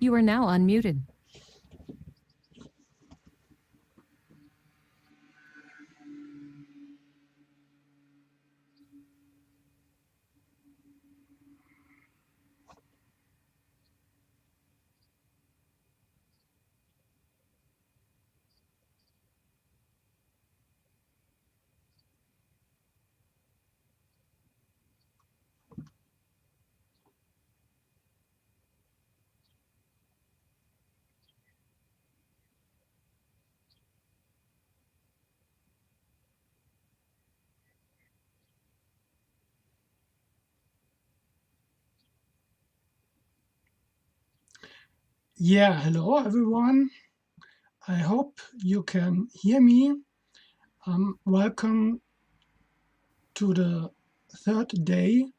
You are now unmuted. Yeah, hello everyone. I hope you can hear me. Welcome to the third day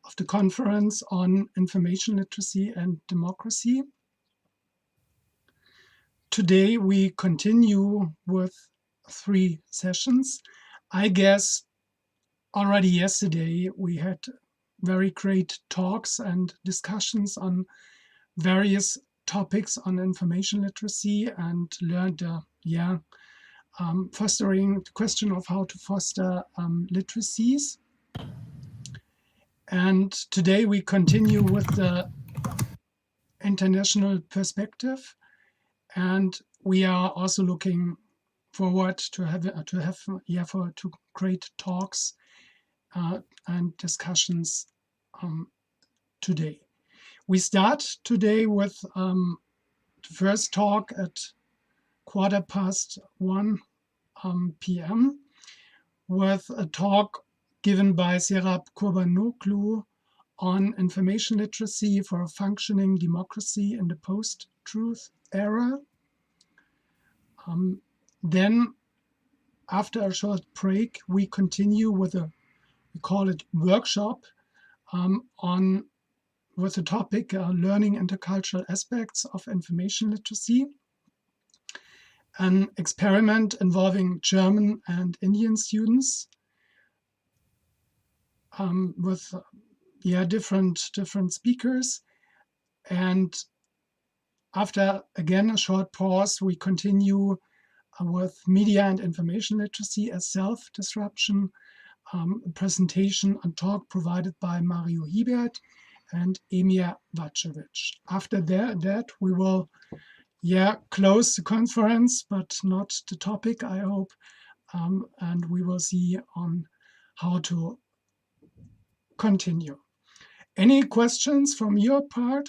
of the conference on information literacy and democracy. Today we continue with 3 sessions. I guess already yesterday we had very great talks and discussions on various topics on information literacy and learned fostering the question of how to foster literacies. And today we continue with the international perspective, and we are also looking forward to have great talks and discussions today. We start today with the first talk at 1:15 p.m. with a talk given by Serap Kurbanoǧlu on information literacy for a functioning democracy in the post-truth era. Then, after a short break, we continue with we call it workshop with the topic learning intercultural aspects of information literacy, an experiment involving German and Indian students with different speakers. And after, again, a short pause, we continue with media and information literacy as self-disruption, a presentation and talk provided by Mario Hibert Emir Vajzović. After that, we will close the conference, but not the topic, I hope, and we will see on how to continue. Any questions from your part?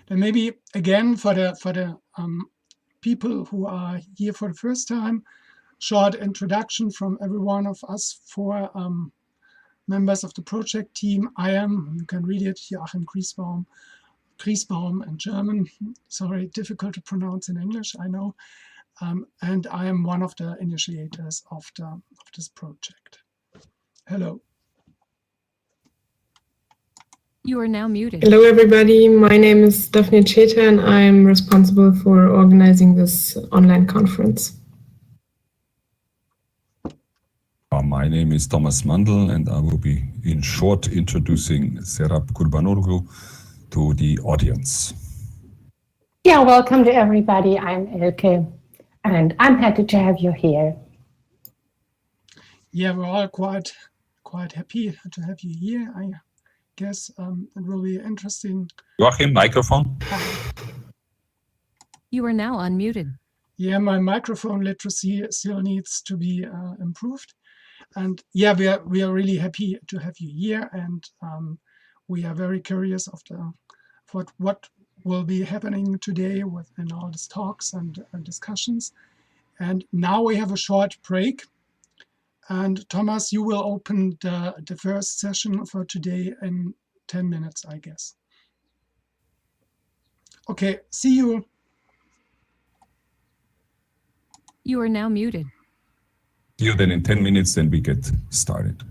Then maybe again for the people who are here for the first time, short introduction from every one of us 4 members of the project team. I am, you can read it, Joachim Griesbaum in German. Sorry, difficult to pronounce in English, I know. And I am one of the initiators of this project. Hello. You are now muted. Hello, everybody. My name is Daphne Cheta, and I'm responsible for organizing this online conference. My name is Thomas Mandl, and I will be in short introducing Serap Kurbanoǧlu to the audience. Yeah, welcome to everybody. I'm Elke, and I'm happy to have you here. Yeah, we're all quite happy to have you here. I guess it will be interesting. Joachim, microphone. You are now unmuted. Yeah, my microphone literacy still needs to be improved. And yeah, we are really happy to have you here, and we are very curious of what will be happening today in all these talks and discussions. And now we have a short break. And Thomas, you will open the first session for today in 10 minutes, I guess. Okay, see you. You are now muted. See you then in 10 minutes, then we get started.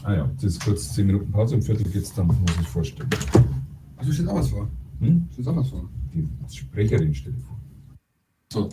Ja, jetzt ist kurz 10 Minuten Pause, um Viertel geht's dann, muss ich vorstellen. Also steht auch was vor. Steht auch was vor. Die Sprecherin steht vor. So.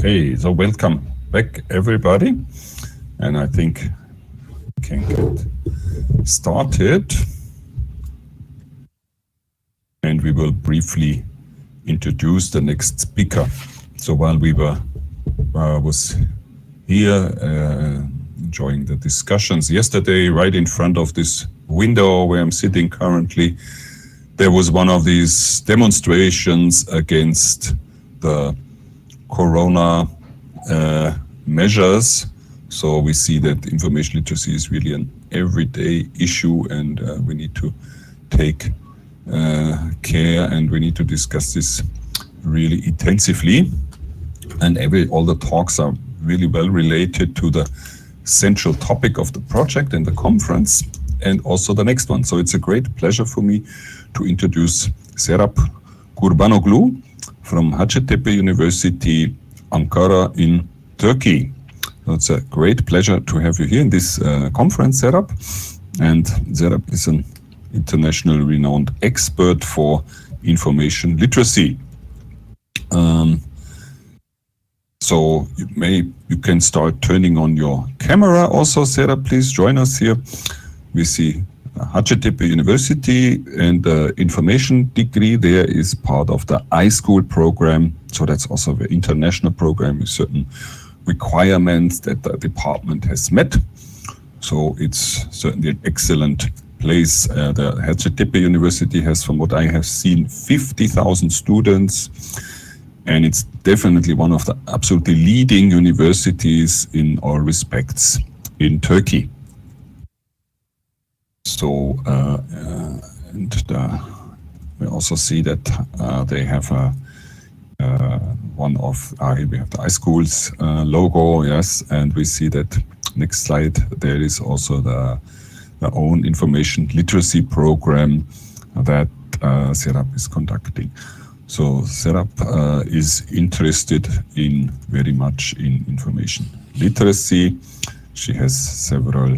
Okay, so welcome back everybody, and I think we can get started, and we will briefly introduce the next speaker. So while we was here enjoying the discussions yesterday, right in front of this window where I'm sitting currently, there was one of these demonstrations against the Corona measures. So we see that information literacy is really an everyday issue, and we need to take care, and we need to discuss this really intensively. And all the talks are really well related to the central topic of the project and the conference, and also the next one. So it's a great pleasure for me to introduce Serap Kurbanoǧlu from Hacettepe University Ankara in Turkey. So it's a great pleasure to have you here in this conference, Serap. And Serap is an internationally renowned expert for information literacy. So you can start turning on your camera also, Serap. Please join us here. We see Hacettepe University, and the information degree there is part of the iSchool program. So that's also the international program with certain requirements that the department has met. So it's certainly an excellent place. The Hacettepe University has, from what I have seen, 50,000 students. And it's definitely one of the absolutely leading universities in all respects in Turkey. So, we also see that they have we have the iSchools logo, yes, and we see that next slide there is also the own information literacy program that Serap is conducting. So Serap is interested very much in information literacy. She has several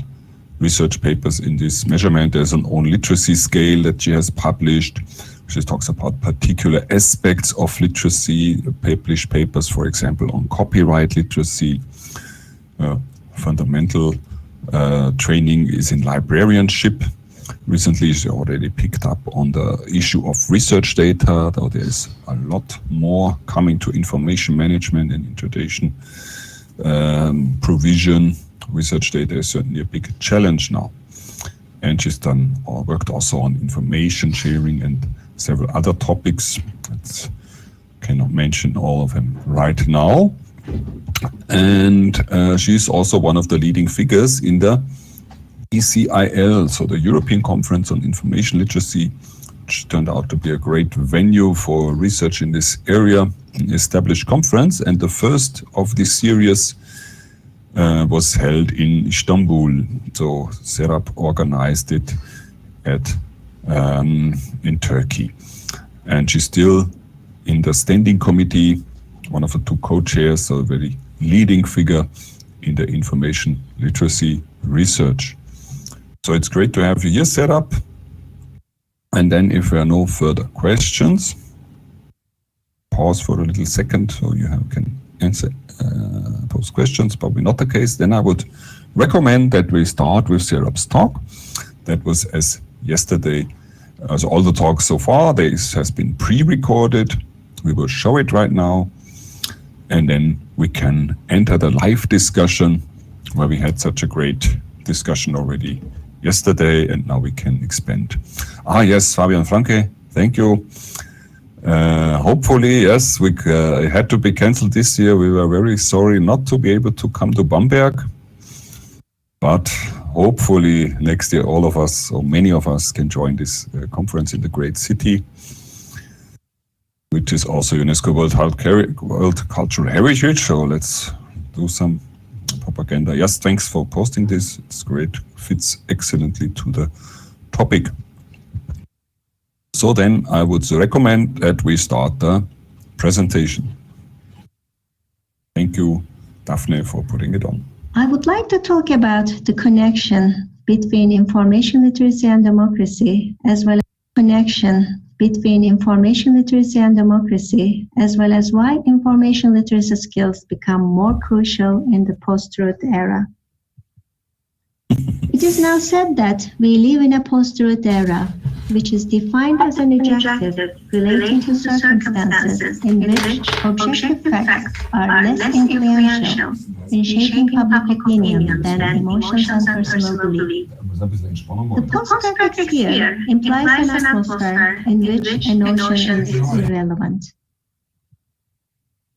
research papers in this measurement. There's an own literacy scale that she has published. She talks about particular aspects of literacy, published papers, for example, on copyright literacy. Fundamental training is in librarianship. Recently, she already picked up on the issue of research data, though there's a lot more coming to information management and integration provision. Research data is certainly a big challenge now. And she's worked also on information sharing and several other topics. I cannot mention all of them right now. And she's also one of the leading figures in the ECIL, so the European Conference on Information Literacy, which turned out to be a great venue for research in this area, an established conference. And the first of this series was held in Istanbul. So Serap organized it in Turkey. And she's still in the standing committee, one of the two co-chairs, so a very leading figure in the information literacy research. So it's great to have you here, Serap. And then if there are no further questions, pause for a little second so you can answer those questions. Probably not the case. Then I would recommend that we start with Serap's talk. That was as yesterday. So all the talks so far, this has been pre-recorded. We will show it right now. And then we can enter the live discussion where we had such a great discussion already yesterday, and now we can expand. Yes, Fabian Franke, thank you. Hopefully, yes, it had to be cancelled this year. We were very sorry not to be able to come to Bamberg, but hopefully next year all of us, or many of us, can join this conference in the great city, which is also UNESCO World Cultural Heritage. So let's do some propaganda. Yes, thanks for posting this. It's great. Fits excellently to the topic. So then I would recommend that we start the presentation. Thank you, Daphne, for putting it on. I would like to talk about the connection between information literacy and democracy, as well as connection between information literacy and democracy, as well as why information literacy skills become more crucial in the post-truth era. It is now said that we live in a post-truth era, which is defined as an adjective relating to circumstances in which objective facts are less influential in shaping public opinion than emotions and personal belief. The post-prefix here implies an atmosphere in which a notion is irrelevant.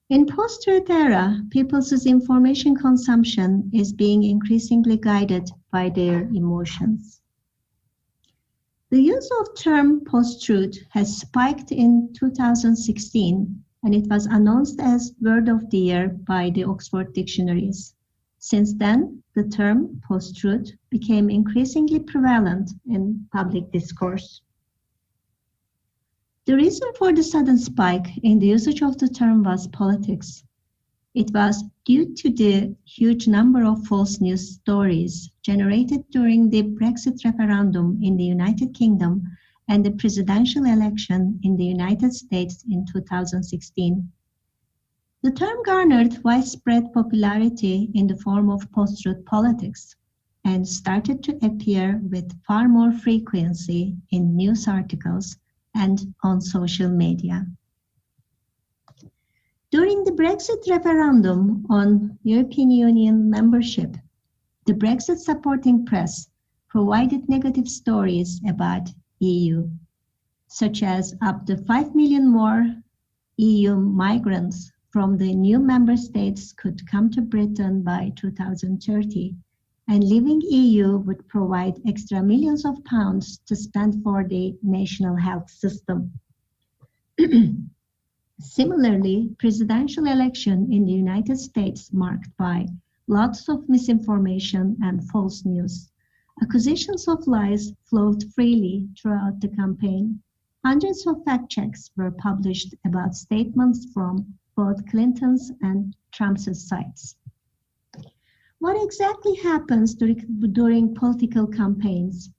In post-truth era, people's information consumption is being increasingly guided by their emotions. The use of term post-truth has spiked in 2016, and it was announced as Word of the Year by the Oxford Dictionaries. Since then, the term post-truth became increasingly prevalent in public discourse. The reason for the sudden spike in the usage of the term was politics. It was due to the huge number of false news stories generated during the Brexit referendum in the United Kingdom and the presidential election in the United States in 2016. The term garnered widespread popularity in the form of post-truth politics and started to appear with far more frequency in news articles and on social media. During the Brexit referendum on European Union membership, the Brexit supporting press provided negative stories about EU, such as up to 5 million more EU migrants from the new member states could come to Britain by 2030, and leaving EU would provide extra millions of pounds to spend for the national health system. Similarly, presidential election in the United States marked by lots of misinformation and false news. Accusations of lies flowed freely throughout the campaign. Hundreds of fact checks were published about statements from both Clinton's and Trump's sides. What exactly happens during political campaigns?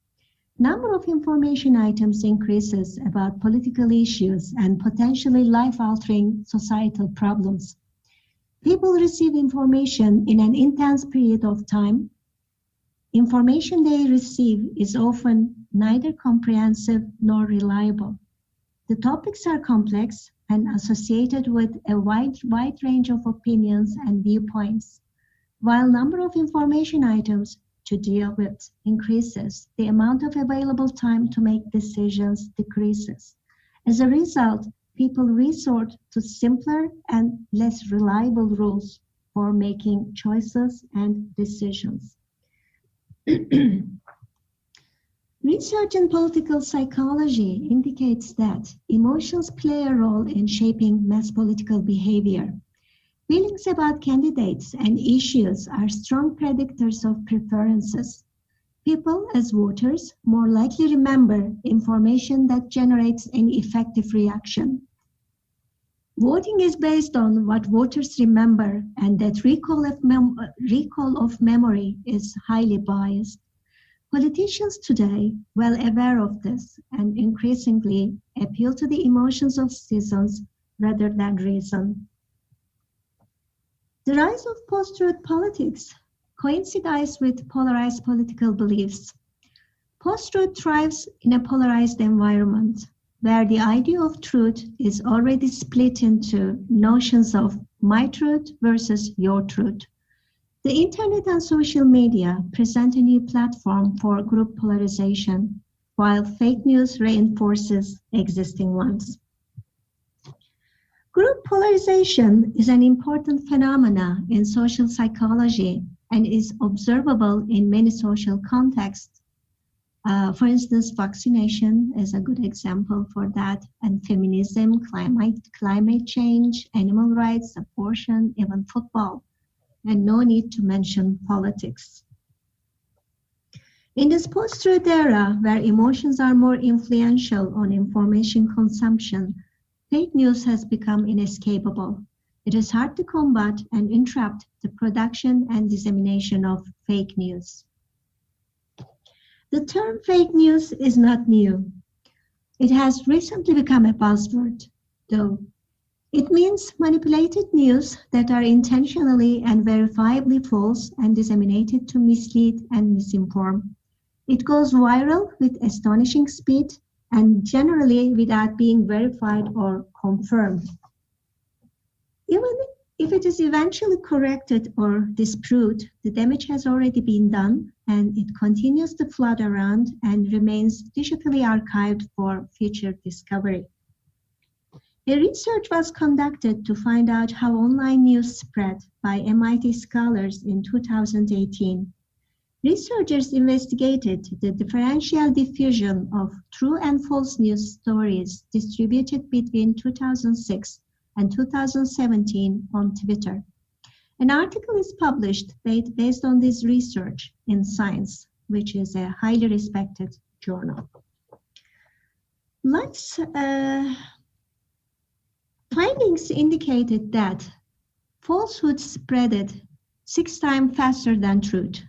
Number of information items increases about political issues and potentially life-altering societal problems. People receive information in an intense period of time. Information they receive is often neither comprehensive nor reliable. The topics are complex and associated with a wide range of opinions and viewpoints. While number of information items to deal with increases, the amount of available time to make decisions decreases. As a result, people resort to simpler and less reliable rules for making choices and decisions. Research in political psychology indicates that emotions play a role in shaping mass political behavior. Feelings about candidates and issues are strong predictors of preferences. People, as voters, more likely remember information that generates an effective reaction. Voting is based on what voters remember, and that recall of memory is highly biased. Politicians today, well aware of this, and increasingly appeal to the emotions of citizens rather than reason. The rise of post-truth politics coincides with polarized political beliefs. Post-truth thrives in a polarized environment where the idea of truth is already split into notions of my truth versus your truth. The internet and social media present a new platform for group polarization, while fake news reinforces existing ones. Group polarization is an important phenomenon in social psychology and is observable in many social contexts. For instance, vaccination is a good example for that, and feminism, climate change, animal rights, abortion, even football, and no need to mention politics. In this post-truth era, where emotions are more influential on information consumption, fake news has become inescapable. It is hard to combat and interrupt the production and dissemination of fake news. The term fake news is not new. It has recently become a buzzword, though. It means manipulated news that are intentionally and verifiably false and disseminated to mislead and misinform. It goes viral with astonishing speed and generally without being verified or confirmed. Even if it is eventually corrected or disproved, the damage has already been done and it continues to flood around and remains digitally archived for future discovery. A research was conducted to find out how online news spread by MIT scholars in 2018. Researchers investigated the differential diffusion of true and false news stories distributed between 2006 and 2017 on Twitter. An article is published based on this research in Science, which is a highly respected journal. Findings indicated that falsehoods spread 6 times faster than truth.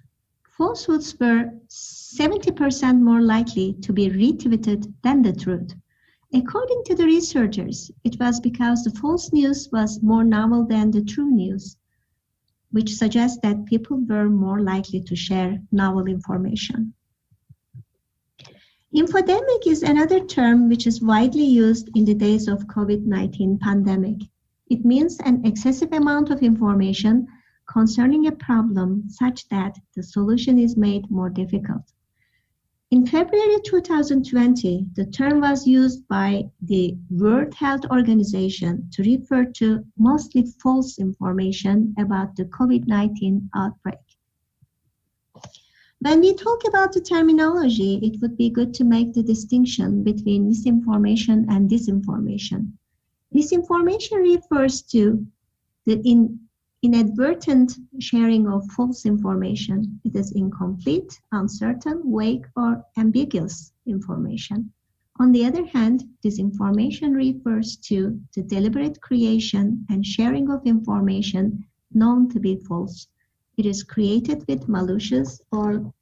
Falsehoods were 70% more likely to be retweeted than the truth. According to the researchers, it was because the false news was more novel than the true news, which suggests that people were more likely to share novel information. Infodemic is another term which is widely used in the days of COVID-19 pandemic. It means an excessive amount of information concerning a problem such that the solution is made more difficult. In February 2020, the term was used by the World Health Organization to refer to mostly false information about the COVID-19 outbreak. When we talk about the terminology, it would be good to make the distinction between misinformation and disinformation. Misinformation refers to the inadvertent sharing of false information. It is incomplete, uncertain, vague, or ambiguous information. On the other hand, disinformation refers to the deliberate creation and sharing of information known to be false. It is created with malicious or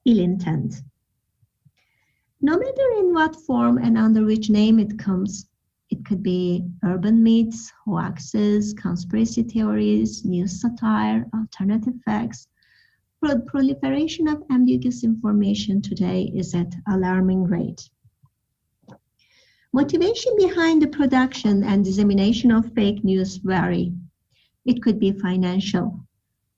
ill intent. No matter in what form and under which name it comes, it could be urban myths, hoaxes, conspiracy theories, news satire, alternative facts. The proliferation of ambiguous information today is at alarming rate. Motivation behind the production and dissemination of fake news vary. It could be financial.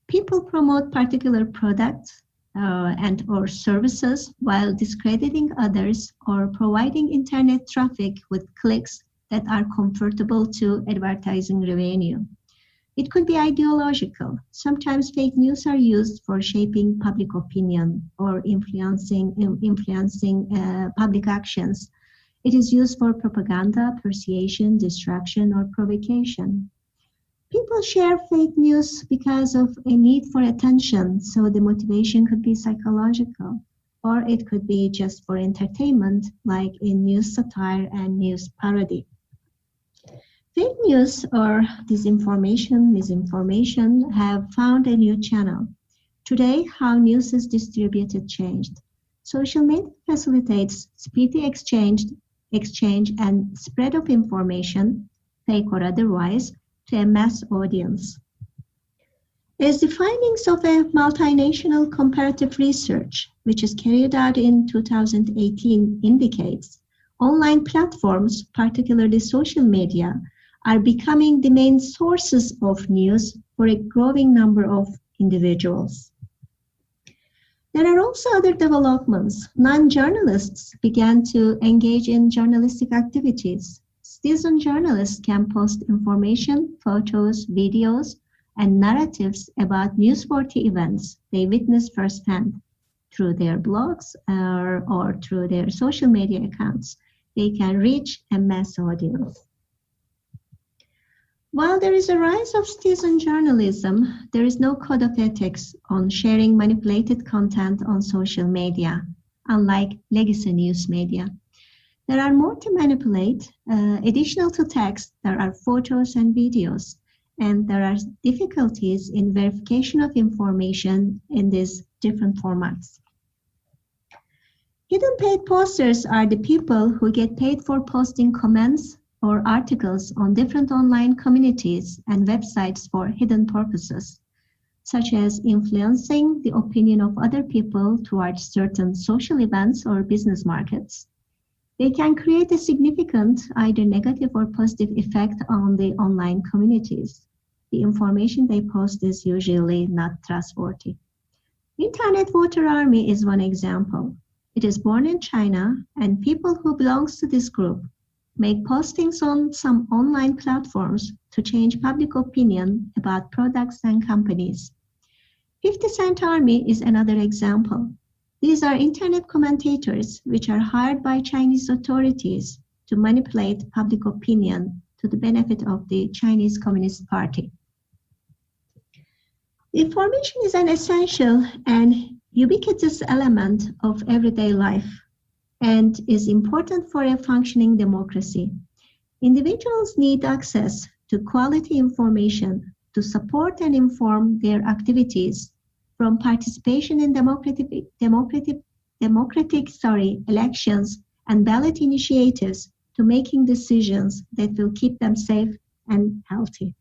People promote particular products and or services while discrediting others or providing internet traffic with clicks that are comfortable to advertising revenue. It could be ideological. Sometimes fake news are used for shaping public opinion or influencing public actions. It is used for propaganda, persuasion, distraction, or provocation. People share fake news because of a need for attention, so the motivation could be psychological, or it could be just for entertainment, like in news satire and news parody. Fake news or disinformation, misinformation have found a new channel. Today, how news is distributed changed. Social media facilitates speedy exchange and spread of information, fake or otherwise, to a mass audience. As the findings of a multinational comparative research, which is carried out in 2018, indicates, online platforms, particularly social media, are becoming the main sources of news for a growing number of individuals. There are also other developments. Non-journalists began to engage in journalistic activities. Citizen journalists can post information, photos, videos, and narratives about newsworthy events they witness firsthand through their blogs or through their social media accounts. They can reach a mass audience. While there is a rise of citizen journalism, there is no code of ethics on sharing manipulated content on social media, unlike legacy news media. There are more to manipulate. Additional to text, there are photos and videos, and there are difficulties in verification of information in these different formats. Hidden paid posters are the people who get paid for posting comments or articles on different online communities and websites for hidden purposes, such as influencing the opinion of other people towards certain social events or business markets. They can create a significant, either negative or positive effect on the online communities. The information they post is usually not trustworthy. Internet Voter Army is one example. It is born in China, and people who belong to this group make postings on some online platforms to change public opinion about products and companies. 50 Cent Army is another example. These are internet commentators which are hired by Chinese authorities to manipulate public opinion to the benefit of the Chinese Communist Party. Information is an essential and ubiquitous element of everyday life and is important for a functioning democracy. Individuals need access to quality information to support and inform their activities, from participation in democratic elections and ballot initiatives to making decisions that will keep them safe and healthy.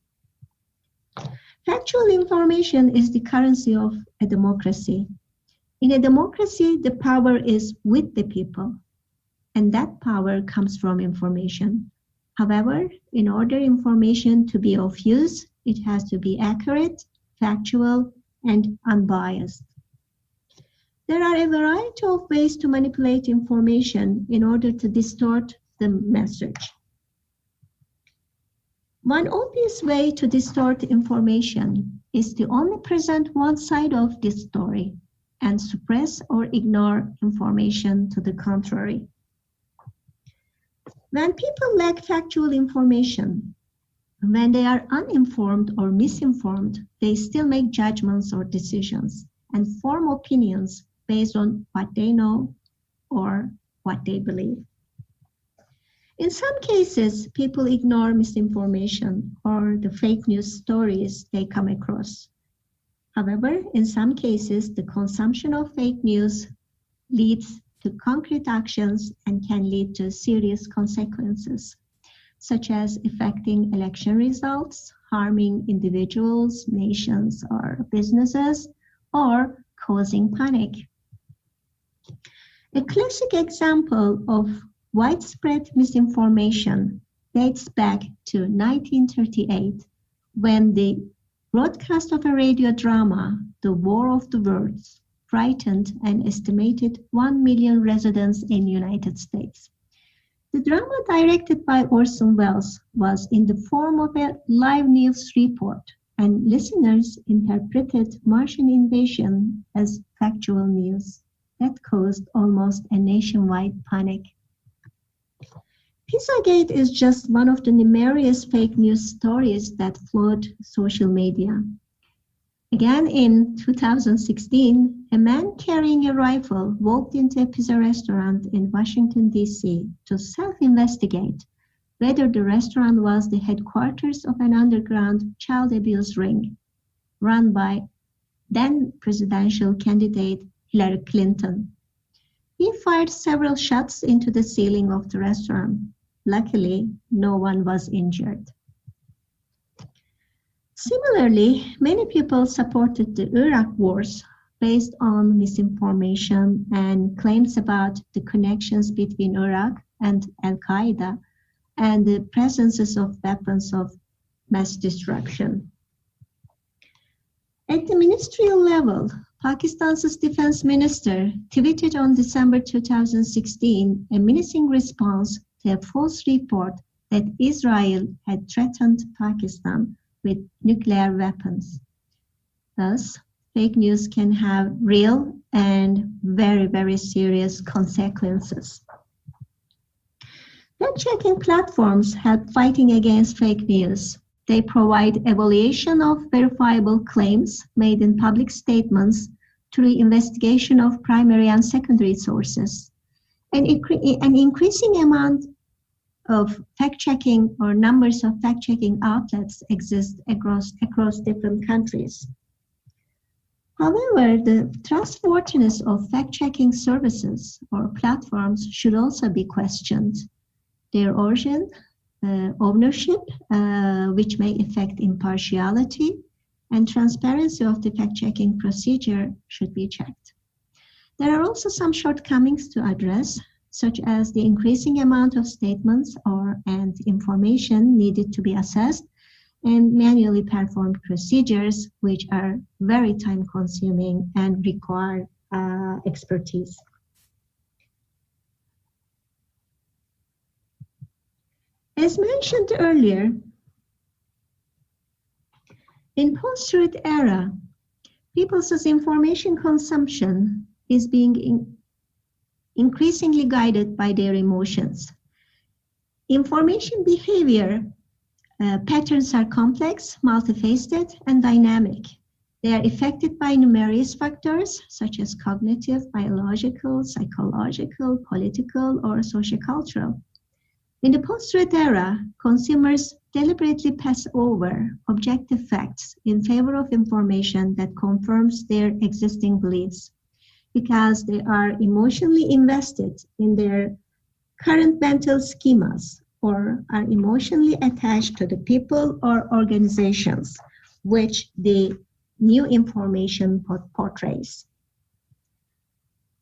Factual information is the currency of a democracy. In a democracy, the power is with the people, and that power comes from information. However, in order information to be of use, it has to be accurate, factual, and unbiased. There are a variety of ways to manipulate information in order to distort the message. One obvious way to distort information is to only present one side of the story and suppress or ignore information to the contrary. When people lack factual information, when they are uninformed or misinformed, they still make judgments or decisions and form opinions based on what they know or what they believe. In some cases, people ignore misinformation or the fake news stories they come across. However, in some cases, the consumption of fake news leads to concrete actions and can lead to serious consequences, such as affecting election results, harming individuals, nations, or businesses, or causing panic. A classic example of widespread misinformation dates back to 1938, when the broadcast of a radio drama, The War of the Worlds, frightened an estimated 1 million residents in the United States. The drama, directed by Orson Welles, was in the form of a live news report, and listeners interpreted Martian invasion as factual news. That caused almost a nationwide panic. Pizzagate is just one of the numerous fake news stories that flood social media. Again, in 2016, a man carrying a rifle walked into a pizza restaurant in Washington, D.C. to self-investigate whether the restaurant was the headquarters of an underground child abuse ring run by then presidential candidate Hillary Clinton. He fired several shots into the ceiling of the restaurant. Luckily, no one was injured. Similarly, many people supported the Iraq wars based on misinformation and claims about the connections between Iraq and Al-Qaeda and the presences of weapons of mass destruction. At the ministerial level, Pakistan's defense minister tweeted on December 2016 a menacing response to a false report that Israel had threatened Pakistan with nuclear weapons. Thus, fake news can have real and very, very serious consequences. Fact-checking platforms help fighting against fake news. They provide evaluation of verifiable claims made in public statements through investigation of primary and secondary sources. An increasing amount of fact-checking or numbers of fact-checking outlets exist across different countries. However, the trustworthiness of fact-checking services or platforms should also be questioned. Their origin, ownership, which may affect impartiality, and transparency of the fact-checking procedure should be checked. There are also some shortcomings to address, such as the increasing amount of statements and information needed to be assessed, and manually performed procedures, which are very time-consuming and require expertise. As mentioned earlier, in post-truth era, people's information consumption is being increasingly guided by their emotions. Information behavior patterns are complex, multifaceted, and dynamic. They are affected by numerous factors such as cognitive, biological, psychological, political, or sociocultural. In the post-truth era, consumers deliberately pass over objective facts in favor of information that confirms their existing beliefs because they are emotionally invested in their current mental schemas or are emotionally attached to the people or organizations which the new information portrays.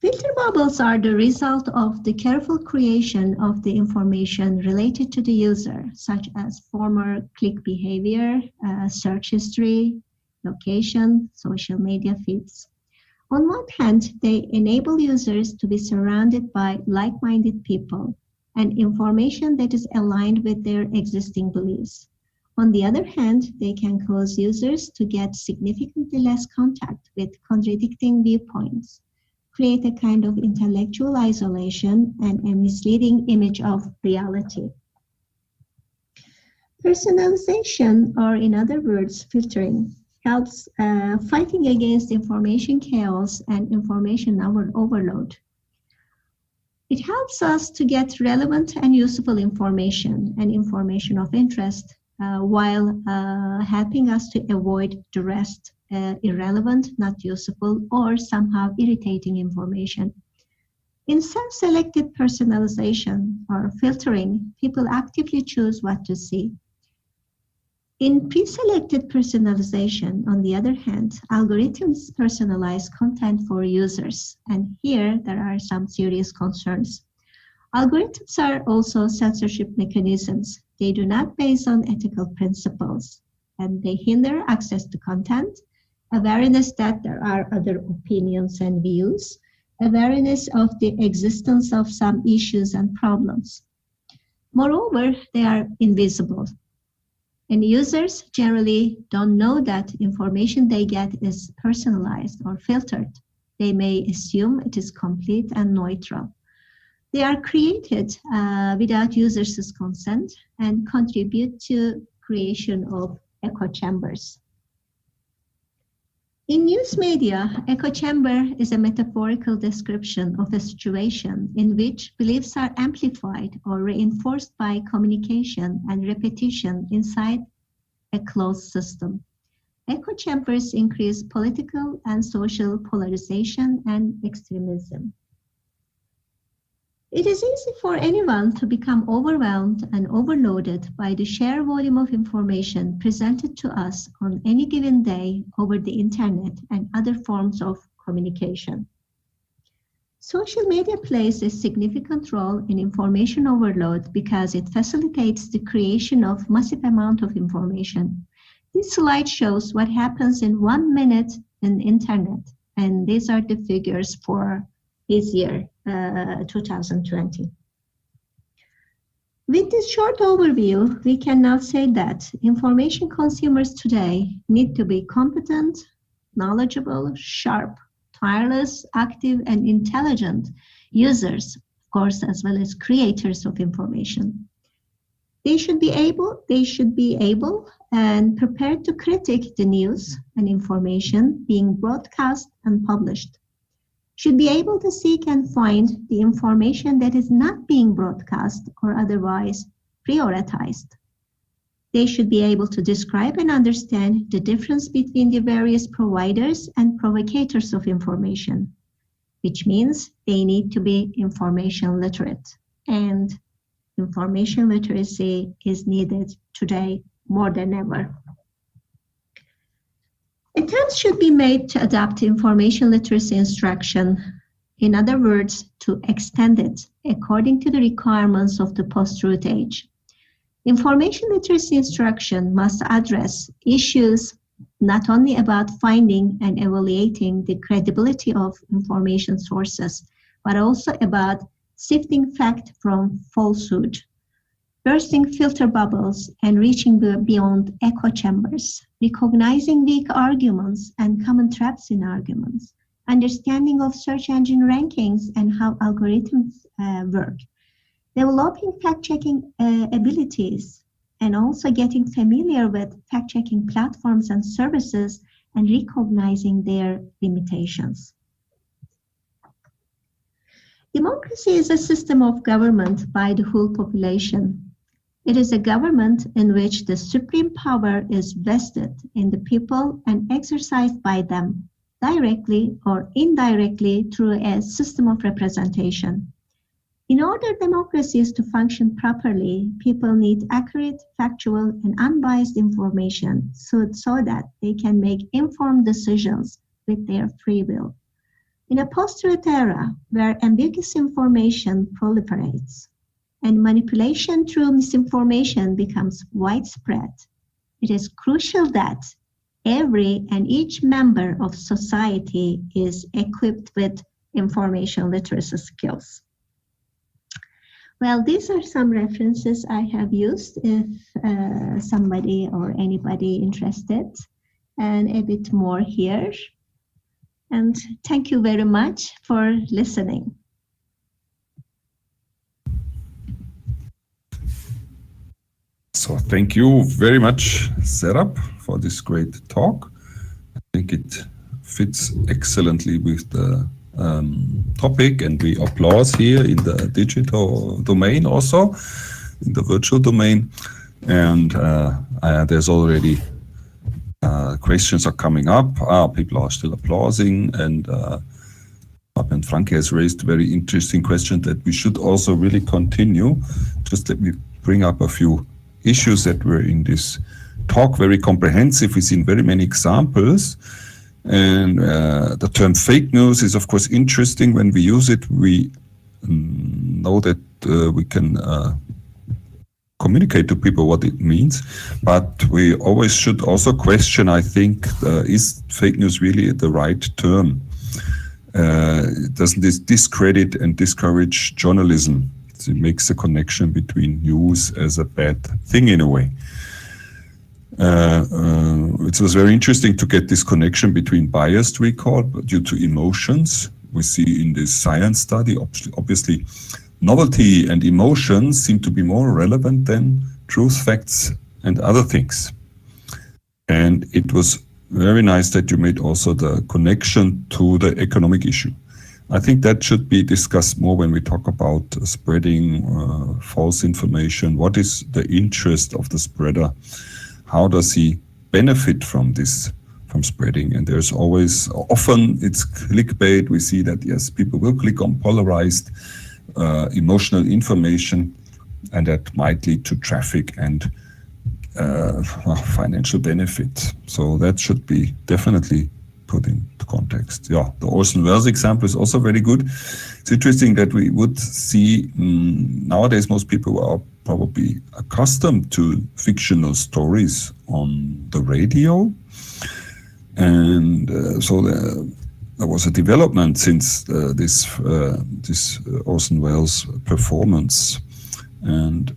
Filter bubbles are the result of the careful creation of the information related to the user, such as former click behavior, search history, location, social media feeds. On one hand, they enable users to be surrounded by like-minded people and information that is aligned with their existing beliefs. On the other hand, they can cause users to get significantly less contact with contradicting viewpoints, create a kind of intellectual isolation and a misleading image of reality. Personalization, or in other words, filtering, helps fighting against information chaos and information overload. It helps us to get relevant and useful information and information of interest while helping us to avoid the rest, irrelevant, not useful, or somehow irritating information. In self-selected personalization or filtering, people actively choose what to see. In pre-selected personalization, on the other hand, algorithms personalize content for users, and here there are some serious concerns. Algorithms are also censorship mechanisms. They do not base on ethical principles, and they hinder access to content, awareness that there are other opinions and views, awareness of the existence of some issues and problems. Moreover, they are invisible. And users generally don't know that information they get is personalized or filtered. They may assume it is complete and neutral. They are created without users' consent and contribute to creation of echo chambers. In news media, echo chamber is a metaphorical description of a situation in which beliefs are amplified or reinforced by communication and repetition inside a closed system. Echo chambers increase political and social polarization and extremism. It is easy for anyone to become overwhelmed and overloaded by the sheer volume of information presented to us on any given day over the internet and other forms of communication. Social media plays a significant role in information overload because it facilitates the creation of massive amount of information. This slide shows what happens in 1 minute in the internet, and these are the figures for this year, 2020. With this short overview, we can now say that information consumers today need to be competent, knowledgeable, sharp, tireless, active, and intelligent users, of course, as well as creators of information. They should be able and prepared to critique the news and information being broadcast and published. Should be able to seek and find the information that is not being broadcast or otherwise prioritized. They should be able to describe and understand the difference between the various providers and provocators of information, which means they need to be information literate. And information literacy is needed today more than ever. Attempts should be made to adapt information literacy instruction, in other words, to extend it according to the requirements of the post-truth age. Information literacy instruction must address issues not only about finding and evaluating the credibility of information sources, but also about sifting fact from falsehood, bursting filter bubbles and reaching beyond echo chambers, recognizing weak arguments and common traps in arguments, understanding of search engine rankings and how algorithms work, developing fact-checking abilities, and also getting familiar with fact-checking platforms and services and recognizing their limitations. Democracy is a system of government by the whole population. It is a government in which the supreme power is vested in the people and exercised by them directly or indirectly through a system of representation. In order democracies to function properly, people need accurate, factual, and unbiased information so that they can make informed decisions with their free will. In a post-truth era where ambiguous information proliferates and manipulation through misinformation becomes widespread, it is crucial that every and each member of society is equipped with information literacy skills. Well, these are some references I have used if somebody or anybody interested, and a bit more here. And thank you very much for listening. So thank you very much, Serap, for this great talk. I think it fits excellently with the topic, and we applause here in the digital domain, also in the virtual domain. And there's already questions are coming up. People are still applauding, and Franke has raised a very interesting question that we should also really continue. Just let me bring up a few issues that were in this talk, very comprehensive. We've seen very many examples. And the term fake news is, of course, interesting. When we use it, we know that we can communicate to people what it means. But we always should also question, I think, is fake news really the right term? Doesn't this discredit and discourage journalism? It makes a connection between news as a bad thing in a way. It was very interesting to get this connection between biased recall due to emotions. We see in this science study, obviously, novelty and emotions seem to be more relevant than truth, facts, and other things. And it was very nice that you made also the connection to the economic issue. I think that should be discussed more when we talk about spreading false information. What is the interest of the spreader? How does he benefit from this, from spreading? And there's always, often it's clickbait. We see that, yes, people will click on polarized emotional information, and that might lead to traffic and financial benefit. So that should be definitely put into context. Yeah, the Orson Welles example is also very good. It's interesting that we would see nowadays most people are probably accustomed to fictional stories on the radio, and so there was a development since this Orson Welles performance, and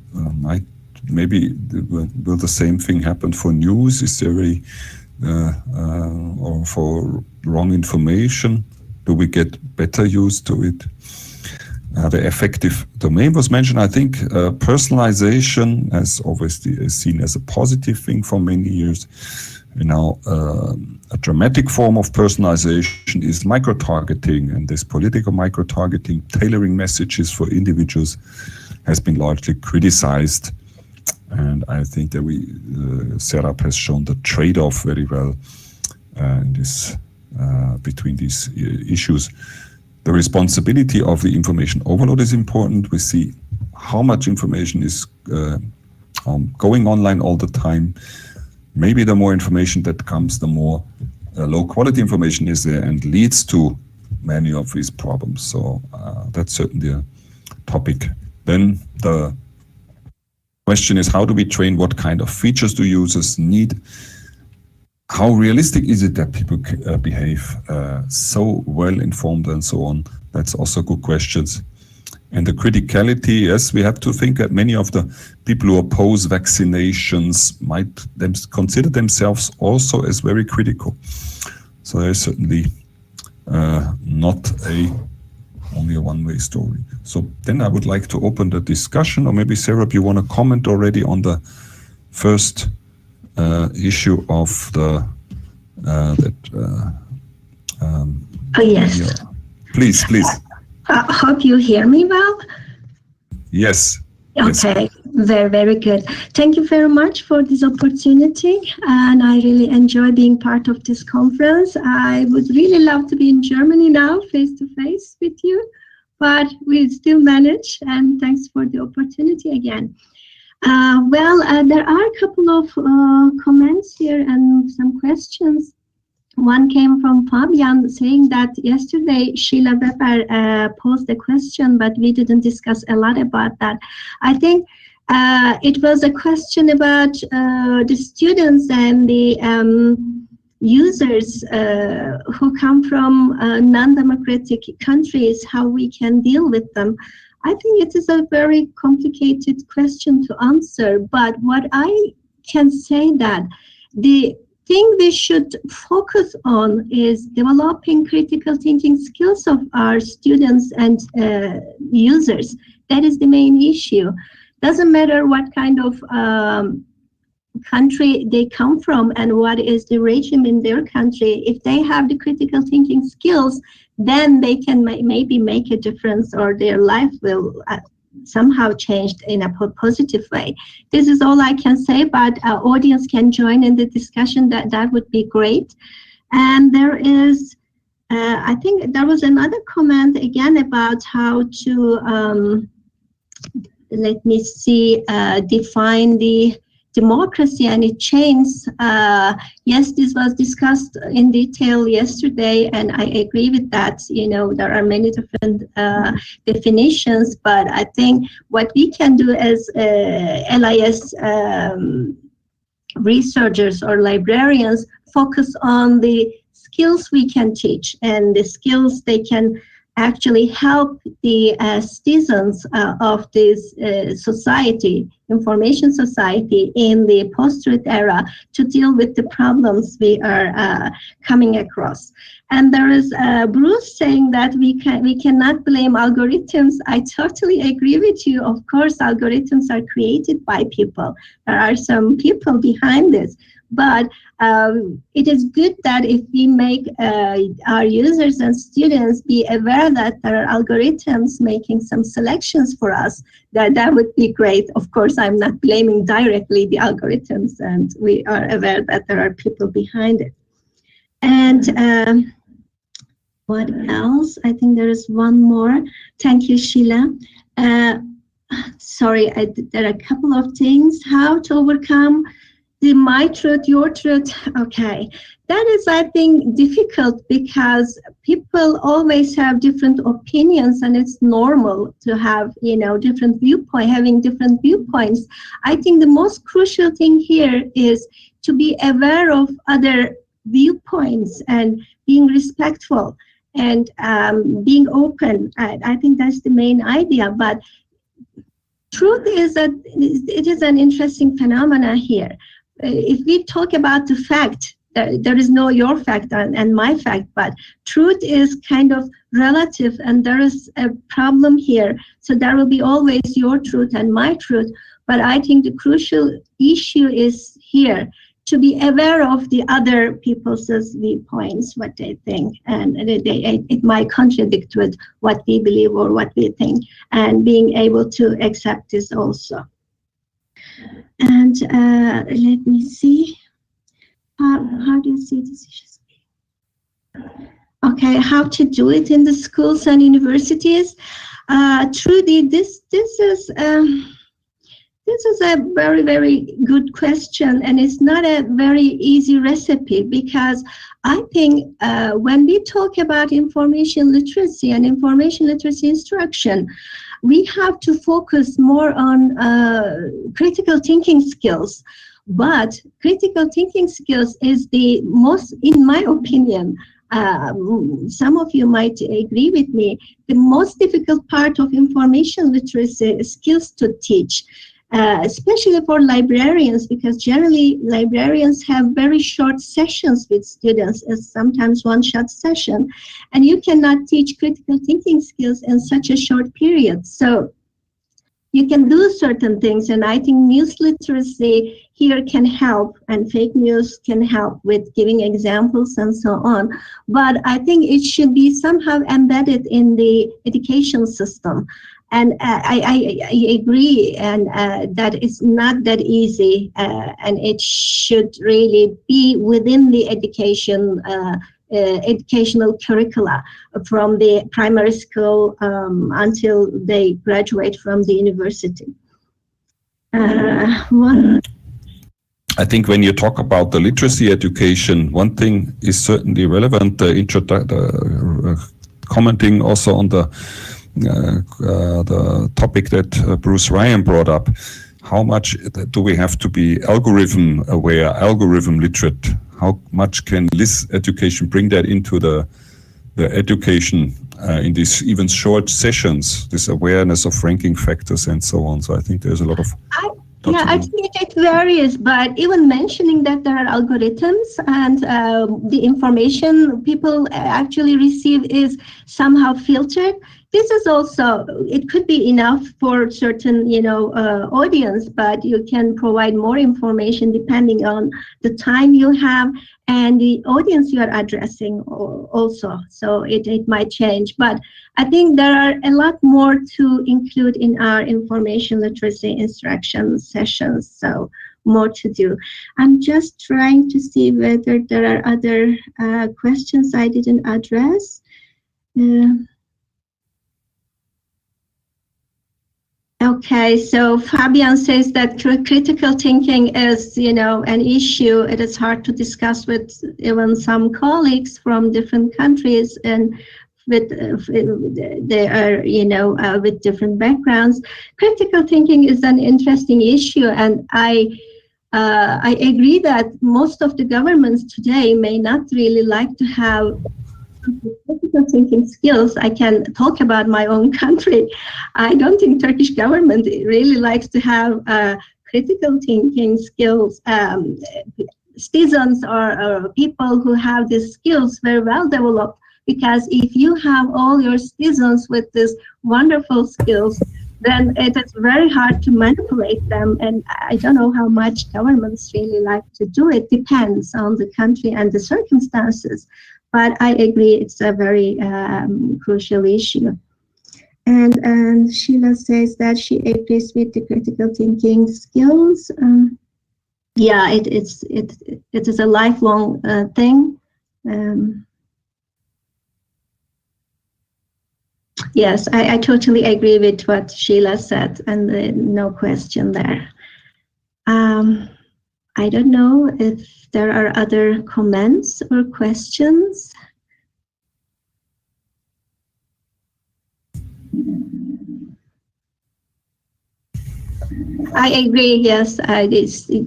maybe will the same thing happen for news? Is there or for wrong information? Do we get better used to it? The effective domain was mentioned. I think personalization has obviously seen as a positive thing for many years. And now a dramatic form of personalization is micro-targeting, and this political micro-targeting, tailoring messages for individuals, has been largely criticized. And I think that Serap has shown the trade-off very well in this, between these issues. The responsibility of the information overload is important. We see how much information is going online all the time. Maybe the more information that comes, the more low quality information is there and leads to many of these problems. So that's certainly a topic. Then the question is, how do we train? What kind of features do users need? How realistic is it that people behave so well informed and so on? That's also good questions. And the criticality, yes, we have to think that many of the people who oppose vaccinations might consider themselves also as very critical. So there's certainly not only a one-way story. So then I would like to open the discussion, or maybe Serap, you want to comment already on the first issue of the Oh, yes. Please. Hope you hear me well. Yes. Okay, Yes. very, very good. Thank you very much for this opportunity, and I really enjoy being part of this conference. I would really love to be in Germany now, face-to-face with you, but we still manage, and thanks for the opportunity again. There are a couple of comments here and some questions. One came from Fabian saying that yesterday Sheila Weber posed a question, but we didn't discuss a lot about that. I think it was a question about the students and the users who come from non-democratic countries, how we can deal with them. I think it is a very complicated question to answer, but what I can say that the thing we should focus on is developing critical thinking skills of our students and users. That is the main issue. Doesn't matter what kind of country they come from and what is the regime in their country. If they have the critical thinking skills, then they can maybe make a difference, or their life will somehow changed in a positive way. This is all I can say, but our audience can join in the discussion. That would be great. And there is, I think there was another comment again about how to, let me see, define the democracy and its chains. Yes, this was discussed in detail yesterday, and I agree with that. You know, there are many different definitions, but I think what we can do as LIS researchers or librarians focus on the skills we can teach and the skills they can actually help the citizens of this society, information society in the post-truth era to deal with the problems we are coming across. And there is Bruce saying that we cannot blame algorithms. I totally agree with you. Of course, algorithms are created by people. There are some people behind this. But it is good that if we make our users and students be aware that there are algorithms making some selections for us, that would be great. Of course, I'm not blaming directly the algorithms, and we are aware that there are people behind it. And what else? I think there is one more. Thank you, Sheila. Sorry, there are a couple of things. How to overcome my truth, your truth. Okay, that is, I think, difficult because people always have different opinions, and it's normal to have, you know, having different viewpoints. I think the most crucial thing here is to be aware of other viewpoints and being respectful and being open. I think that's the main idea. But truth is that it is an interesting phenomena here. If we talk about the fact, there is no your fact and my fact, but truth is kind of relative, and there is a problem here. So there will be always your truth and my truth. But I think the crucial issue is here to be aware of the other people's viewpoints, what they think, and it might contradict with what we believe or what we think, and being able to accept this also. And let me see. How do you see this? Okay, how to do it in the schools and universities? Trudy, this is a very, very good question, and it's not a very easy recipe, because I think when we talk about information literacy and information literacy instruction, we have to focus more on critical thinking skills. But critical thinking skills is the most, in my opinion, some of you might agree with me, the most difficult part of information literacy skills to teach. Especially for librarians, because generally librarians have very short sessions with students, as sometimes one-shot session, and you cannot teach critical thinking skills in such a short period. So you can do certain things, and I think news literacy here can help, and fake news can help with giving examples and so on. But I think it should be somehow embedded in the education system. And I agree, and that it's not that easy, and it should really be within the educational curricula from the primary school until they graduate from the university. I think when you talk about the literacy education, one thing is certainly relevant, commenting also on the topic that Bruce Ryan brought up. How much do we have to be algorithm aware, algorithm literate? How much can this education bring that into the education in these even short sessions, this awareness of ranking factors and so on? So I think there's a lot of... I think it varies, but even mentioning that there are algorithms and the information people actually receive is somehow filtered. This is also, it could be enough for certain, audience, but you can provide more information depending on the time you have and the audience you are addressing also. So it might change, but I think there are a lot more to include in our information literacy instruction sessions, so more to do. I'm just trying to see whether there are other questions I didn't address. Okay, so Fabian says that critical thinking is, an issue. It is hard to discuss with even some colleagues from different countries, and they are, with different backgrounds. Critical thinking is an interesting issue, and I agree that most of the governments today may not really like to have critical thinking skills. I can talk about my own country. I don't think Turkish government really likes to have critical thinking skills. Citizens or people who have these skills very well developed, because if you have all your citizens with these wonderful skills, then it is very hard to manipulate them. And I don't know how much governments really like to do it. Depends on the country and the circumstances. But I agree, it's a very crucial issue. And Sheila says that she agrees with the critical thinking skills. Yeah, it is a lifelong thing. Yes, I totally agree with what Sheila said, and no question there. I don't know if there are other comments or questions. I agree, yes.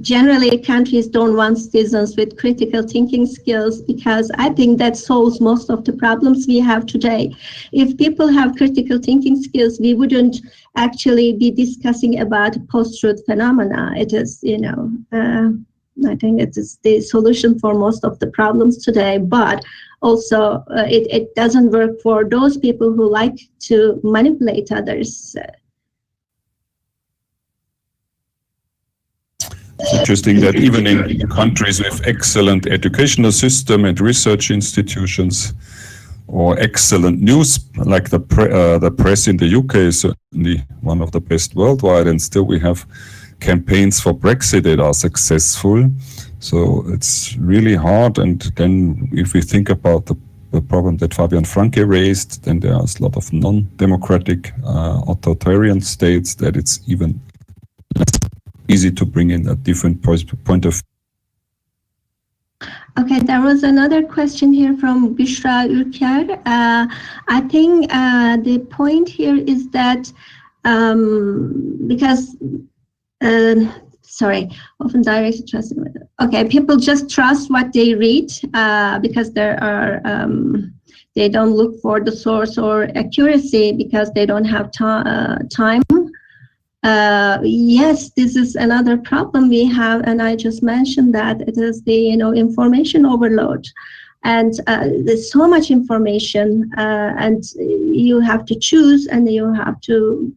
Generally, countries don't want citizens with critical thinking skills, because I think that solves most of the problems we have today. If people have critical thinking skills, we wouldn't actually be discussing about post-truth phenomena. It is, I think it is the solution for most of the problems today, but also it doesn't work for those people who like to manipulate others. It's interesting that even in countries with excellent educational system and research institutions, or excellent news, like the press in the UK is certainly one of the best worldwide, and still we have campaigns for Brexit that are successful. So it's really hard. And then if we think about the problem that Fabian Franke raised, then there's a lot of non-democratic authoritarian states that it's even less easy to bring in a different point of view. Okay, there was another question here from Büşra Ülker. I think the point here is that because, often direct trust. Okay, people just trust what they read because there are, they don't look for the source or accuracy because they don't have time. Yes, this is another problem we have, and I just mentioned that it is the information overload, and there's so much information, and you have to choose, and you have to,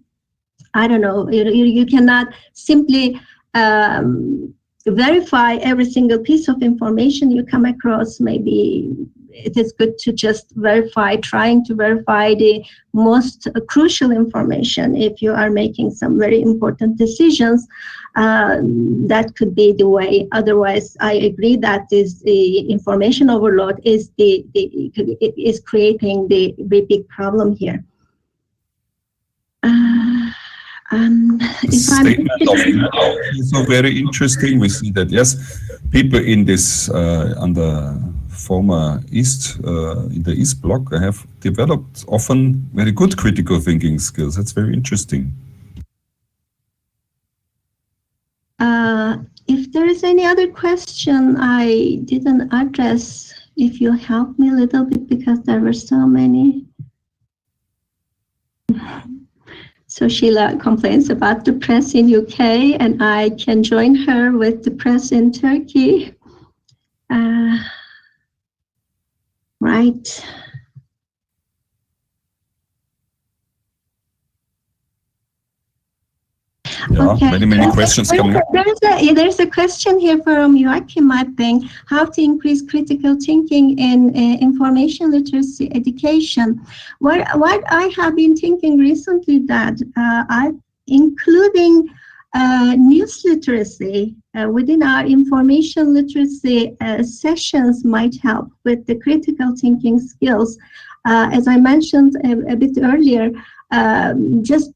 I don't know, you cannot simply verify every single piece of information you come across. Maybe it is good to just trying to verify the most crucial information if you are making some very important decisions. That could be the way. Otherwise, I agree that the information overload is creating the big problem here. Statement of is so very interesting. We see that yes, people in this on the former East in the East Bloc have developed often very good critical thinking skills. That's very interesting. If there is any other question I didn't address, if you help me a little bit, because there were so many. So Sheila complains about the press in UK, and I can join her with the press in Turkey. Right. Yeah, okay. Many questions coming up. There's a question here from Joachim, I think, how to increase critical thinking in information literacy education. What I have been thinking recently that including news literacy within our information literacy sessions might help with the critical thinking skills. As I mentioned a bit earlier, just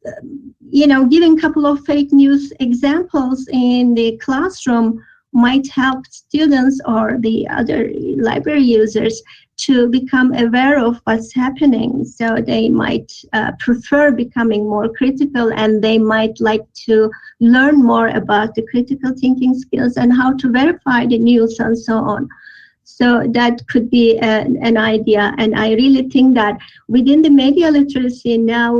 giving a couple of fake news examples in the classroom might help students or the other library users to become aware of what's happening. So they might prefer becoming more critical, and they might like to learn more about the critical thinking skills and how to verify the news and so on. So that could be an idea. And I really think that within the media literacy now,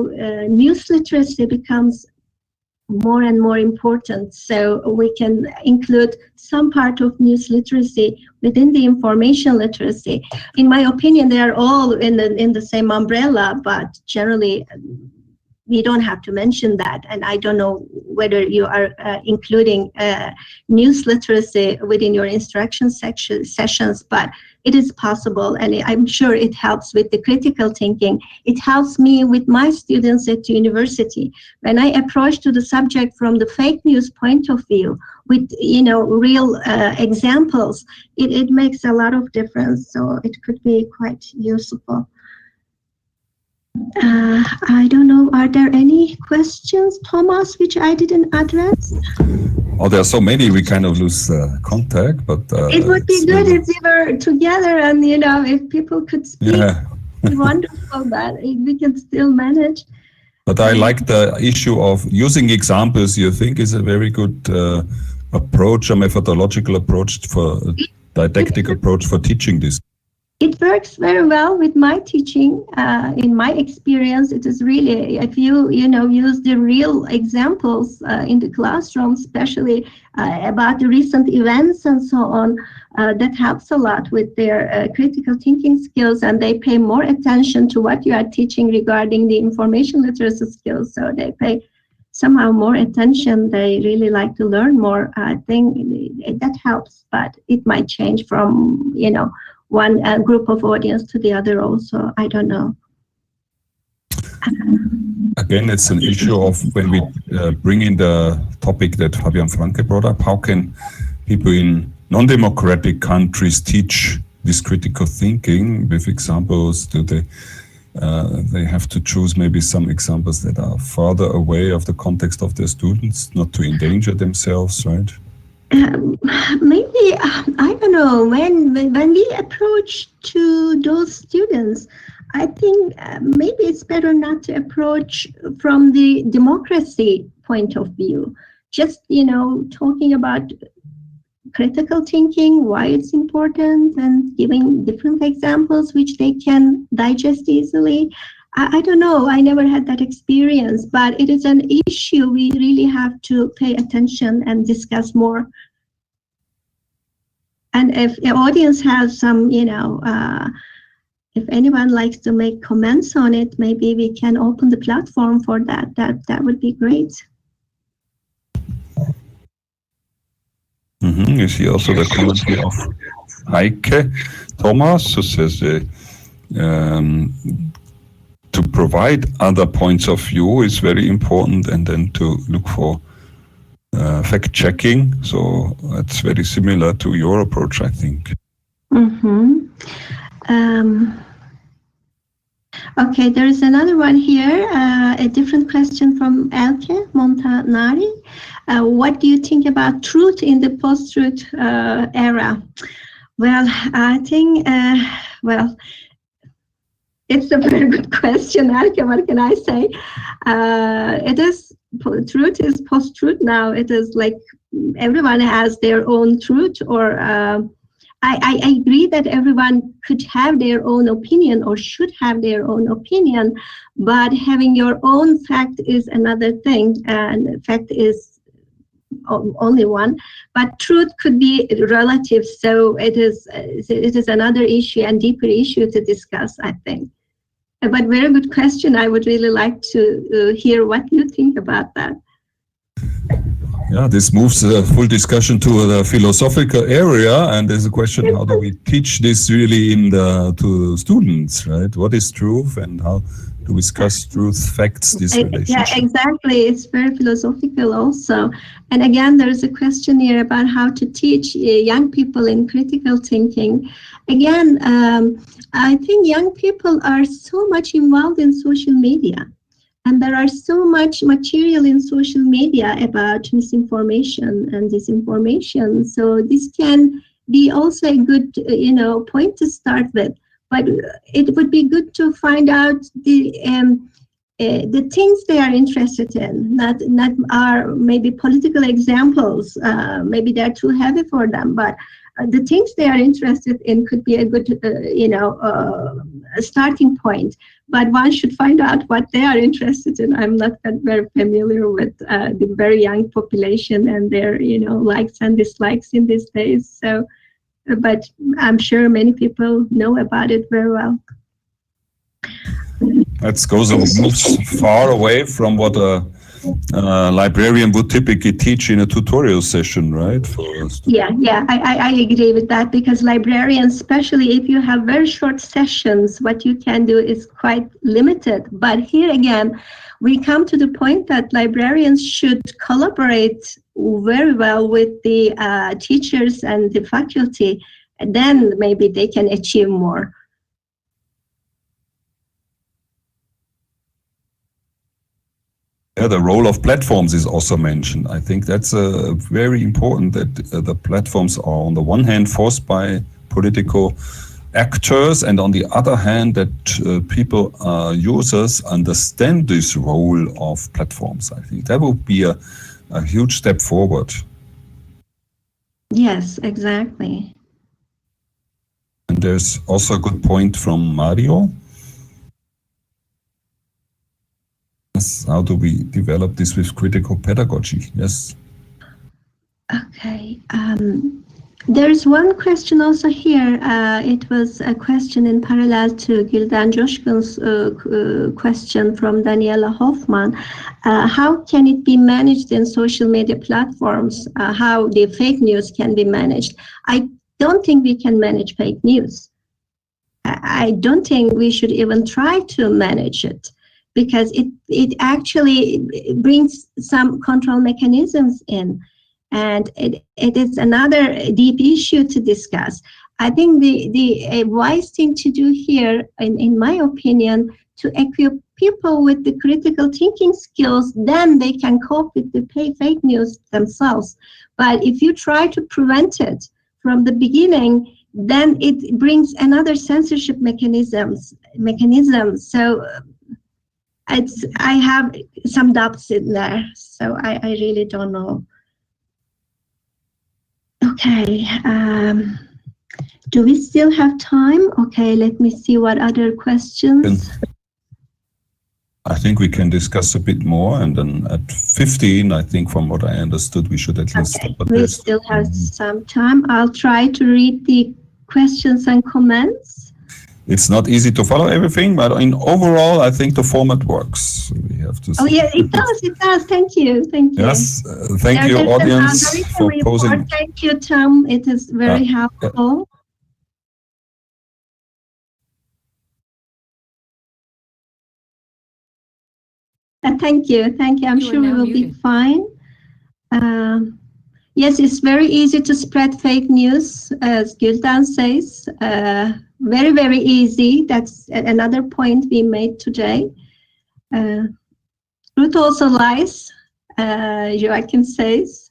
news literacy becomes more and more important. So we can include some part of news literacy within the information literacy. In my opinion, they are all in the same umbrella, but generally we don't have to mention that. And I don't know whether you are including news literacy within your instruction sessions, but it is possible, and I'm sure it helps with the critical thinking. It helps me with my students at the university. When I approach to the subject from the fake news point of view, with real examples, it makes a lot of difference. So it could be quite useful. I don't know, are there any questions, Thomas, which I didn't address? Oh, there are so many, we kind of lose contact, but... it would be good if we were together and, if people could speak. Yeah. It's wonderful that we can still manage. But I like the issue of using examples. You think is a very good approach, a methodological approach didactic approach for teaching this. It works very well with my teaching. In my experience, it is really, if you use the real examples in the classroom, especially about the recent events and so on, that helps a lot with their critical thinking skills, and they pay more attention to what you are teaching regarding the information literacy skills. So they pay somehow more attention. They really like to learn more. I think that helps, but it might change from, one group of audience to the other also. I don't know. Again, it's an issue of when we bring in the topic that Fabian Franke brought up, how can people in non-democratic countries teach this critical thinking with examples? Do they have to choose maybe some examples that are farther away of the context of their students, not to endanger themselves, right? Maybe, I don't know, when we approach to those students, I think maybe it's better not to approach from the democracy point of view. Just, talking about critical thinking, why it's important, and giving different examples which they can digest easily. I don't know, I never had that experience, but it is an issue we really have to pay attention and discuss more. And if the audience has some, if anyone likes to make comments on it, maybe we can open the platform for that. That would be great. You see also the comment here of Heike Thomas, who says to provide other points of view is very important, and then to look for fact-checking. So that's very similar to your approach, I think. Okay, there is another one here, a different question from Elke Montanari. What do you think about truth in the post-truth era? Well, I think, it's a very good question, Elke. What can I say? Truth is post-truth now. It is like everyone has their own truth, or I agree that everyone could have their own opinion or should have their own opinion, but having your own fact is another thing, and fact is only one. But truth could be relative, so it is another issue and deeper issue to discuss, I think. But very good question. I would really like to hear what you think about that. Yeah, this moves the full discussion to the philosophical area, and there's a question: how do we teach this really to students, right? What is truth, and how do we discuss truth, facts, this relationship? Yeah, exactly. It's very philosophical also. And again, there is a question here about how to teach young people in critical thinking. Again, I think young people are so much involved in social media. And there are so much material in social media about misinformation and disinformation. So this can be also a good, point to start with. But it would be good to find out the things they are interested in, not are maybe political examples. Maybe they're too heavy for them, but the things they are interested in could be a good, a starting point. But one should find out what they are interested in. I'm not very familiar with the very young population and their, likes and dislikes in these days. So, but I'm sure many people know about it very well. That moves far away from what a librarian would typically teach in a tutorial session, right? Yeah, I agree with that, because librarians, especially if you have very short sessions, what you can do is quite limited. But here again, we come to the point that librarians should collaborate very well with the teachers and the faculty, and then maybe they can achieve more. Yeah, the role of platforms is also mentioned. I think that's very important, that the platforms are on the one hand forced by political actors, and on the other hand that people, users, understand this role of platforms. I think that would be a huge step forward. Yes, exactly. And there's also a good point from Mario. Yes, how do we develop this with critical pedagogy? Yes. Okay. There's one question also here. It was a question in parallel to Gülden Coşkun's question from Daniela Hoffman. How can it be managed in social media platforms? How the fake news can be managed? I don't think we can manage fake news. I don't think we should even try to manage it. because it actually brings some control mechanisms in. And it is another deep issue to discuss. I think the wise thing to do here, in my opinion, to equip people with the critical thinking skills, then they can cope with the fake news themselves. But if you try to prevent it from the beginning, then it brings another censorship mechanism. So I have some doubts in there. So I really don't know. Okay. Do we still have time? Okay, let me see what other questions. I think we can discuss a bit more, and then at 15, I think from what I understood, we should at least stop. We still have some time. I'll try to read the questions and comments. It's not easy to follow everything, but in overall, I think the format works. We have to. Oh yeah, it does. It does. Thank you. Thank you. Yes, thank you, audience, for posing. Thank you, Tom. It is very helpful. Thank you. Thank you. I'm sure we will be fine. Yes, it's very easy to spread fake news, as Gülden says. Very, very easy. That's another point we made today. Truth also lies, Joachim says.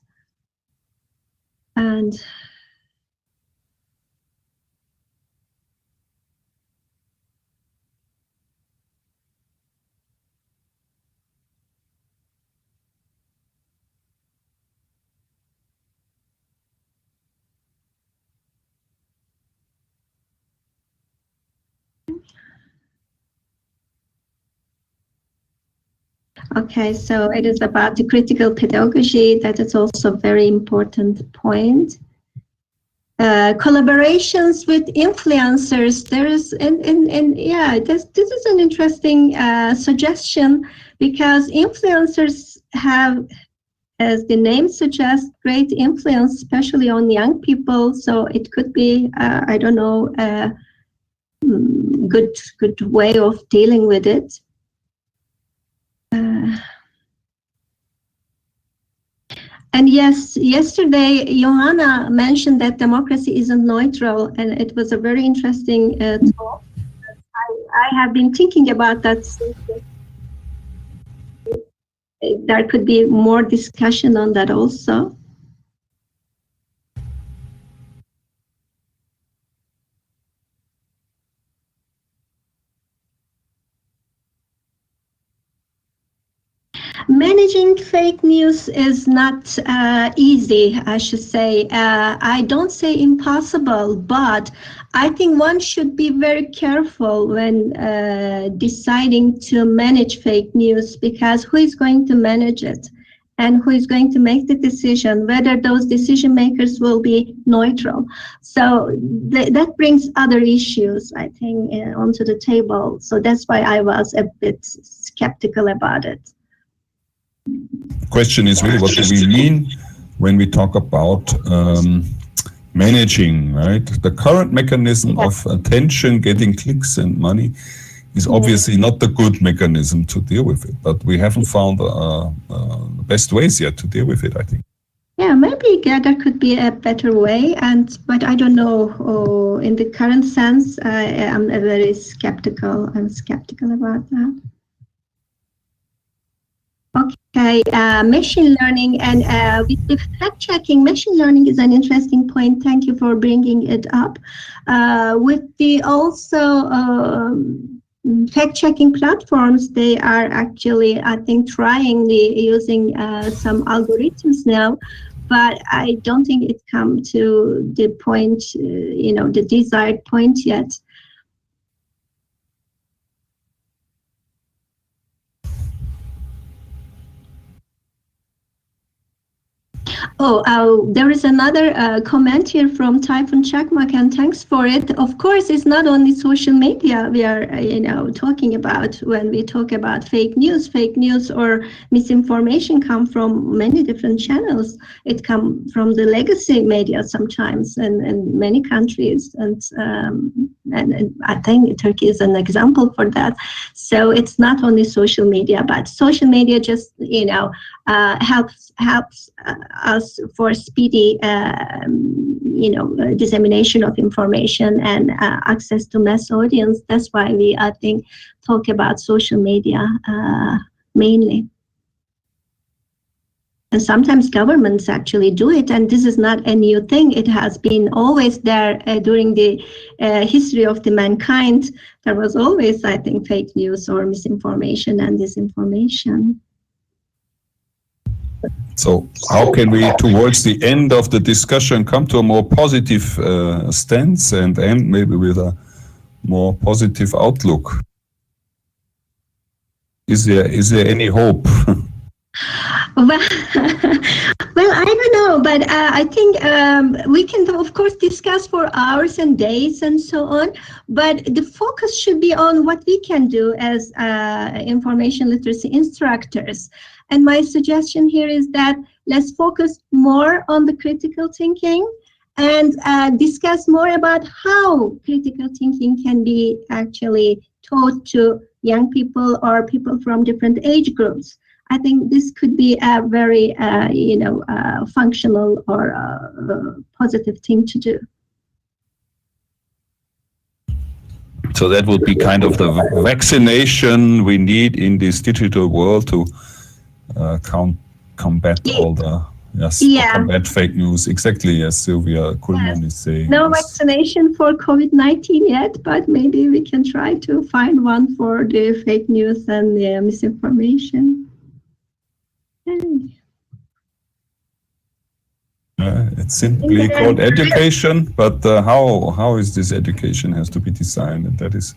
And okay, so it is about the critical pedagogy. That is also a very important point. Collaborations with influencers. There is, and yeah, this is an interesting suggestion, because influencers have, as the name suggests, great influence, especially on young people. So it could be, I don't know, a good way of dealing with it. And yes, yesterday, Johanna mentioned that democracy isn't neutral, and it was a very interesting talk. I have been thinking about that since. There could be more discussion on that also. Managing fake news is not easy, I should say. I don't say impossible, but I think one should be very careful when deciding to manage fake news, because who is going to manage it? And who is going to make the decision, whether those decision makers will be neutral. So that brings other issues, I think, onto the table. So that's why I was a bit skeptical about it. Question is really, what do we mean when we talk about managing, right? The current mechanism of attention, getting clicks and money is obviously not the good mechanism to deal with it, but we haven't found the best ways yet to deal with it, I think. Yeah, maybe there could be a better way, but I don't know. In the current sense, I'm very skeptical. I'm skeptical about that. Okay, machine learning and with the fact checking, machine learning is an interesting point. Thank you for bringing it up. With the also fact checking platforms, they are actually, I think, trying using some algorithms now, but I don't think it come to the point, the desired point yet. There is another comment here from Typhoon Chakmak, and thanks for it. Of course, it's not only social media we are, talking about when we talk about fake news. Fake news or misinformation come from many different channels. It comes from the legacy media sometimes in many countries, and I think Turkey is an example for that. So it's not only social media, but social media just, helps us for speedy, dissemination of information and access to mass audience. That's why we, I think, talk about social media mainly. And sometimes governments actually do it, and this is not a new thing. It has been always there during the history of the mankind. There was always, I think, fake news or misinformation and disinformation. So how can we, towards the end of the discussion, come to a more positive stance and end maybe with a more positive outlook? Is there any hope? Well, I don't know, but I think we can, of course, discuss for hours and days and so on, but the focus should be on what we can do as information literacy instructors. And my suggestion here is that let's focus more on the critical thinking and discuss more about how critical thinking can be actually taught to young people or people from different age groups. I think this could be a very, functional or positive thing to do. So that would be kind of the vaccination we need in this digital world to combat all the combat fake news. Exactly, yes, Sylvia Kuhlmann is saying. No vaccination for COVID-19 yet, but maybe we can try to find one for the fake news and the misinformation. It's simply called education, but how is this education has to be designed, and that is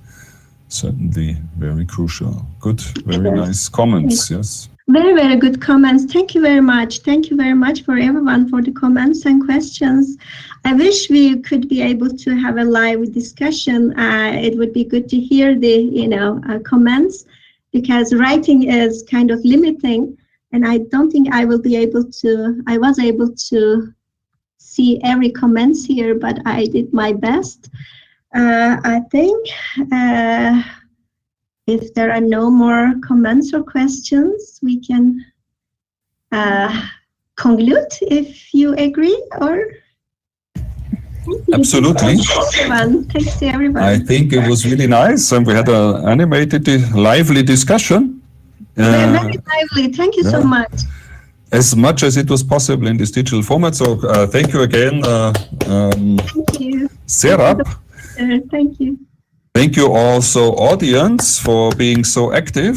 certainly very crucial. Good, very nice comments, yes. Very, very good comments. Thank you very much. Thank you very much for everyone for the comments and questions. I wish we could be able to have a live discussion. It would be good to hear the, comments, because writing is kind of limiting. And I don't think I was able to see every comments here, but I did my best. I think if there are no more comments or questions, we can conclude, if you agree, or? Absolutely. Thanks to everyone. I think it was really nice, and we had an animated, lively discussion. Very lively. Thank you so much. As much as it was possible in this digital format. So thank you again, thank you. Serap. Thank you. Thank you also, audience, for being so active.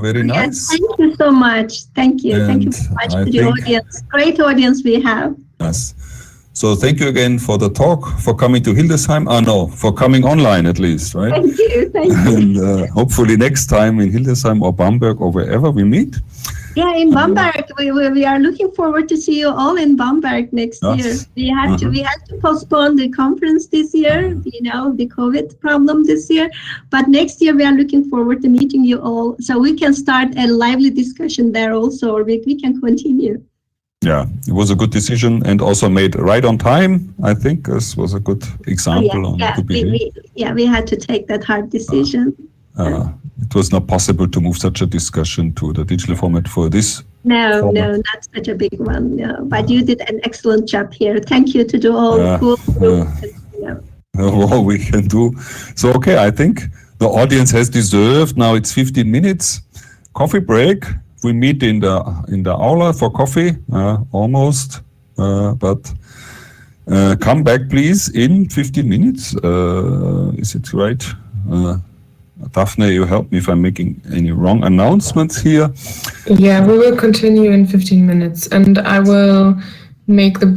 Very nice. Thank you so much. Thank you. Thank you so much to the audience. Great audience we have. Yes. So thank you again for the talk, for coming to Hildesheim. For coming online at least, right? Thank you. Thank you. And hopefully next time in Hildesheim or Bamberg or wherever we meet. Yeah, in Bamberg, we are looking forward to see you all in Bamberg next year. We had to postpone the conference this year, the COVID problem this year. But next year we are looking forward to meeting you all, so we can start a lively discussion there also, or we can continue. Yeah, it was a good decision and also made right on time. I think this was a good example on how to behave. We had to take that hard decision. It was not possible to move such a discussion to the digital format for this. No, not such a big one. No. But you did an excellent job here. Thank you to do all all we can do. So, okay, I think the audience has deserved. Now it's 15 minutes. Coffee break. We meet in the aula for coffee, almost. But come back, please, in 15 minutes. Is it right? Daphne, you help me if I'm making any wrong announcements here. Yeah, we will continue in 15 minutes, and I will make the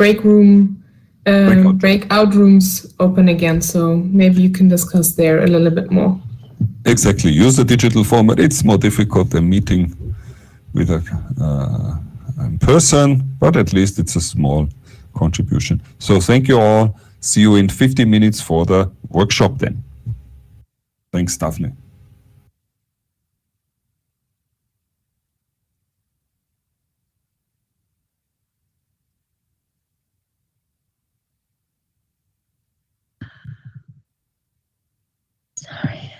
breakout rooms open again, so maybe you can discuss there a little bit more. Exactly. Use the digital format. It's more difficult than meeting with person, but at least it's a small contribution. So thank you all. See you in 50 minutes for the workshop then. Thanks, Daphne. Sorry.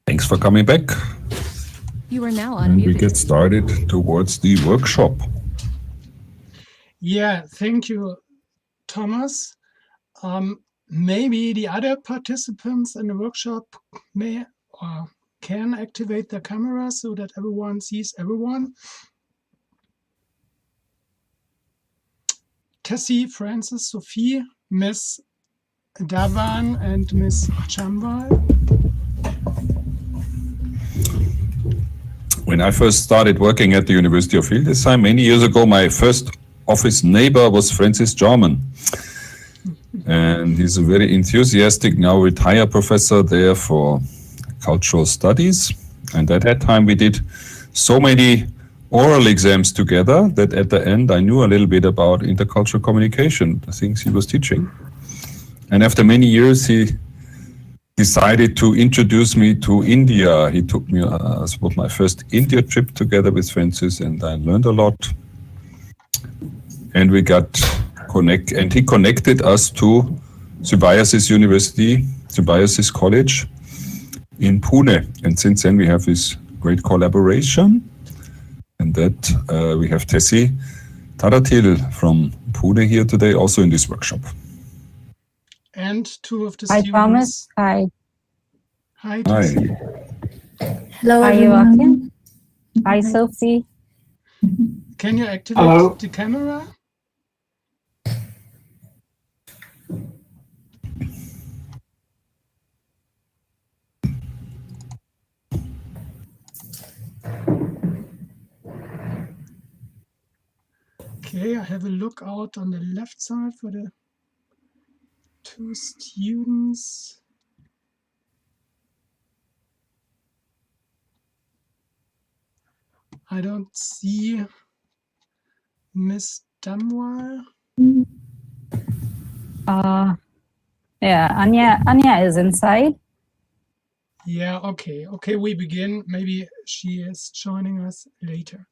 Thanks for coming back. You are now And we unmuted. get started towards the workshop. Yeah, thank you, Thomas. Maybe the other participants in the workshop may or can activate their camera so that everyone sees everyone. Tessy, Francis, Sophie, Miss Davan, and Miss Chamwal. When I first started working at the University of Hildesheim many years ago, my first office neighbor was Francis Jarman. And he's a very enthusiastic, now retired professor there for cultural studies. And at that time we did so many oral exams together that at the end I knew a little bit about intercultural communication, the things he was teaching. And after many years he decided to introduce me to India. He took me, it was my first India trip together with Francis, and I learned a lot. And we got and he connected us to Symbiosis University, Symbiosis College in Pune. And since then we have this great collaboration. And that we have Tessy Thadathil from Pune here today, also in this workshop. And two of the Hi, students. Thomas. Hi. Hi, Hi. Tessy. Hello, Hi, Joachim. Hi, Sophie. Can you activate the camera? Okay, I have a look out on the left side for the two students. I don't see Miss Damwal. Yeah, Anya is inside. Yeah, okay. Okay, we begin. Maybe she is joining us later.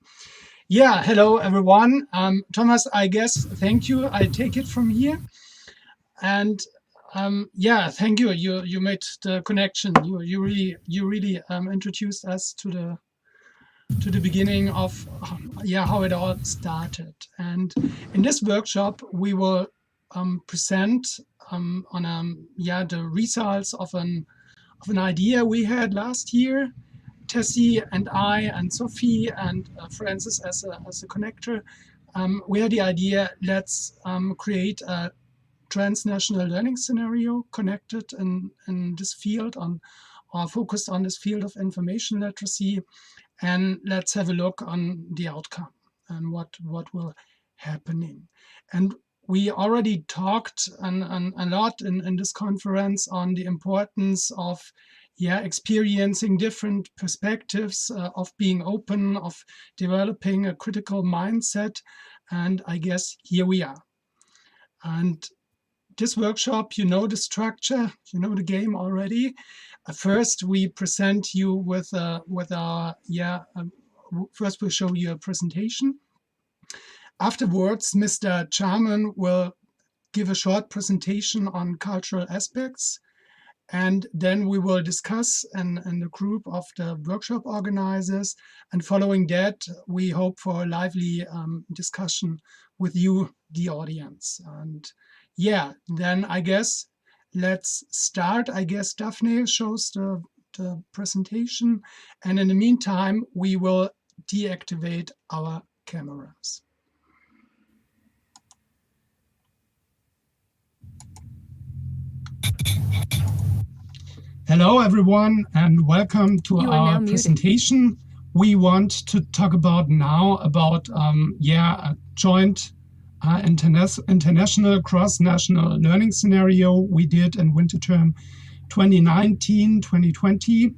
Yeah, hello everyone. Thomas, I guess, thank you. I take it from here. And yeah, thank you. You made the connection. You really introduced us to the beginning of how it all started. And in this workshop, we will present on the results of an idea we had last year. Tessy and I and Sophie and Francis as a connector, we had the idea, let's create a transnational learning scenario connected in this field or focused on this field of information literacy. And let's have a look on the outcome and what will happening. And we already talked a lot in this conference on the importance of experiencing different perspectives, of being open, of developing a critical mindset. And I guess here we are. And this workshop, you know the structure, you know the game already. First, we present you with our first we'll show you a presentation. Afterwards, Mr. Jarman will give a short presentation on cultural aspects, and then we will discuss in the group of the workshop organizers. And following that, we hope for a lively discussion with you, the audience. And yeah, then I guess let's start. I guess Daphne shows the presentation, and in the meantime, we will deactivate our cameras. Hello, everyone, and welcome to our presentation. We want to talk about now about a joint international cross-national learning scenario we did in winter term 2019-2020,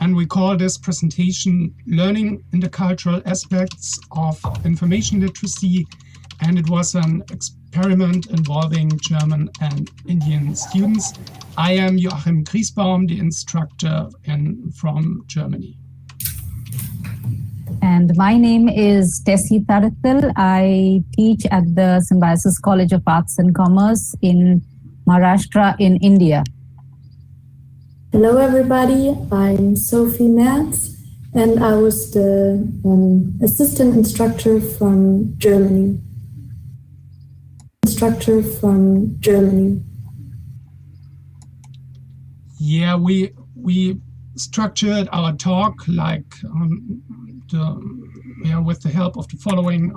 and we call this presentation Learning Intercultural Aspects of Information Literacy, and it was an experiment involving German and Indian students. I am Joachim Griesbaum, the instructor from Germany. And my name is Tessy Thadathil. I teach at the Symbiosis College of Arts and Commerce in Maharashtra in India. Hello everybody, I'm Sophie März and I was the assistant instructor from Germany. Yeah, we structured our talk like with the help of the following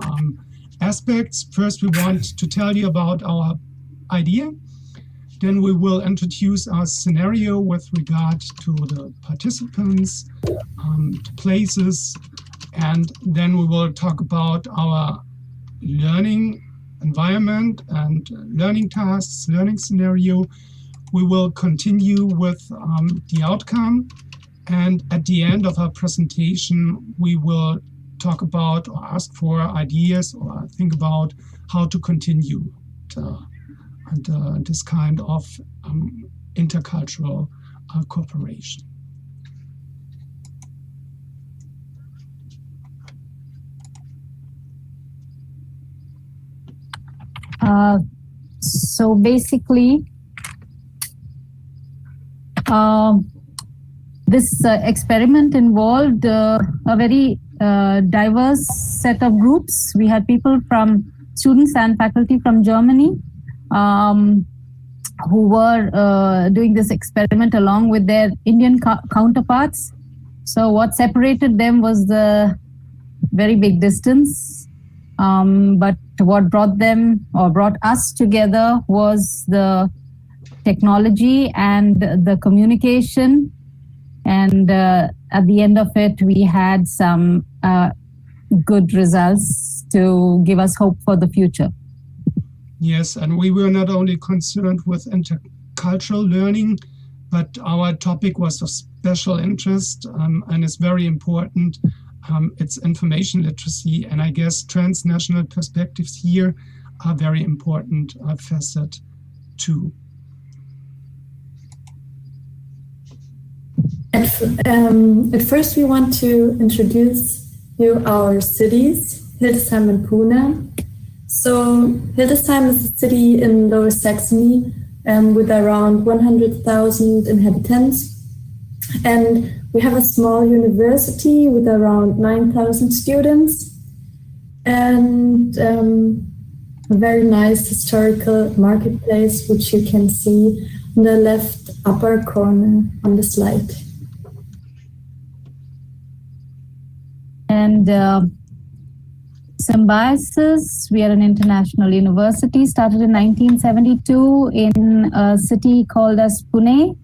aspects. First, we want to tell you about our idea. Then we will introduce our scenario with regard to the participants, places, and then we will talk about our learning environment and learning tasks, learning scenario. We will continue with the outcome, and at the end of our presentation, we will talk about or ask for ideas or think about how to continue this kind of intercultural cooperation. So basically, this experiment involved a very diverse set of groups. We had people from students and faculty from Germany who were doing this experiment along with their Indian counterparts. So what separated them was the very big distance. But what brought them or brought us together was the technology and the communication. And at the end of it, we had some good results to give us hope for the future. Yes, and we were not only concerned with intercultural learning, but our topic was of special interest and is very important. It's information literacy, and I guess transnational perspectives here are very important facet too. At first, we want to introduce you our cities, Hildesheim and Pune. So Hildesheim is a city in Lower Saxony with around 100,000 inhabitants. And we have a small university with around 9,000 students and a very nice historical marketplace, which you can see in the left upper corner on the slide. And Symbiosis, we are an international university, started in 1972 in a city called as Pune,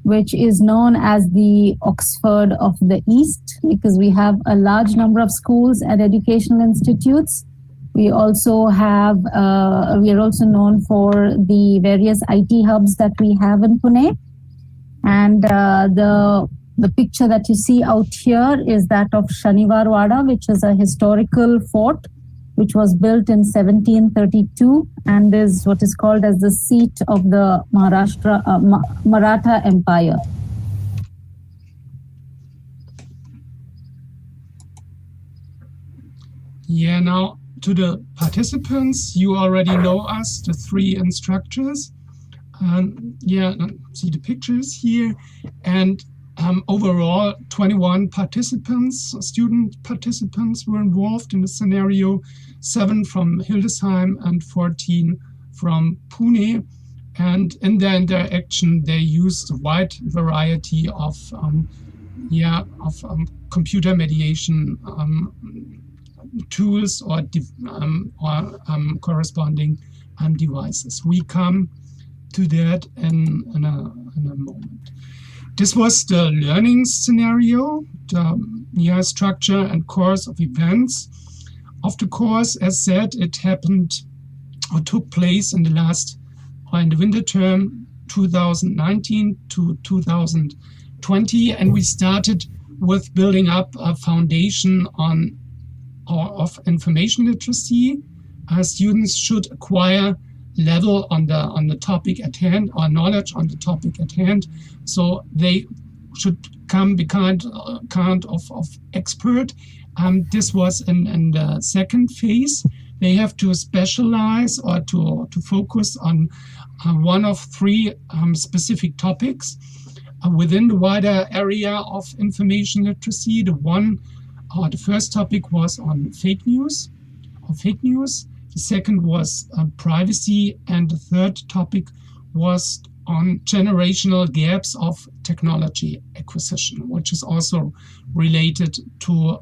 which is known as the Oxford of the East, because we have a large number of schools and educational institutes. We also have, we are also known for the various IT hubs that we have in Pune. And the picture that you see out here is that of Shaniwarwada, which is a historical fort, which was built in 1732 and is what is called as the seat of the Maratha Empire. Yeah, now to the participants, you already know us, the three instructors. See the pictures here. And overall, 21 participants, student participants were involved in the scenario, 7 from Hildesheim and 14 from Pune. And in their interaction, they used a wide variety of computer mediation tools or corresponding devices. We come to that in a moment. This was the learning scenario, the structure and course of events of the course. As said, it happened or took place in the winter term 2019 to 2020, and we started with building up a foundation of information literacy. Students should acquire level on the topic at hand, or knowledge on the topic at hand, so they should be kind of expert. This was in the second phase. They have to specialize or to focus on one of 3 specific topics within the wider area of information literacy. The first topic was on fake news. The second was privacy, and the third topic was on generational gaps of technology acquisition, which is also related to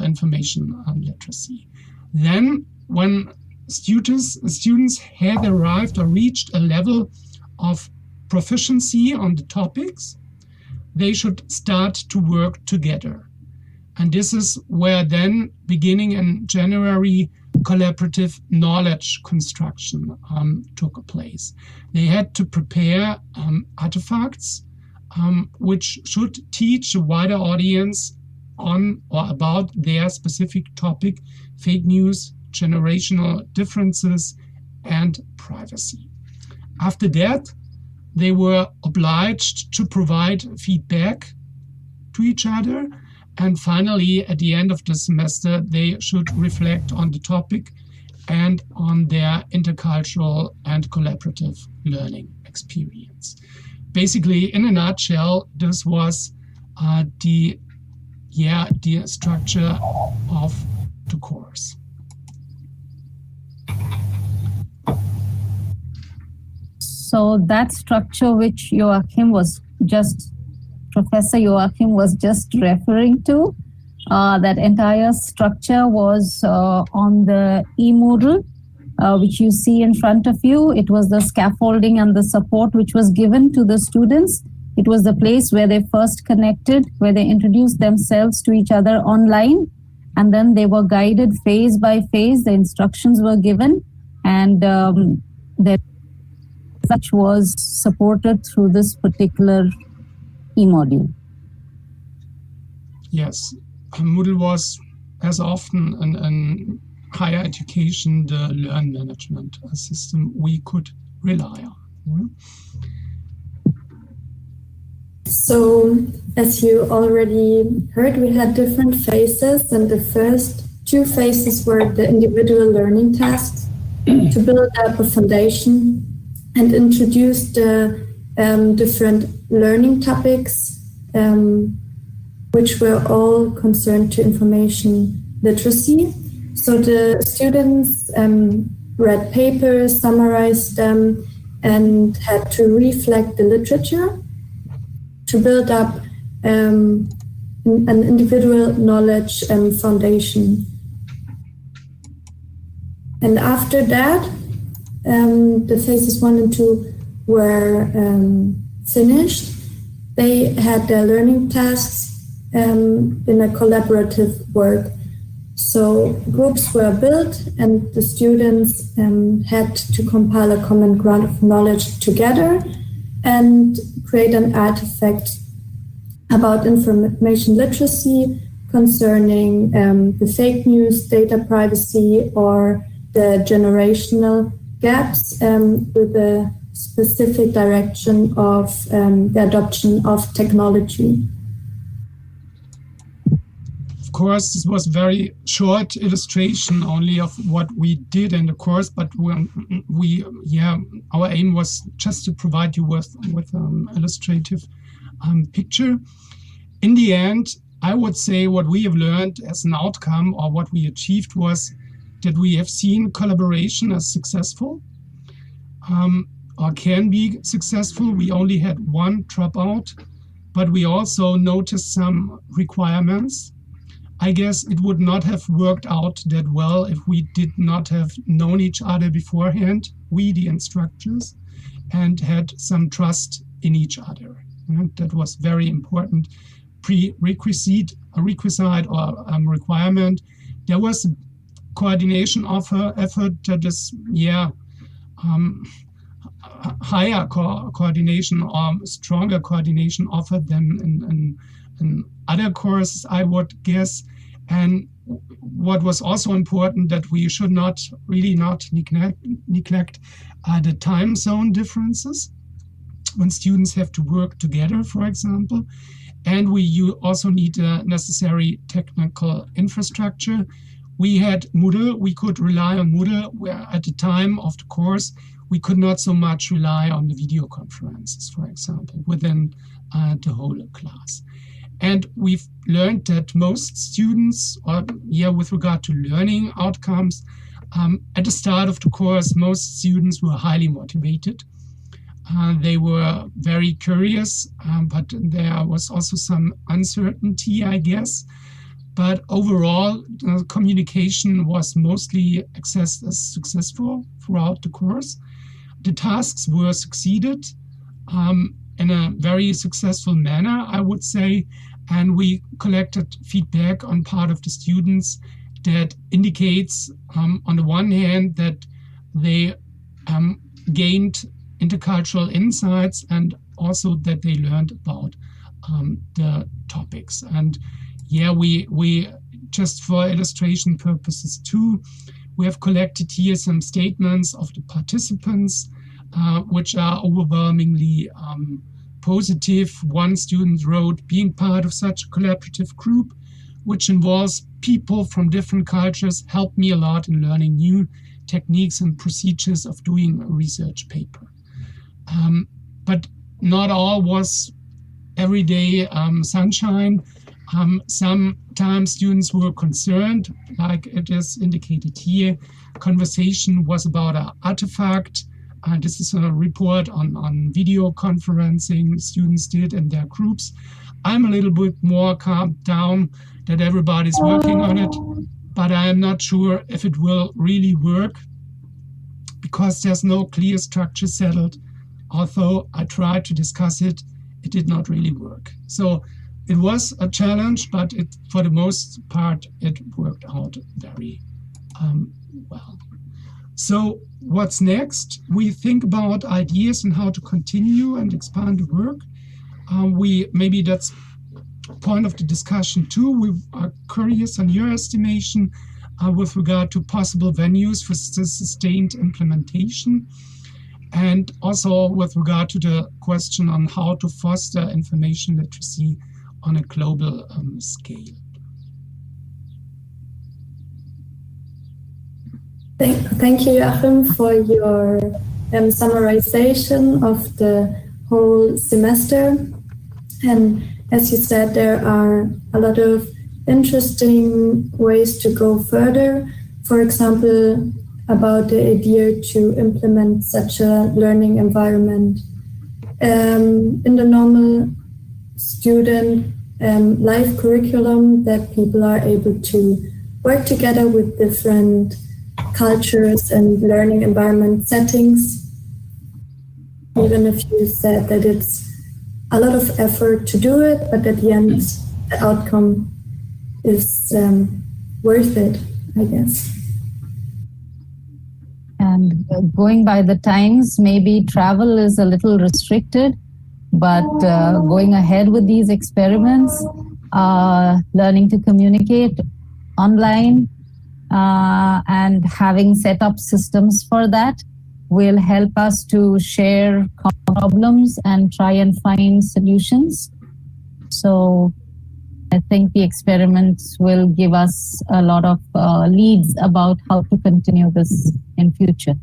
information literacy. Then, when students had arrived or reached a level of proficiency on the topics, they should start to work together. And this is where then, beginning in January, collaborative knowledge construction took place. They had to prepare artifacts which should teach a wider audience on or about their specific topic: fake news, generational differences, and privacy. After that, they were obliged to provide feedback to each other. And finally, at the end of the semester, they should reflect on the topic and on their intercultural and collaborative learning experience. Basically, in a nutshell, this was the structure of the course. So that structure which Professor Joachim was just referring to, that entire structure was on the e-Moodle, which you see in front of you. It was the scaffolding and the support which was given to the students. It was the place where they first connected, where they introduced themselves to each other online, and then they were guided phase by phase. The instructions were given, and their research was supported through this particular e-module. Yes, Moodle was, as often in higher education, the learn management system we could rely on. So, as you already heard, we had different phases, and the first 2 phases were the individual learning tasks to build up a foundation and introduce the different learning topics, which were all concerned to information literacy. So the students read papers, summarized them, and had to reflect the literature to build up an individual knowledge foundation. And after that, the phases 1 and 2 were finished. They had their learning tasks in a collaborative work. So groups were built, and the students had to compile a common ground of knowledge together and create an artifact about information literacy concerning the fake news, data privacy, or the generational gaps with a specific direction of the adoption of technology. Of course, this was very short illustration only of what we did in the course, but our aim was just to provide you with illustrative picture. In the end, I would say what we have learned as an outcome, or what we achieved, was that we have seen collaboration as successful, or can be successful. We only had one dropout, but we also noticed some requirements. I guess it would not have worked out that well if we did not have known each other beforehand, we, the instructors, and had some trust in each other. And that was very important prerequisite or requirement. There was a coordination effort that is, higher coordination or stronger coordination offered than in other courses, I would guess. And what was also important, that we should not neglect the time zone differences when students have to work together, for example. And you also need a necessary technical infrastructure. We had Moodle, we could rely on Moodle, where at the time of the course, we could not so much rely on the video conferences, for example, within the whole class. And we've learned that most students, with regard to learning outcomes, at the start of the course, most students were highly motivated. They were very curious, but there was also some uncertainty, I guess. But overall, communication was mostly assessed as successful throughout the course. The tasks were succeeded in a very successful manner, I would say, and we collected feedback on part of the students that indicates, on the one hand, that they gained intercultural insights, and also that they learned about the topics. And we just for illustration purposes too, we have collected here some statements of the participants, which are overwhelmingly positive. One student wrote, "Being part of such a collaborative group, which involves people from different cultures, helped me a lot in learning new techniques and procedures of doing a research paper." But not all was everyday sunshine. Sometimes students were concerned, like it is indicated here. Conversation was about an artifact. This is a report on video conferencing students did in their groups. I'm a little bit more calmed down that everybody's working on it, but I am not sure if it will really work, because there's no clear structure settled. Although I tried to discuss it, it did not really work. So it was a challenge, but for the most part, it worked out very well. So what's next? We think about ideas and how to continue and expand the work. Maybe that's point of the discussion too. We are curious on your estimation with regard to possible venues for sustained implementation, and also with regard to the question on how to foster information literacy on a global scale. Thank you, Joachim, for your summarization of the whole semester. And as you said, there are a lot of interesting ways to go further. For example, about the idea to implement such a learning environment in the normal student life curriculum, that people are able to work together with different cultures and learning environment settings. Even if you said that it's a lot of effort to do it, but at the end, the outcome is worth it, I guess. And going by the times, maybe travel is a little restricted, but going ahead with these experiments, learning to communicate online, and having set up systems for that will help us to share problems and try and find solutions. So I think the experiments will give us a lot of leads about how to continue this in future.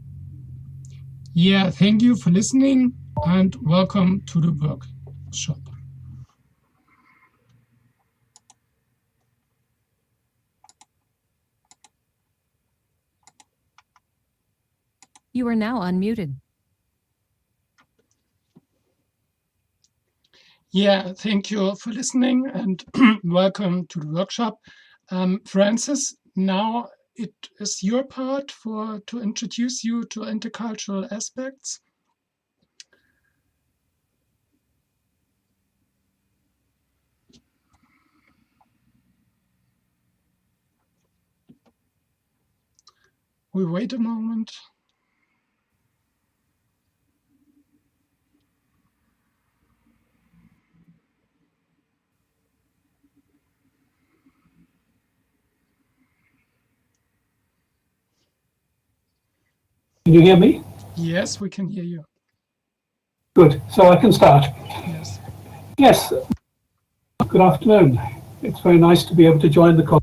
Yeah, thank you for listening and welcome to the workshop. You are now unmuted. Yeah, thank you for listening and welcome to the workshop. Francis, now it is your part to introduce you to intercultural aspects. We wait a moment. Can you hear me? Yes, we can hear you. Good. So I can start. Yes. Yes. Good afternoon. It's very nice to be able to join the call.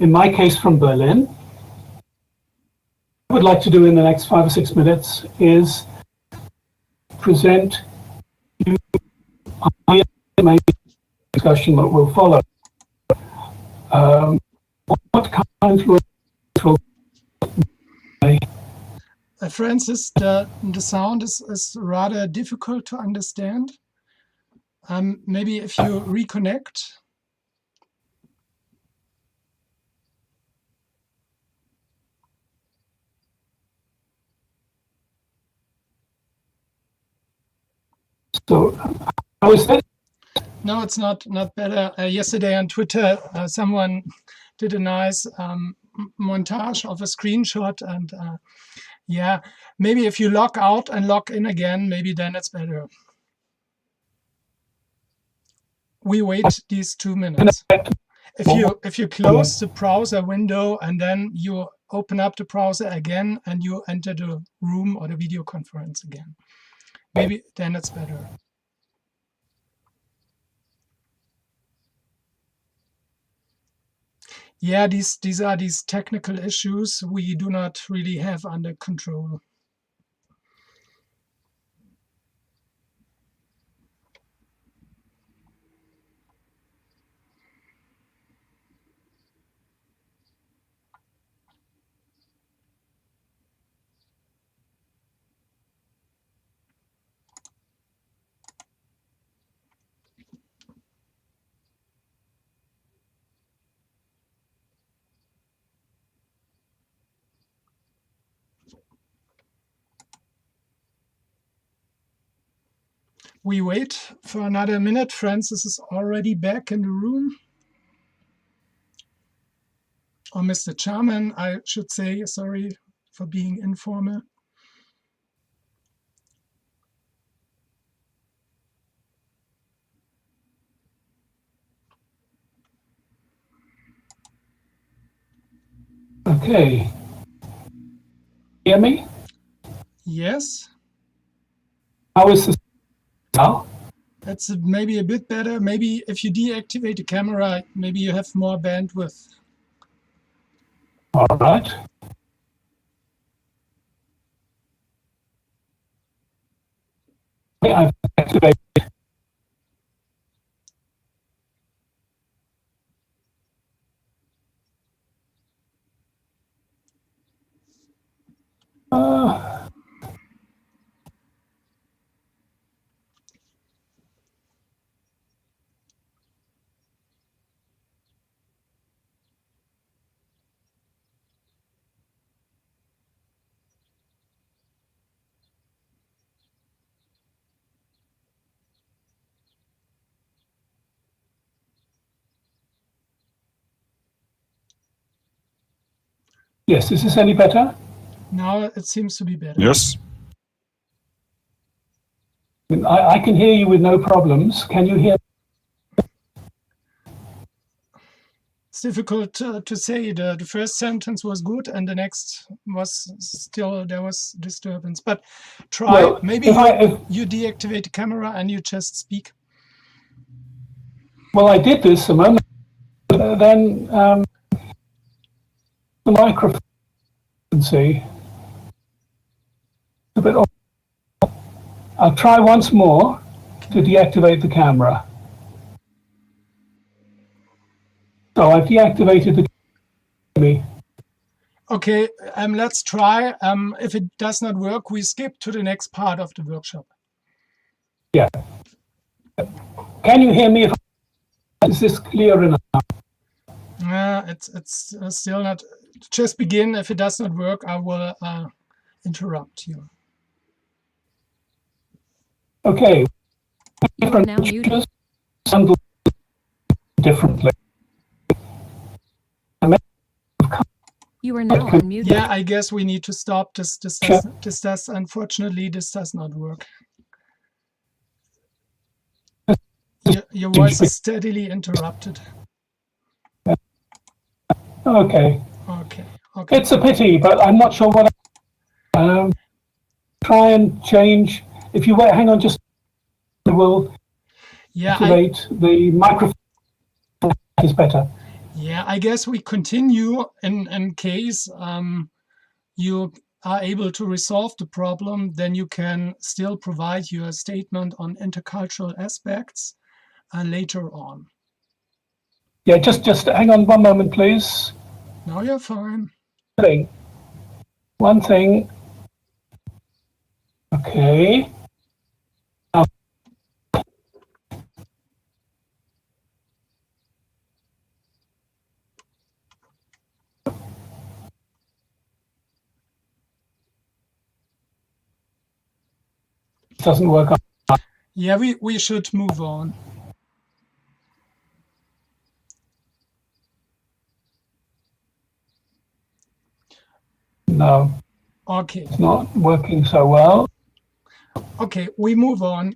In my case, from Berlin. What I would like to do in the next 5 or 6 minutes is present you a discussion that will follow. What kind of influence will Francis, the sound is rather difficult to understand. Maybe if you reconnect. So, how is that? No, it's not better. Yesterday on Twitter, someone did a nice montage of a screenshot, and yeah, maybe if you log out and log in again, maybe then it's better. We wait these 2 minutes. If you close the browser window and then you open up the browser again and you enter the room or the video conference again, maybe then it's better. Yeah, these are these technical issues we do not really have under control. We wait for another minute. Francis is already back in the room. Or Mr. Jarman, I should say, sorry for being informal. Okay. Hear me? Yes. How is this now? That's maybe a bit better. Maybe if you deactivate the camera, maybe you have more bandwidth. All right. Okay, I've activated. Yes, is this any better? Now it seems to be better. Yes. I can hear you with no problems. Can you hear? It's difficult to say. The first sentence was good and the next was still, there was disturbance. But try, Well, maybe you deactivate the camera and you just speak. Well, I did this a moment, then the microphone, see, a bit. I'll try once more to deactivate the camera. So I've deactivated the camera. Okay, let's try. If it does not work, we skip to the next part of the workshop. Yeah. Can you hear me? Is this clear enough? It's still not. Just begin. If it does not work, I will interrupt you. Okay. You are now muted. Handle differently. You are now unmuted. Yeah, I guess we need to stop. This does, unfortunately, this does not work. Your voice is steadily interrupted. Okay. Okay. It's a pity, but I'm not sure what. Try and change. If you wait, hang on, just I will activate the microphone. Is better. Yeah, I guess we continue in case you are able to resolve the problem, then you can still provide your statement on intercultural aspects later on. Yeah, just hang on one moment, please. No, you're fine. One thing. Okay. Doesn't work. Yeah, we should move on. No. Okay. It's not working so well. Okay, we move on.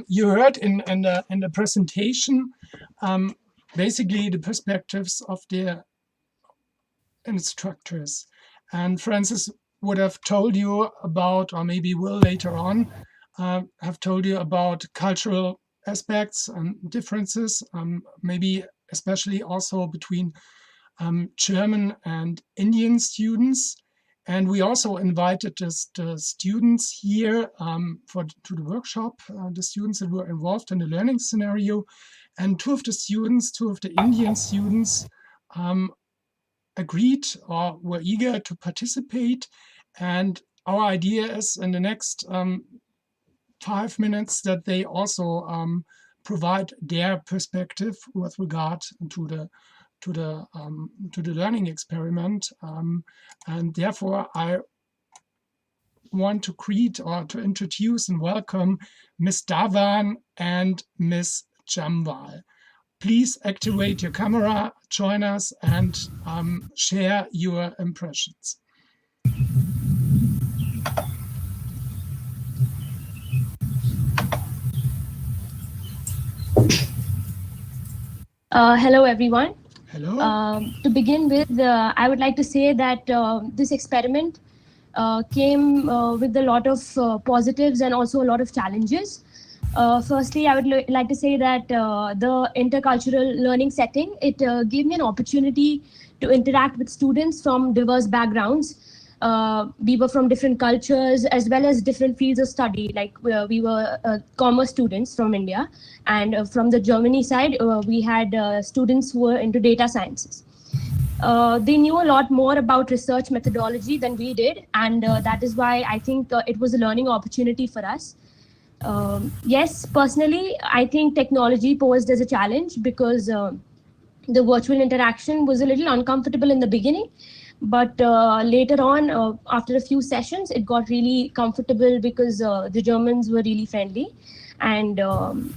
You heard in the presentation basically the perspectives of the instructors, and Francis would have told you about, or maybe will later on have told you about cultural aspects and differences, maybe especially also between German and Indian students. And we also invited the students here to the workshop, the students that were involved in the learning scenario. And two of the Indian students agreed or were eager to participate. And our idea is in the next 5 minutes that they also provide their perspective with regard to the learning experiment, and therefore I want to greet or to introduce and welcome Ms. Davan and Ms. Jamwal. Please activate your camera, join us, and share your impressions. Hello, everyone. Hello. To begin with, I would like to say that this experiment came with a lot of positives and also a lot of challenges. Firstly, I would like to say that the intercultural learning setting, it gave me an opportunity to interact with students from diverse backgrounds. We were from different cultures as well as different fields of study. Like we were commerce students from India, and from the Germany side, we had students who were into data sciences. They knew a lot more about research methodology than we did, and that is why I think it was a learning opportunity for us. Yes, personally, I think technology posed as a challenge because the virtual interaction was a little uncomfortable in the beginning. But later on, after a few sessions, it got really comfortable because the Germans were really friendly. And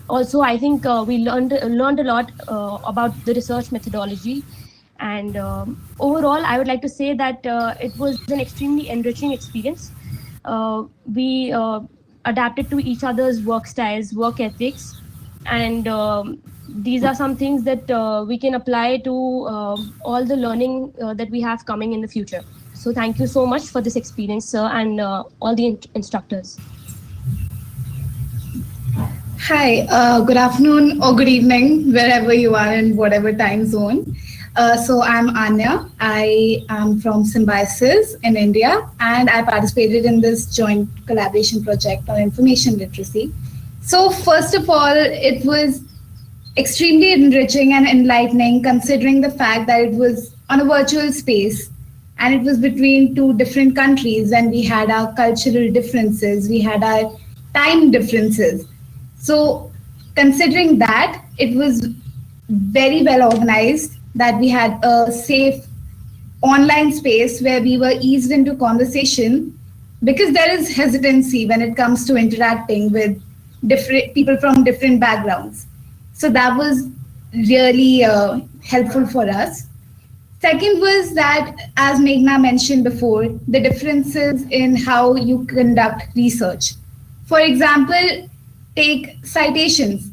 also, I think we learned a lot about the research methodology. And overall, I would like to say that it was an extremely enriching experience. We adapted to each other's work styles, work ethics, and these are some things that we can apply to all the learning that we have coming in the future. So thank you so much for this experience, sir, and all the instructors. Hi, good afternoon or good evening, wherever you are in whatever time zone. So I'm Anya. I am from Symbiosis in India, and I participated in this joint collaboration project on information literacy. So first of all, it was extremely enriching and enlightening, considering the fact that it was on a virtual space and it was between two different countries, and we had our cultural differences, we had our time differences. So considering that, it was very well organized, that we had a safe online space where we were eased into conversation, because there is hesitancy when it comes to interacting with different people from different backgrounds. So that was really helpful for us. Second was that, as Meghna mentioned before, the differences in how you conduct research. For example, take citations.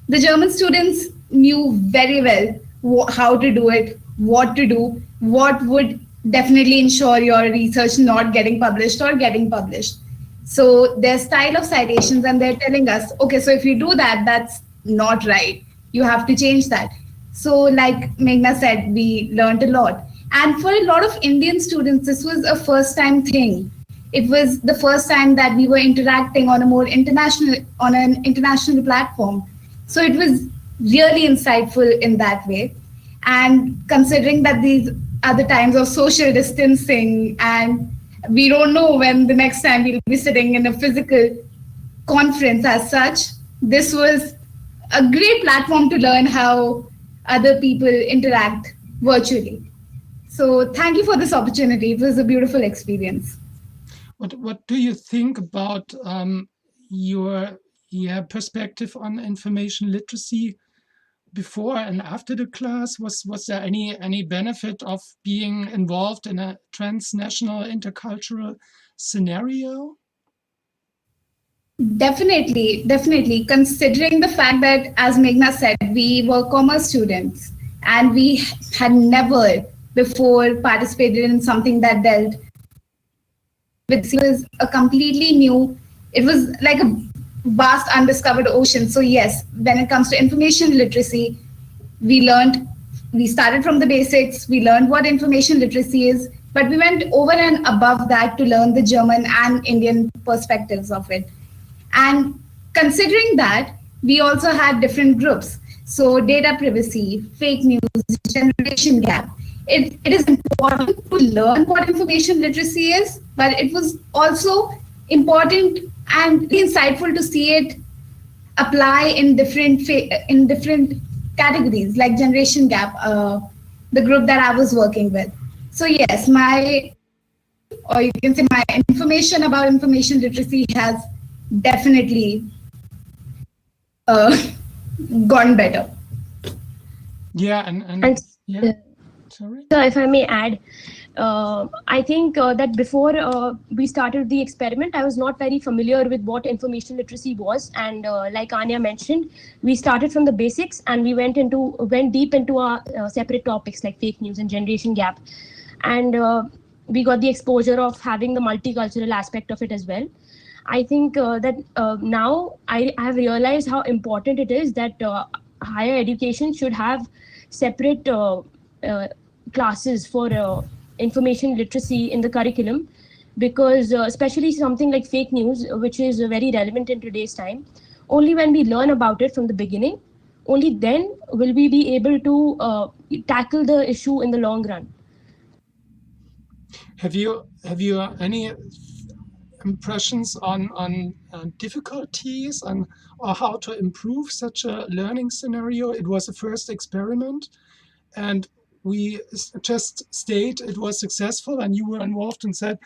The German students knew very well how to do it, what to do, what would definitely ensure your research not getting published or getting published. So their style of citations, and they're telling us, okay, so if you do that, that's not right. You have to change that. So like Meghna said, we learned a lot. And for a lot of Indian students, this was a first time thing. It was the first time that we were interacting on an international platform. So it was really insightful in that way. And considering that these are the times of social distancing, and we don't know when the next time we'll be sitting in a physical conference as such, this was a great platform to learn how other people interact virtually. So thank you for this opportunity. It was a beautiful experience. What do you think about your perspective on information literacy before and after the class? Was there any benefit of being involved in a transnational intercultural scenario? Definitely. Considering the fact that, as Meghna said, we were commerce students and we had never before participated in something that dealt with, it was a completely new, it was like a vast undiscovered ocean. So yes, when it comes to information literacy, we started from the basics, we learned what information literacy is, but we went over and above that to learn the German and Indian perspectives of it. And considering that, we also had different groups. So data privacy, fake news, generation gap. It is important to learn what information literacy is, but it was also important and insightful to see it apply in different categories, like generation gap, the group that I was working with. So yes, my information about information literacy has definitely gone better. Yeah, and yeah. Sorry. So if I may add, I think that before we started the experiment, I was not very familiar with what information literacy was. And like Anya mentioned, we started from the basics and we went deep into our separate topics like fake news and generation gap. And we got the exposure of having the multicultural aspect of it as well. I think that now I have realized how important it is that higher education should have separate classes for information literacy in the curriculum, because especially something like fake news, which is very relevant in today's time, only when we learn about it from the beginning, only then will we be able to tackle the issue in the long run. Have you any impressions on difficulties or how to improve such a learning scenario? It was a first experiment, and we just state it was successful, and you were involved and say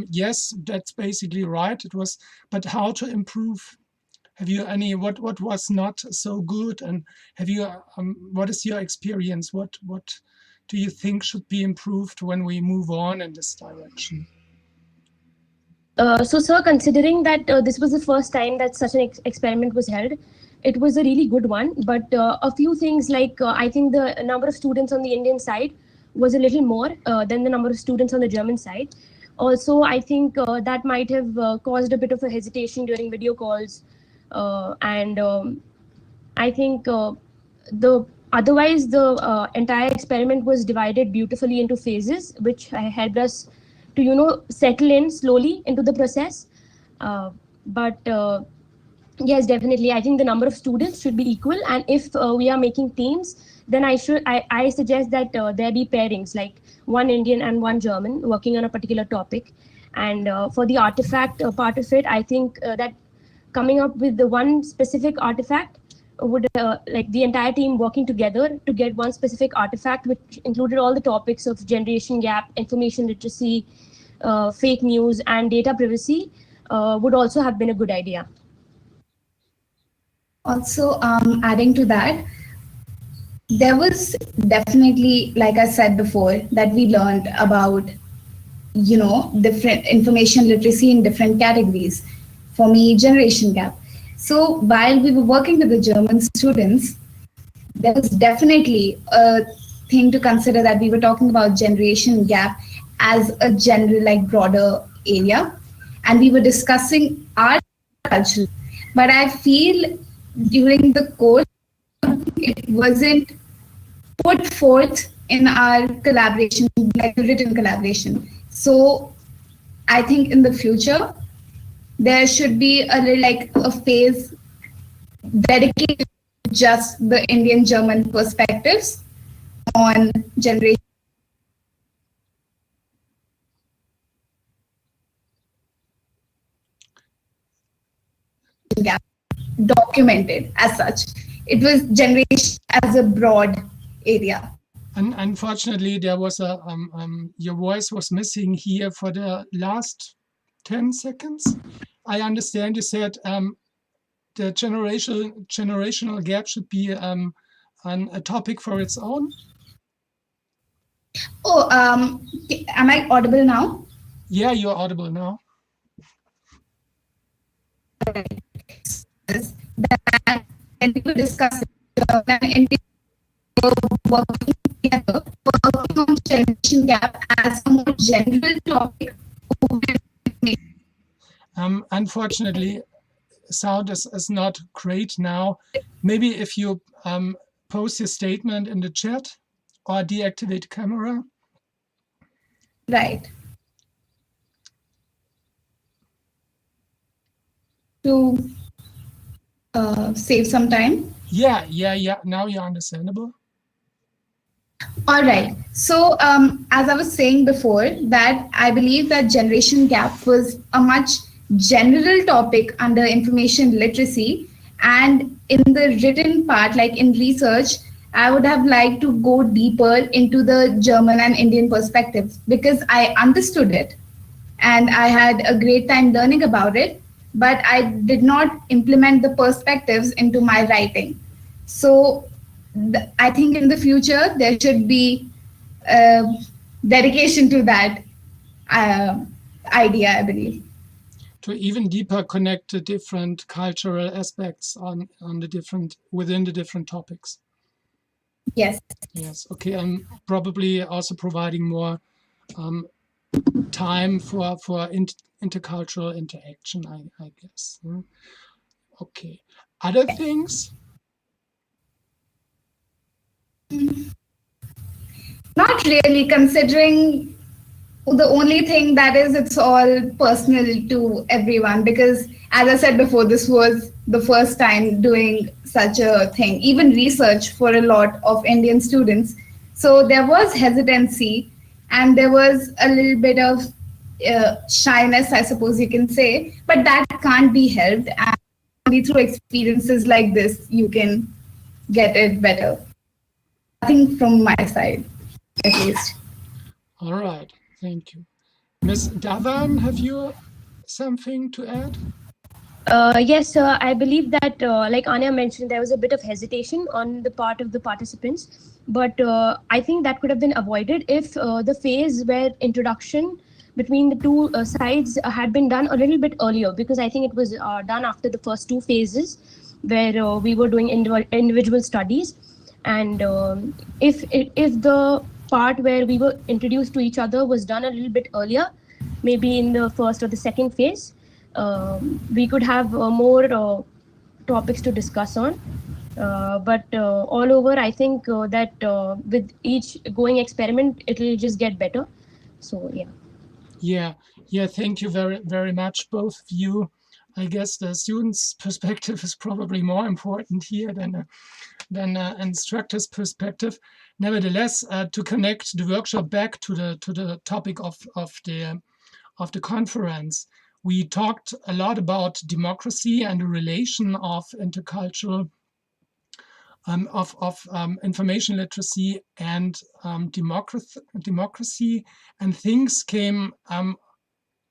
yes, that's basically right. It was, but how to improve? Have you any what was not so good, and have you what is your experience? What do you think should be improved when we move on in this direction? So, sir, considering that this was the first time that such an experiment was held, it was a really good one. But a few things like I think the number of students on the Indian side was a little more than the number of students on the German side. Also, I think that might have caused a bit of a hesitation during video calls. I think otherwise the entire experiment was divided beautifully into phases, which helped us to settle in slowly into the process. Yes, definitely. I think the number of students should be equal, and if we are making teams, then I suggest that there be pairings, like one Indian and one German working on a particular topic. And for the artifact part of it, I think that coming up with the one specific artifact would like the entire team working together to get one specific artifact, which included all the topics of generation gap, information literacy, fake news, and data privacy, would also have been a good idea. Also, adding to that, there was definitely, like I said before, that we learned about, different information literacy in different categories. For me, generation gap. So while we were working with the German students, there was definitely a thing to consider that we were talking about generation gap as a general, broader area. And we were discussing our culture. But I feel during the course, it wasn't put forth in our collaboration, like the written collaboration. So I think in the future, there should be a phase dedicated to just the Indian-German perspectives on generation gap, documented as such. It was generation as a broad area. Unfortunately, there was your voice was missing here for the last 10 seconds. I understand you said the generational gap should be a topic for its own. Oh, am I audible now? Yeah, you're audible now. That when we were discussing working together, working on generation gap as a more general topic. Unfortunately, sound is not great now. Maybe if you post your statement in the chat or deactivate camera. Right. To save some time. Yeah. Now you're understandable. All right. So as I was saying before, that I believe that generation gap was a much general topic under information literacy, and in the written part, like in research, I would have liked to go deeper into the German and Indian perspectives, because I understood it and I had a great time learning about it, but I did not implement the perspectives into my writing. So I think in the future there should be dedication to that idea, I believe. To even deeper connect the different cultural aspects within the different topics. Yes. Yes. Okay. I'm probably also providing more time for intercultural interaction, I guess. Okay. Other things? Not really, considering the only thing that is, it's all personal to everyone, because as I said before, this was the first time doing such a thing, even research for a lot of Indian students. So there was hesitancy and there was a little bit of shyness, I suppose you can say, but that can't be helped. And only through experiences like this, you can get it better. Nothing from my side, at least. All right. Thank you. Ms. Davan, have you something to add? Yes, I believe that, like Anya mentioned, there was a bit of hesitation on the part of the participants, but I think that could have been avoided if the phase where introduction between the two sides had been done a little bit earlier, because I think it was done after the first two phases where we were doing individual studies. And if the part where we were introduced to each other was done a little bit earlier, maybe in the first or the second phase, we could have more topics to discuss on. But all over, I think that with each going experiment, it will just get better. So yeah. Yeah, thank you very much, both of you. I guess the student's perspective is probably more important here than an instructor's perspective. Nevertheless, to connect the workshop back to the topic of the conference, we talked a lot about democracy and the relation of intercultural information literacy and democracy, and things came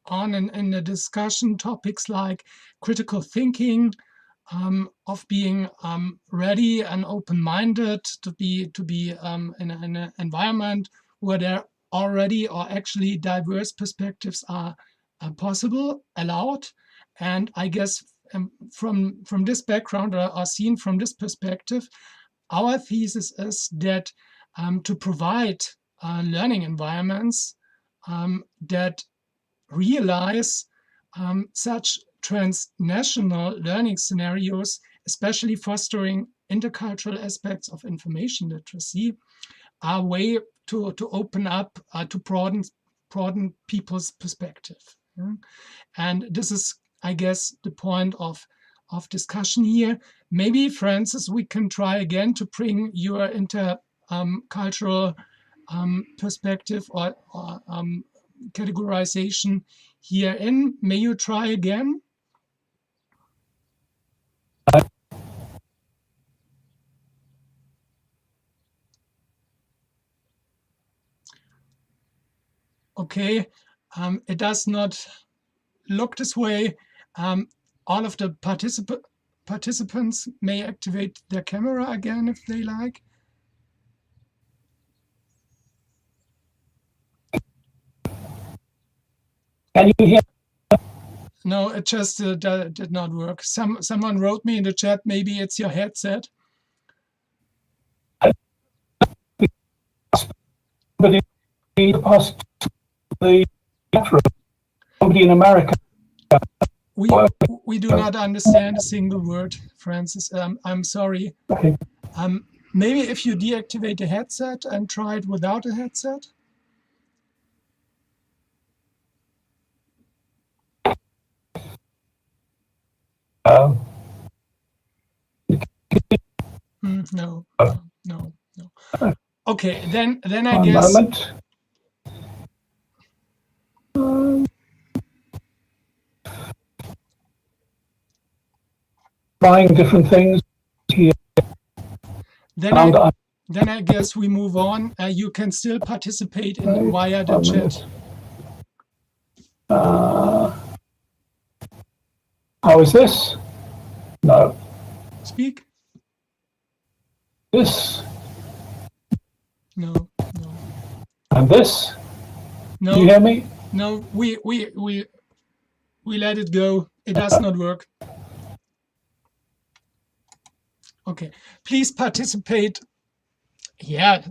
on in the discussion, topics like critical thinking, of being ready and open-minded to be in an environment where there already or actually diverse perspectives are possible, allowed. And I guess from this background, or seen from this perspective, our thesis is that to provide learning environments that realize such transnational learning scenarios, especially fostering intercultural aspects of information literacy, are a way to open up, to broaden people's perspective. Yeah? And this is, I guess, the point of discussion here. Maybe, Francis, we can try again to bring your intercultural perspective or categorization here in. May you try again? Okay, it does not look this way. All of the participants may activate their camera again if they like. Can you hear? No, it just did not work. Someone wrote me in the chat, maybe it's your headset. Somebody in America. We do not understand a single word, Francis. I'm sorry. Okay. Maybe if you deactivate the headset and try it without a headset. No. Okay, then I guess. Moment. Trying different things here. Then I guess we move on. You can still participate via the chat. How is this? No. Speak. This. No. And this. No. Do you hear me? No. We let it go. It does not work. Okay. Please participate. Yeah,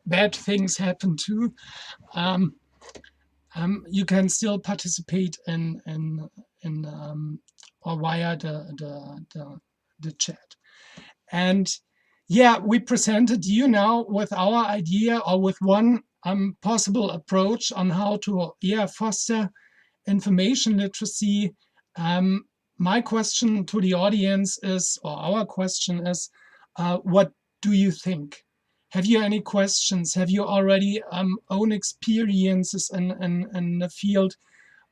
bad things happen too. You can still participate in or via the chat. And yeah, we presented you now with our idea or with one possible approach on how to foster information literacy. My question to the audience is, or our question is, what do you think? Have you any questions? Have you already own experiences in the field?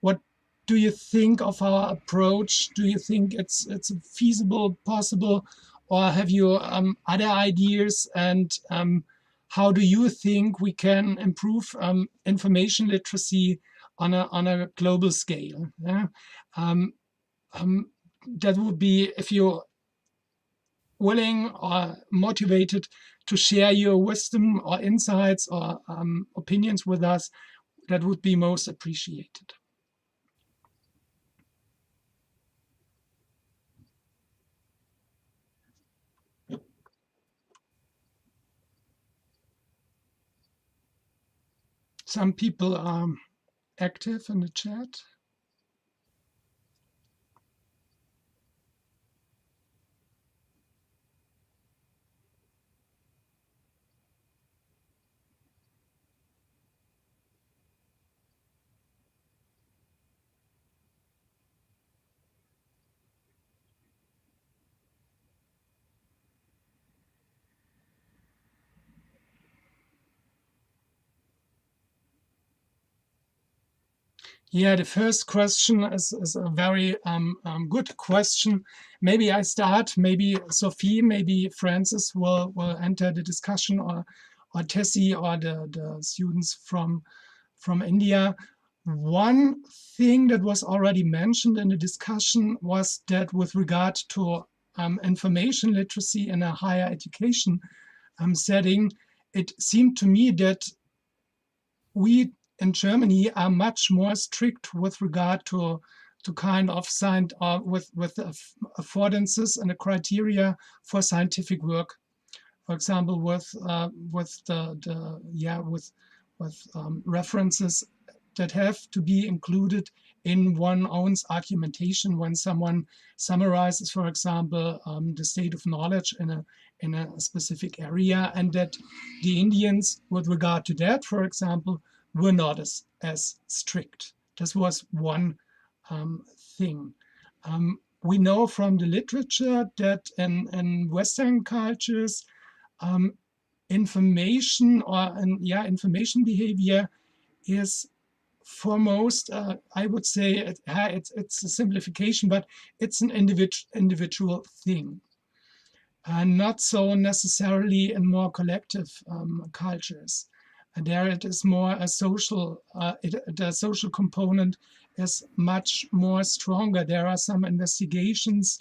What do you think of our approach? Do you think it's feasible, possible, or have you other ideas? And how do you think we can improve information literacy on a global scale? Yeah? That would be, if you're willing or motivated to share your wisdom or insights or opinions with us, that would be most appreciated. Some people are active in the chat. Yeah, the first question is a very good question. Maybe I start, maybe Sophie, maybe Francis will enter the discussion, or Tessy, or the students from India. One thing that was already mentioned in the discussion was that with regard to information literacy in a higher education setting, it seemed to me that we in Germany are much more strict with regard to kind of with affordances and the criteria for scientific work. For example, with references that have to be included in one's own argumentation when someone summarizes, for example, the state of knowledge in a specific area, and that the Indians, with regard to that, for example, were not as strict. This was one thing. We know from the literature that in Western cultures, information behavior is foremost, I would say, it's a simplification, but it's an individual thing. Not so necessarily in more collective cultures. And there it is more a social, the social component is much more stronger. There are some investigations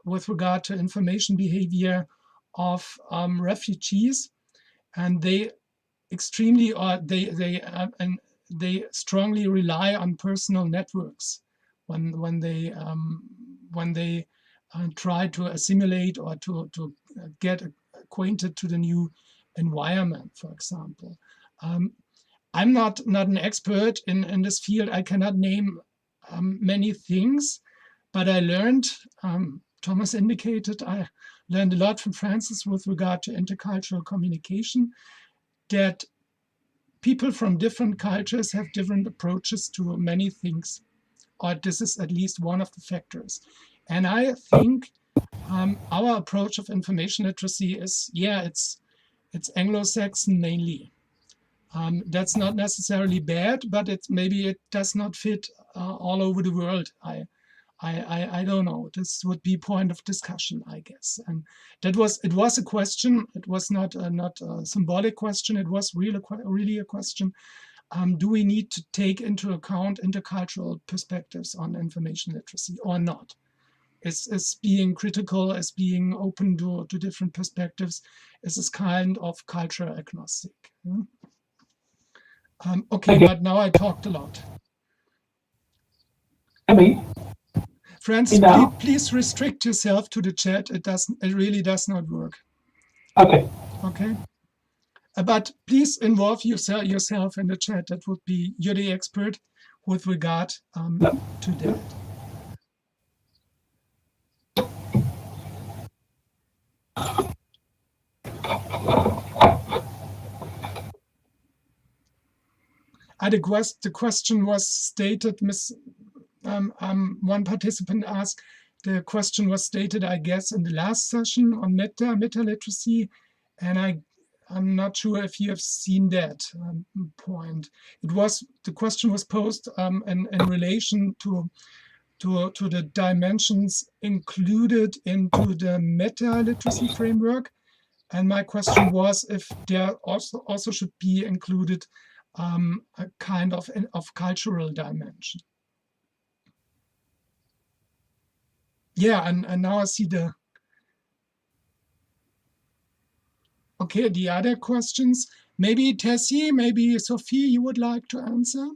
with regard to information behavior of refugees, and they strongly rely on personal networks when they try to assimilate or to get acquainted to the new environment, for example. I'm not an expert in this field. I cannot name many things, but I learned, Thomas indicated, I learned a lot from Francis with regard to intercultural communication, that people from different cultures have different approaches to many things, or this is at least one of the factors. And I think our approach of information literacy is, it's Anglo-Saxon mainly. That's not necessarily bad, but maybe it does not fit all over the world. I don't know. This would be point of discussion, I guess. And it was a question. It was not a symbolic question. It was really a question. Do we need to take into account intercultural perspectives on information literacy or not? Is being critical, as being open to different perspectives, is this kind of culture agnostic. Okay, but now I talked a lot. Francis, please restrict yourself to the chat. It really does not work. Okay. Okay. But please involve yourself in the chat. That would be, you're the expert with regard to that. The question was stated, one participant asked, the question was stated, I guess, in the last session on meta literacy, and I'm not sure if you have seen that point. The question was posed in relation to the dimensions included into the meta literacy framework, and my question was if there also should be included a kind of cultural dimension. Yeah, and now I see the other questions. Maybe Tessy, maybe Sophie, you would like to answer?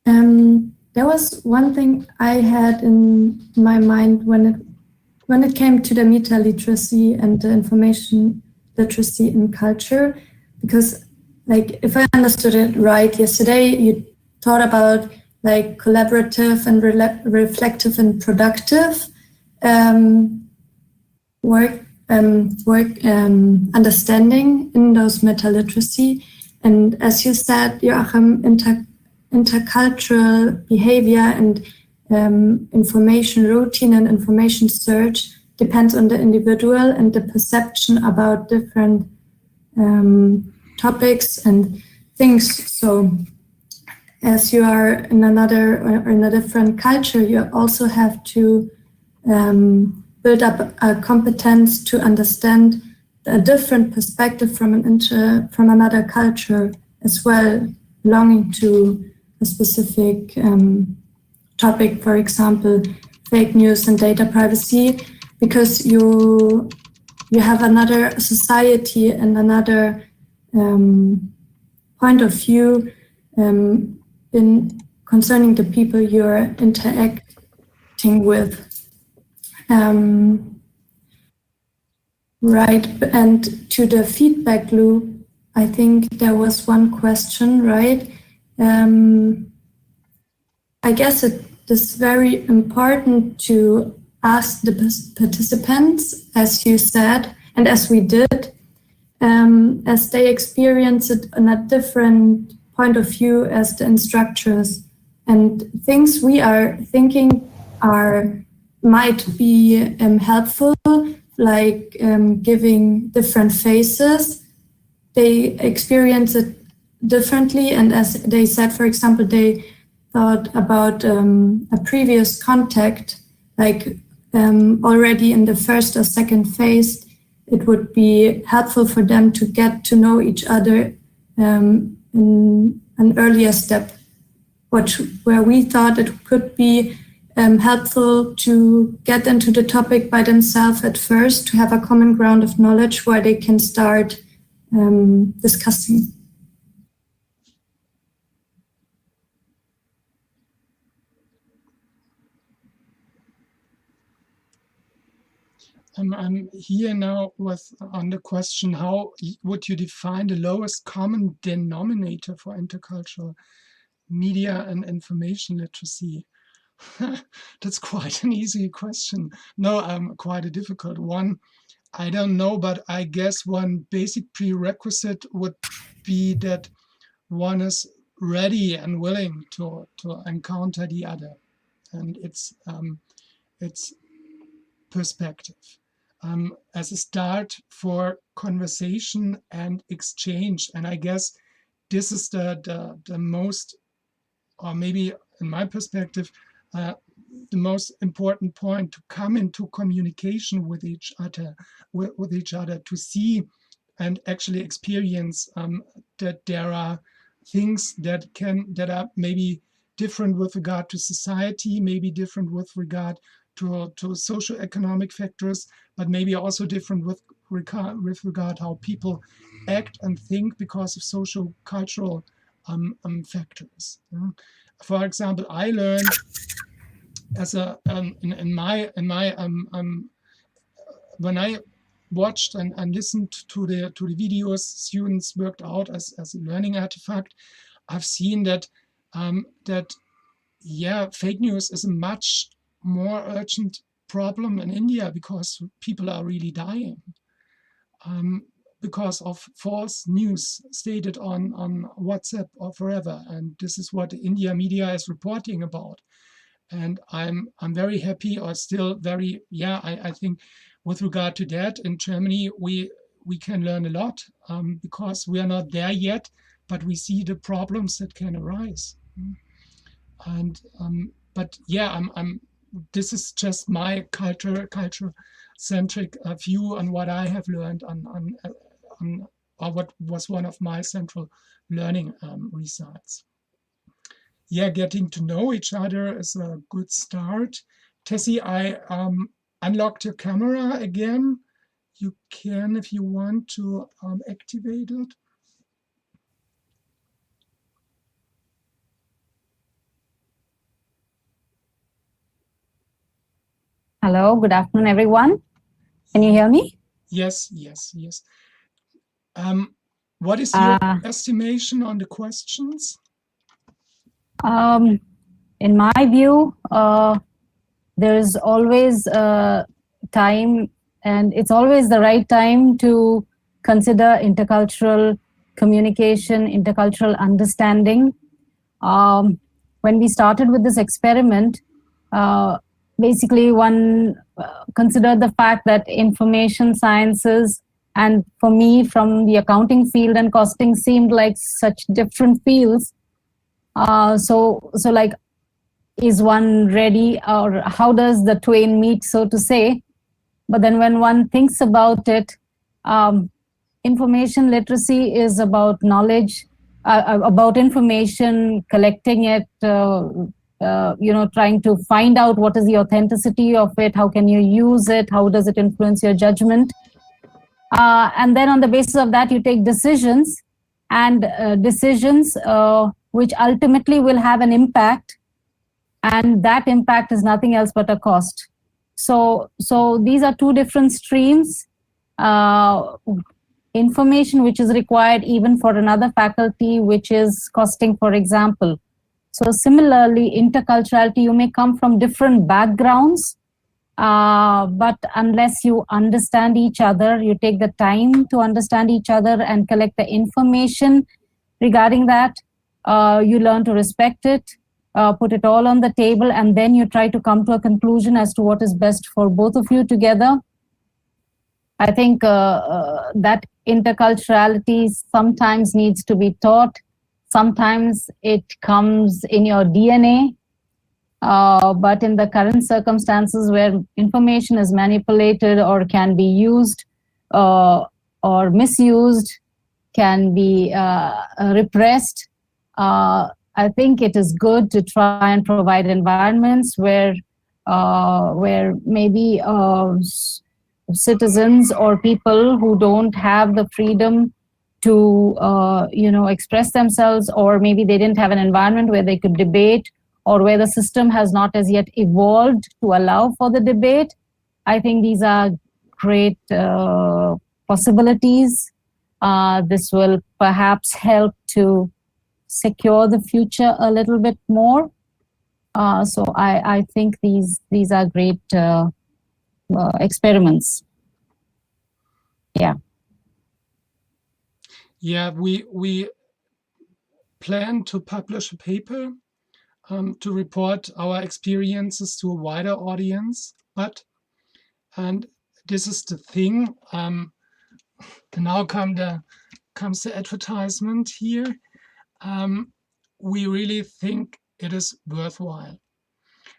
There was one thing I had in my mind when it came to the meta literacy and the information literacy in culture, because, like, if I understood it right yesterday, you thought about like collaborative and reflective and productive work understanding in those meta literacy, and as you said, Joachim, intercultural behavior and information routine and information search depends on the individual and the perception about different topics and things. So as you are in another or in a different culture, you also have to build up a competence to understand a different perspective from another culture as well, belonging to a specific topic, for example, fake news and data privacy, because you have another society and another point of view in concerning the people you're interacting with. Right, and to the feedback loop, I think there was one question, right? I guess it is very important to ask the participants, as you said, and as we did, as they experience it in a different point of view as the instructors. And things we are thinking might be helpful, like giving different faces. They experience it differently, and as they said, for example, they thought about a previous contact, like already in the first or second phase, it would be helpful for them to get to know each other in an earlier step, where we thought it could be helpful to get into the topic by themselves at first, to have a common ground of knowledge where they can start discussing. I'm here now on the question, how would you define the lowest common denominator for intercultural media and information literacy? That's quite an easy question. No, quite a difficult one. I don't know, but I guess one basic prerequisite would be that one is ready and willing to encounter the other and its perspective. As a start for conversation and exchange. And I guess this is the most, or maybe in my perspective, the most important point, to come into communication with each other, to see and actually experience that there are things that are maybe different with regard to society, maybe different with regard to socio-economic factors, but maybe also different with regard how people act and think because of socio-cultural factors. For example, I learned as when I watched and listened to the videos students worked out as a learning artifact, I've seen that fake news is a much more urgent problem in India because people are really dying because of false news stated on WhatsApp or forever. And this is what the India media is reporting about. And I'm very happy, or still very, I think with regard to that, in Germany, we can learn a lot because we are not there yet, but we see the problems that can arise. And but yeah, this is just my culture-centric view on what I have learned on or what was one of my central learning results. Yeah, getting to know each other is a good start. Tessy, I unlocked your camera again. You can, if you want to, activate it. Hello, good afternoon, everyone. Can you hear me? Yes. What is your estimation on the questions? In my view, there is always time, and it's always the right time to consider intercultural communication, intercultural understanding. When we started with this experiment, basically one considered the fact that information sciences And for me, from the accounting field and costing seemed like such different fields. So like, is one ready, or how does the twain meet, so to say? But then when one thinks about it, information literacy is about knowledge, about information, collecting it, trying to find out what is the authenticity of it, how can you use it, how does it influence your judgment? And then on the basis of that, you take decisions, and decisions which ultimately will have an impact, and that impact is nothing else but a cost. So these are two different streams. Information which is required even for another faculty, which is costing, for example. So similarly, interculturality, you may come from different backgrounds, but unless you understand each other, you take the time to understand each other and collect the information regarding that, you learn to respect it, put it all on the table, and then you try to come to a conclusion as to what is best for both of you together. I think that interculturality sometimes needs to be taught. Sometimes it comes in your DNA. But in the current circumstances where information is manipulated or can be used or misused, can be repressed, I think it is good to try and provide environments where maybe citizens or people who don't have the freedom to express themselves, or maybe they didn't have an environment where they could debate, or where the system has not as yet evolved to allow for the debate. I think these are great possibilities. This will perhaps help to secure the future a little bit more. So I think these are great experiments. Yeah. Yeah, we plan to publish a paper to report our experiences to a wider audience, and this is the thing. Now comes the advertisement here. We really think it is worthwhile.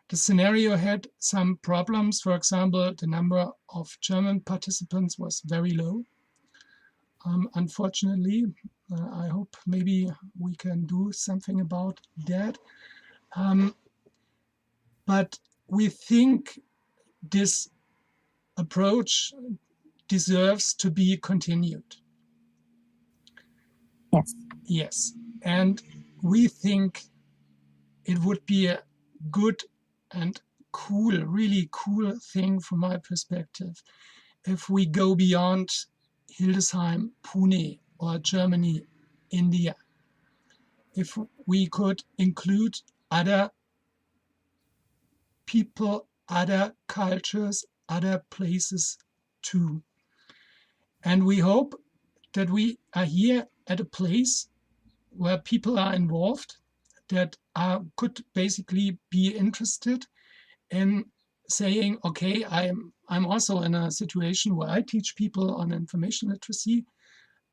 The scenario had some problems. For example, the number of German participants was very low. Unfortunately, I hope maybe we can do something about that. But we think this approach deserves to be continued. Yes. Yes. And we think it would be a good and cool, really cool thing from my perspective, if we go beyond Hildesheim, Pune, or Germany, India. If we could include other people, other cultures, other places too. And we hope that we are here at a place where people are involved, that could basically be interested in saying, okay, I'm also in a situation where I teach people on information literacy,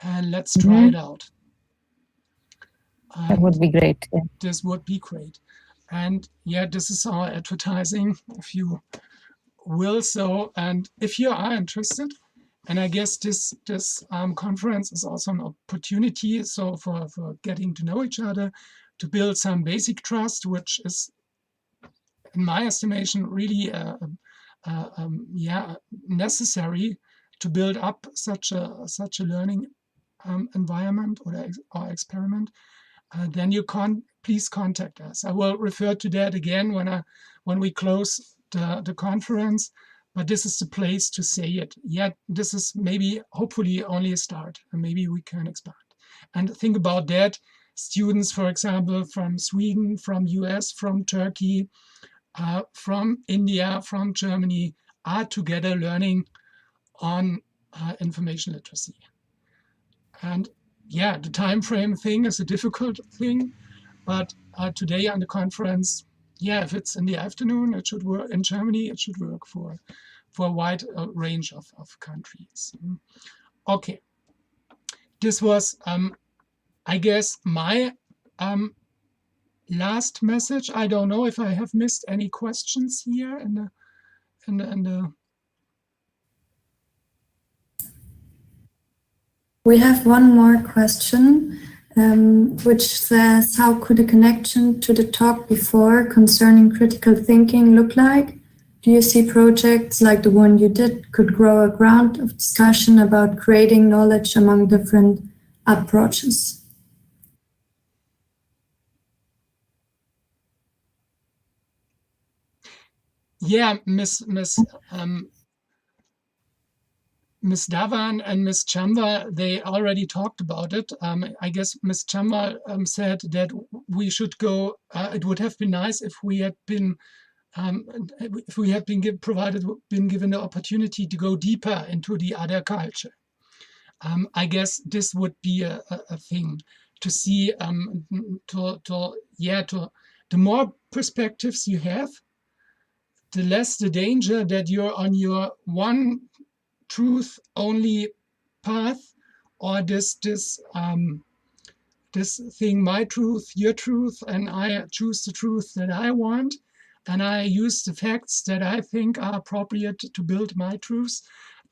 and let's try it out. That would be great. Yeah. This would be great. And yeah, this is our advertising, if you will so. And if you are interested, and I guess this conference is also an opportunity so for getting to know each other, to build some basic trust, which is, in my estimation, really necessary to build up such a learning environment or experiment. Then you please contact us. I will refer to that again when we close the conference. But this is the place to say it. Yet this is maybe, hopefully, only a start, and maybe we can expand. And think about that. Students, for example, from Sweden, from US, from Turkey, from India, from Germany, are together learning on information literacy. And yeah, the time frame thing is a difficult thing, but today on the conference, yeah, if it's in the afternoon, it should work. In Germany, it should work for a wide range of countries. Okay. This was, I guess, my last message. I don't know if I have missed any questions here in the. We have one more question, which says, how could a connection to the talk before concerning critical thinking look like? Do you see projects like the one you did could grow a ground of discussion about creating knowledge among different approaches? Yeah, Miss Dhawan and Miss Chamba, they already talked about it. I guess Miss Chamba said that we should go. It would have been nice if we had been given the opportunity to go deeper into the other culture. I guess this would be a thing to see. The more perspectives you have, the less the danger that you're on your one truth only path, or this thing, my truth, your truth, and I choose the truth that I want, and I use the facts that I think are appropriate to build my truths.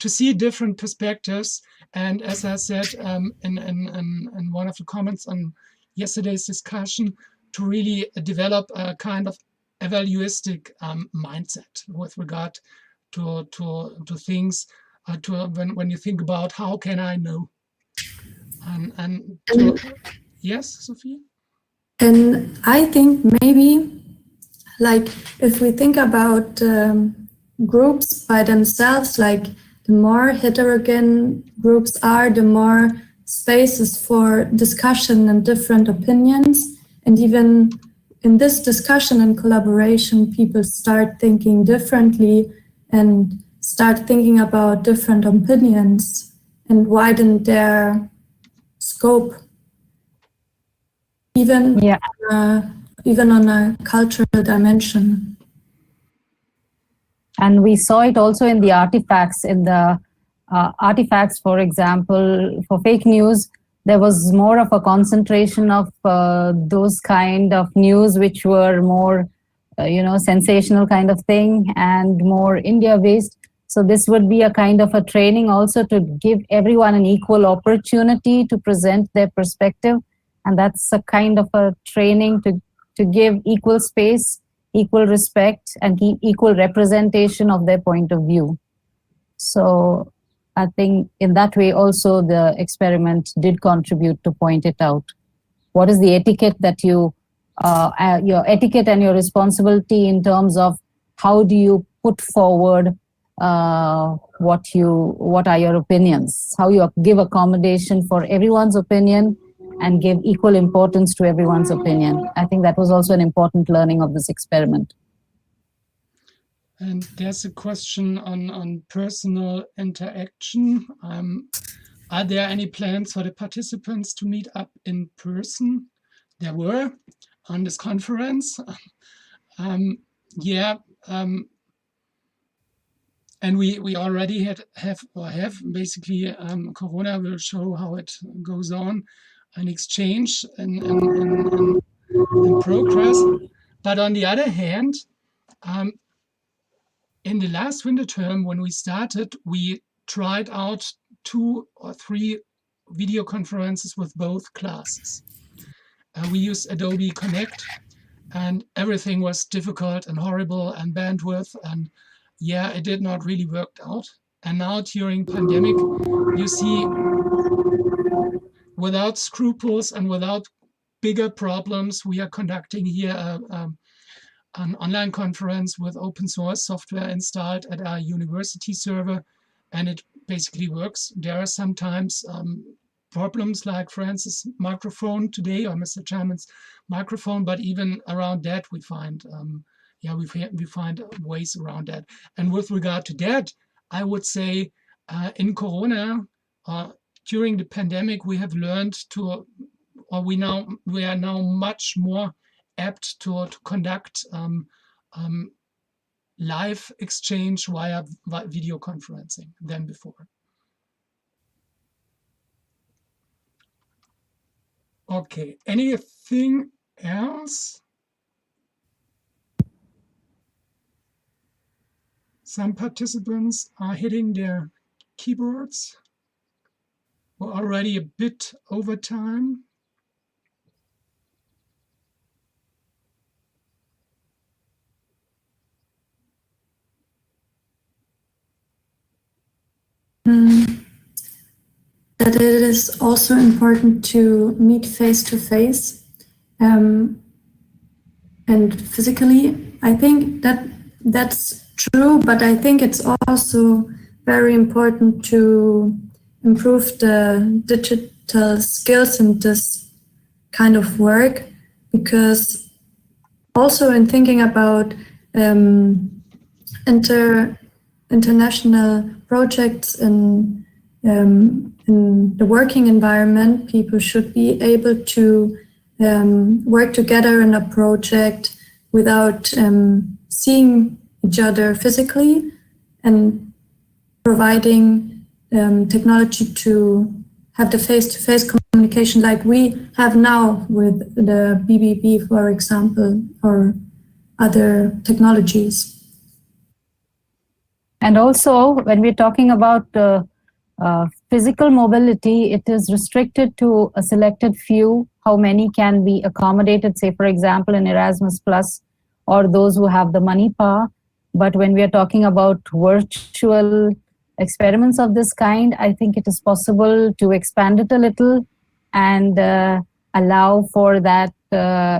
To see different perspectives, and as I said in one of the comments on yesterday's discussion, to really develop a kind of evaluistic mindset with regard to things. When you think about how can I know, yes, Sophie? And I think maybe, like, if we think about groups by themselves, like the more heterogeneous groups are, the more spaces for discussion and different opinions. And even in this discussion and collaboration, people start thinking differently and start thinking about different opinions and widen their scope, even on a cultural dimension. And we saw it also in the artifacts. In the artifacts, for example, for fake news, there was more of a concentration of those kind of news which were more, sensational kind of thing and more India-based. So this would be a kind of a training also to give everyone an equal opportunity to present their perspective. And that's a kind of a training to give equal space, equal respect, and equal representation of their point of view. So I think in that way also the experiment did contribute to point it out. What is the etiquette that your etiquette and your responsibility in terms of how do you put forward what are your opinions, how you give accommodation for everyone's opinion and give equal importance to everyone's opinion. I think that was also an important learning of this experiment. And there's a question on personal interaction. Are there any plans for the participants to meet up in person? There were on this conference. And we already have basically Corona will show how it goes on, an exchange in progress. But on the other hand, in the last winter term, when we started, we tried out 2 or 3 video conferences with both classes. We used Adobe Connect, and everything was difficult and horrible, and bandwidth, and it did not really work out. And now during pandemic, you see, without scruples and without bigger problems, we are conducting here an online conference with open source software installed at our university server, and it basically works. There are sometimes problems, like for instance microphone today, or Mr. Jarman's microphone, but even around that we find we find ways around that. And with regard to that, I would say in Corona, during the pandemic, we have learned we are now much more apt to conduct live exchange via video conferencing than before. Okay, anything else? Some participants are hitting their keyboards. We're already a bit over time. That it is also important to meet face to face and physically. I think that that's true, but I think it's also very important to improve the digital skills in this kind of work, because also in thinking about international projects in the working environment, people should be able to work together in a project without seeing each other physically, and providing technology to have the face-to-face communication like we have now with the BBB, for example, or other technologies. And also, when we're talking about physical mobility, it is restricted to a selected few, how many can be accommodated, say, for example, in Erasmus Plus, or those who have the money power. But when we are talking about virtual experiments of this kind, I think it is possible to expand it a little and allow for that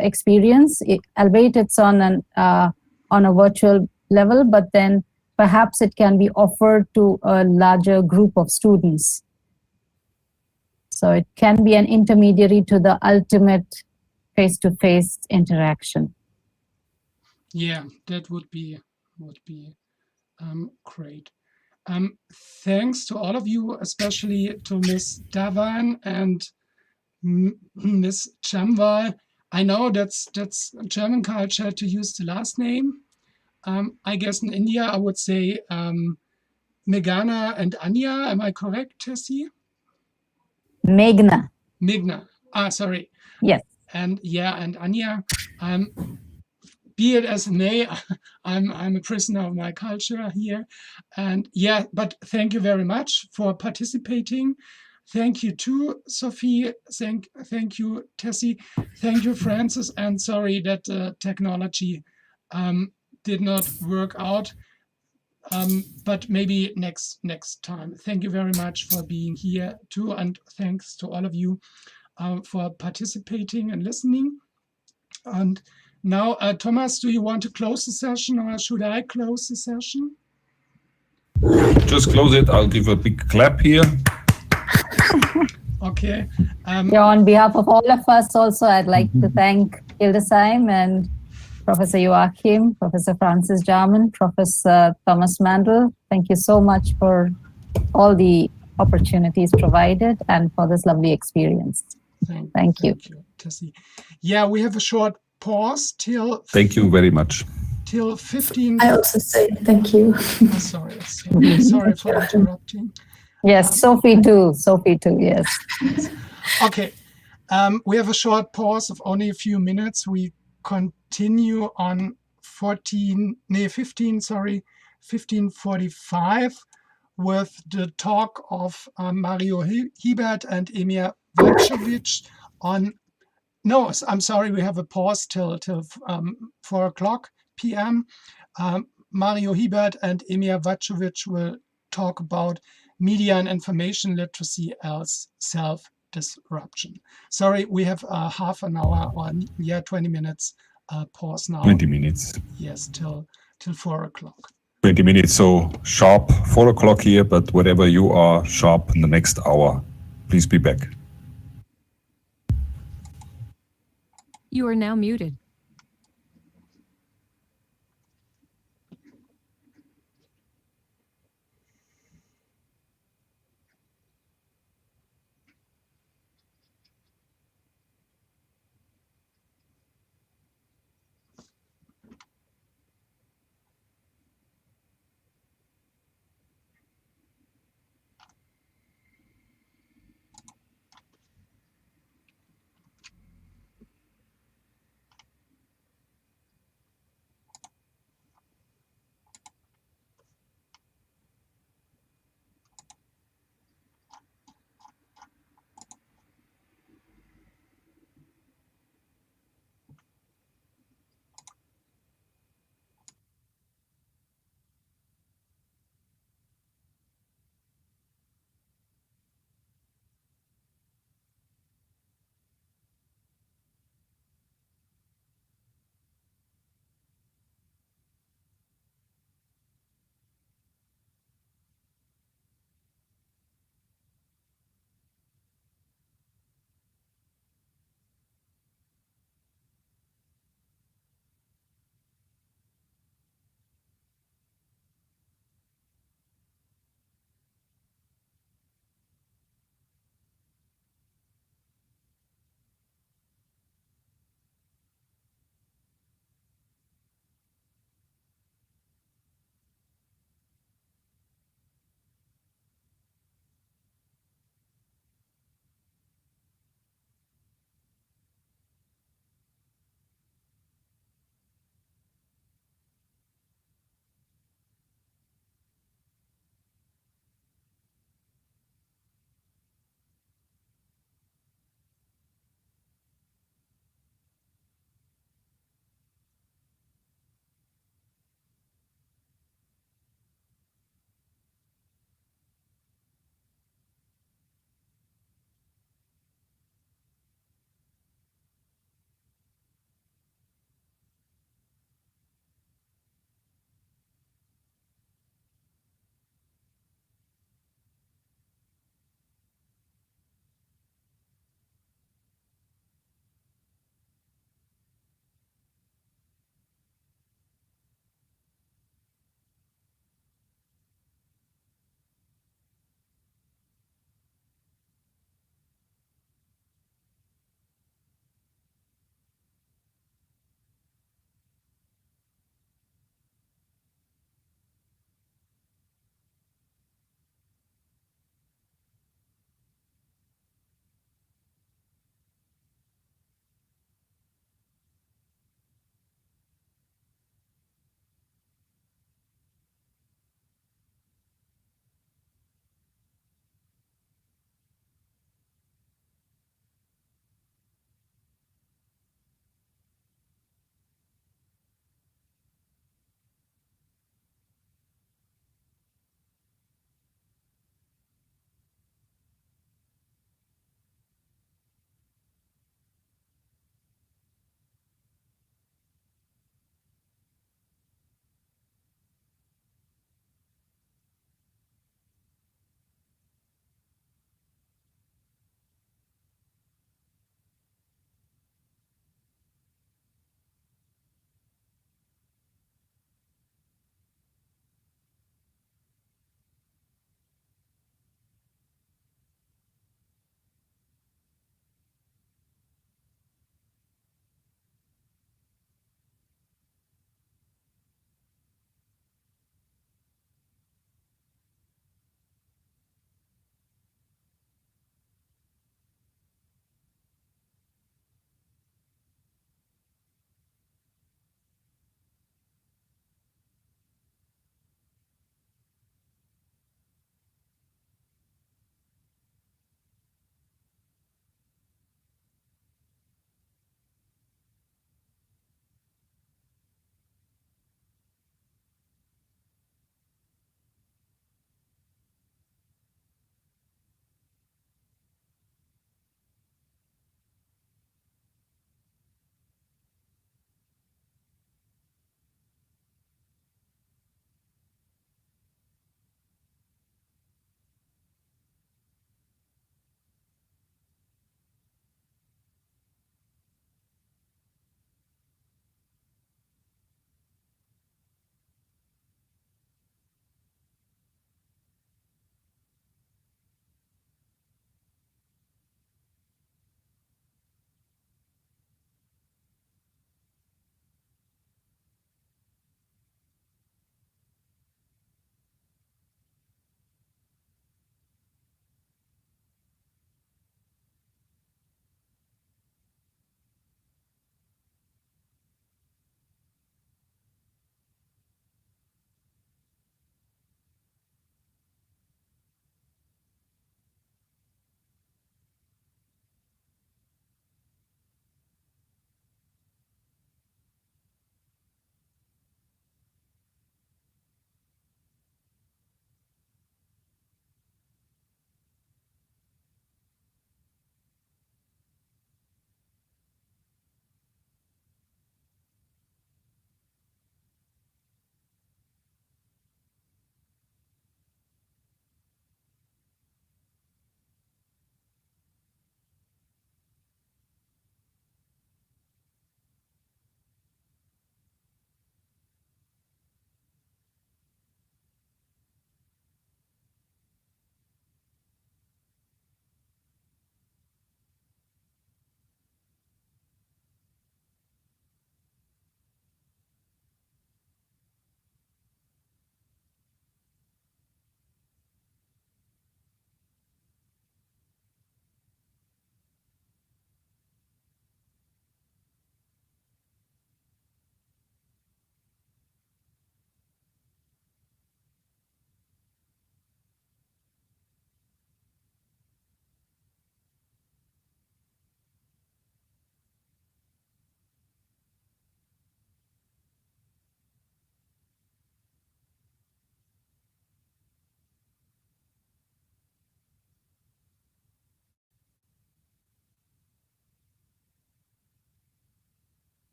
experience, albeit it's on a virtual level, but then perhaps it can be offered to a larger group of students. So it can be an intermediary to the ultimate face-to-face interaction. Yeah, that would be great. Thanks to all of you, especially to Ms. Davan and Ms. Chamwal. I know that's German culture to use the last name. I guess in India, I would say Meghana and Anya. Am I correct, Tessy? Meghna. Meghna. Sorry. Yes. And yeah, and Anya. Be it as it may, I'm a prisoner of my culture here. And yeah, but thank you very much for participating. Thank you too, Sophie. Thank you, Tessy. Thank you, Francis. And sorry that technology did not work out. But maybe next time. Thank you very much for being here too. And thanks to all of you for participating and listening. And now, Thomas, do you want to close the session, or should I close the session? Just close it. I'll give a big clap here. Okay. Yeah, on behalf of all of us also, I'd like to thank Hildesheim and Professor Joachim, Professor Francis Jarman, Professor Thomas Mandel. Thank you so much for all the opportunities provided and for this lovely experience. Thank you, Tessy. Yeah, we have a short pause till. Thank you very much. Till 15. I also say thank you. Sorry for interrupting. Yes, Sophie too. Yes. Okay. We have a short pause of only a few minutes. We continue on 15:45 with the talk of Mario Hibert and Emir Vajzović on. No, I'm sorry, we have a pause till 4 o'clock p.m. Mario Hibert and Emir Vajzović will talk about media and information literacy as self-disruption. Sorry, we have half an hour on 20 minutes pause now. 20 minutes. Yes, till 4 o'clock. 20 minutes, so sharp 4 o'clock here, but wherever you are, sharp in the next hour. Please be back. You are now muted.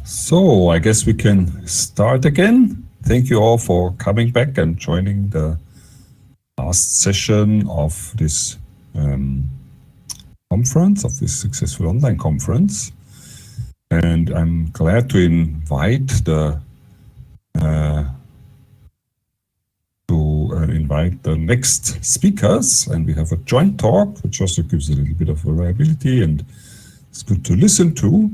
So I guess we can start again. Thank you all for coming back and joining the last session of this conference, of this successful online conference. And I'm glad to invite the next speakers, and we have a joint talk, which also gives a little bit of variability and it's good to listen to.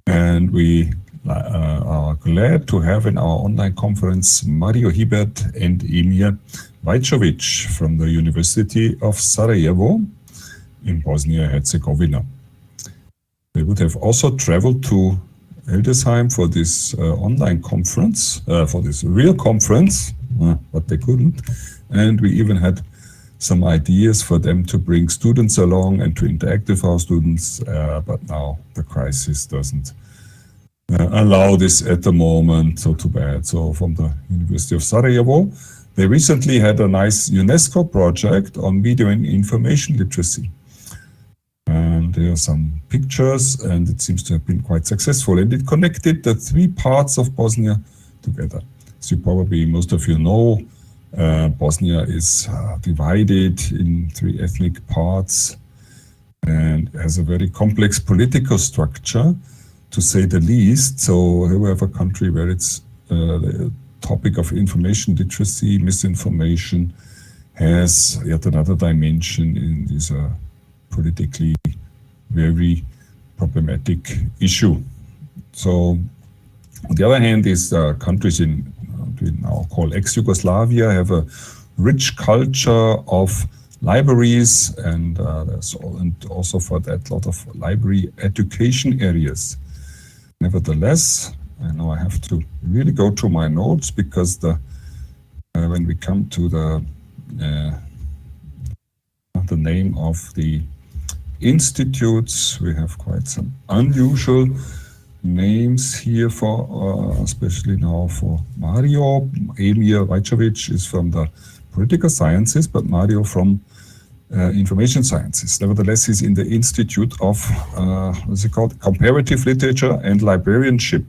And we are glad to have in our online conference Mario Hibert Emir Vajzović from the University of Sarajevo in Bosnia and Herzegovina. They would have also traveled to Hildesheim for this online conference, for this real conference, but they couldn't. And we even had some ideas for them to bring students along and to interact with our students, but now the crisis doesn't allow this at the moment, so too bad. So from the University of Sarajevo, they recently had a nice UNESCO project on media and information literacy. And there are some pictures, and it seems to have been quite successful. And it connected the three parts of Bosnia together. As you probably, most of you know, Bosnia is divided in three ethnic parts and has a very complex political structure, to say the least. So here we have a country where it's the topic of information literacy, misinformation, has yet another dimension in this politically very problematic issue. So on the other hand, these countries in we now call ex-Yugoslavia have a rich culture of libraries, and also for that a lot of library education areas. Nevertheless, I know I have to really go through my notes, because when we come to the name of the institutes, we have quite some unusual names here for, especially now for Mario. Emir Vajzović is from the political sciences, but Mario from information sciences. Nevertheless, he's in the Institute of, what's it called? Comparative Literature and Librarianship.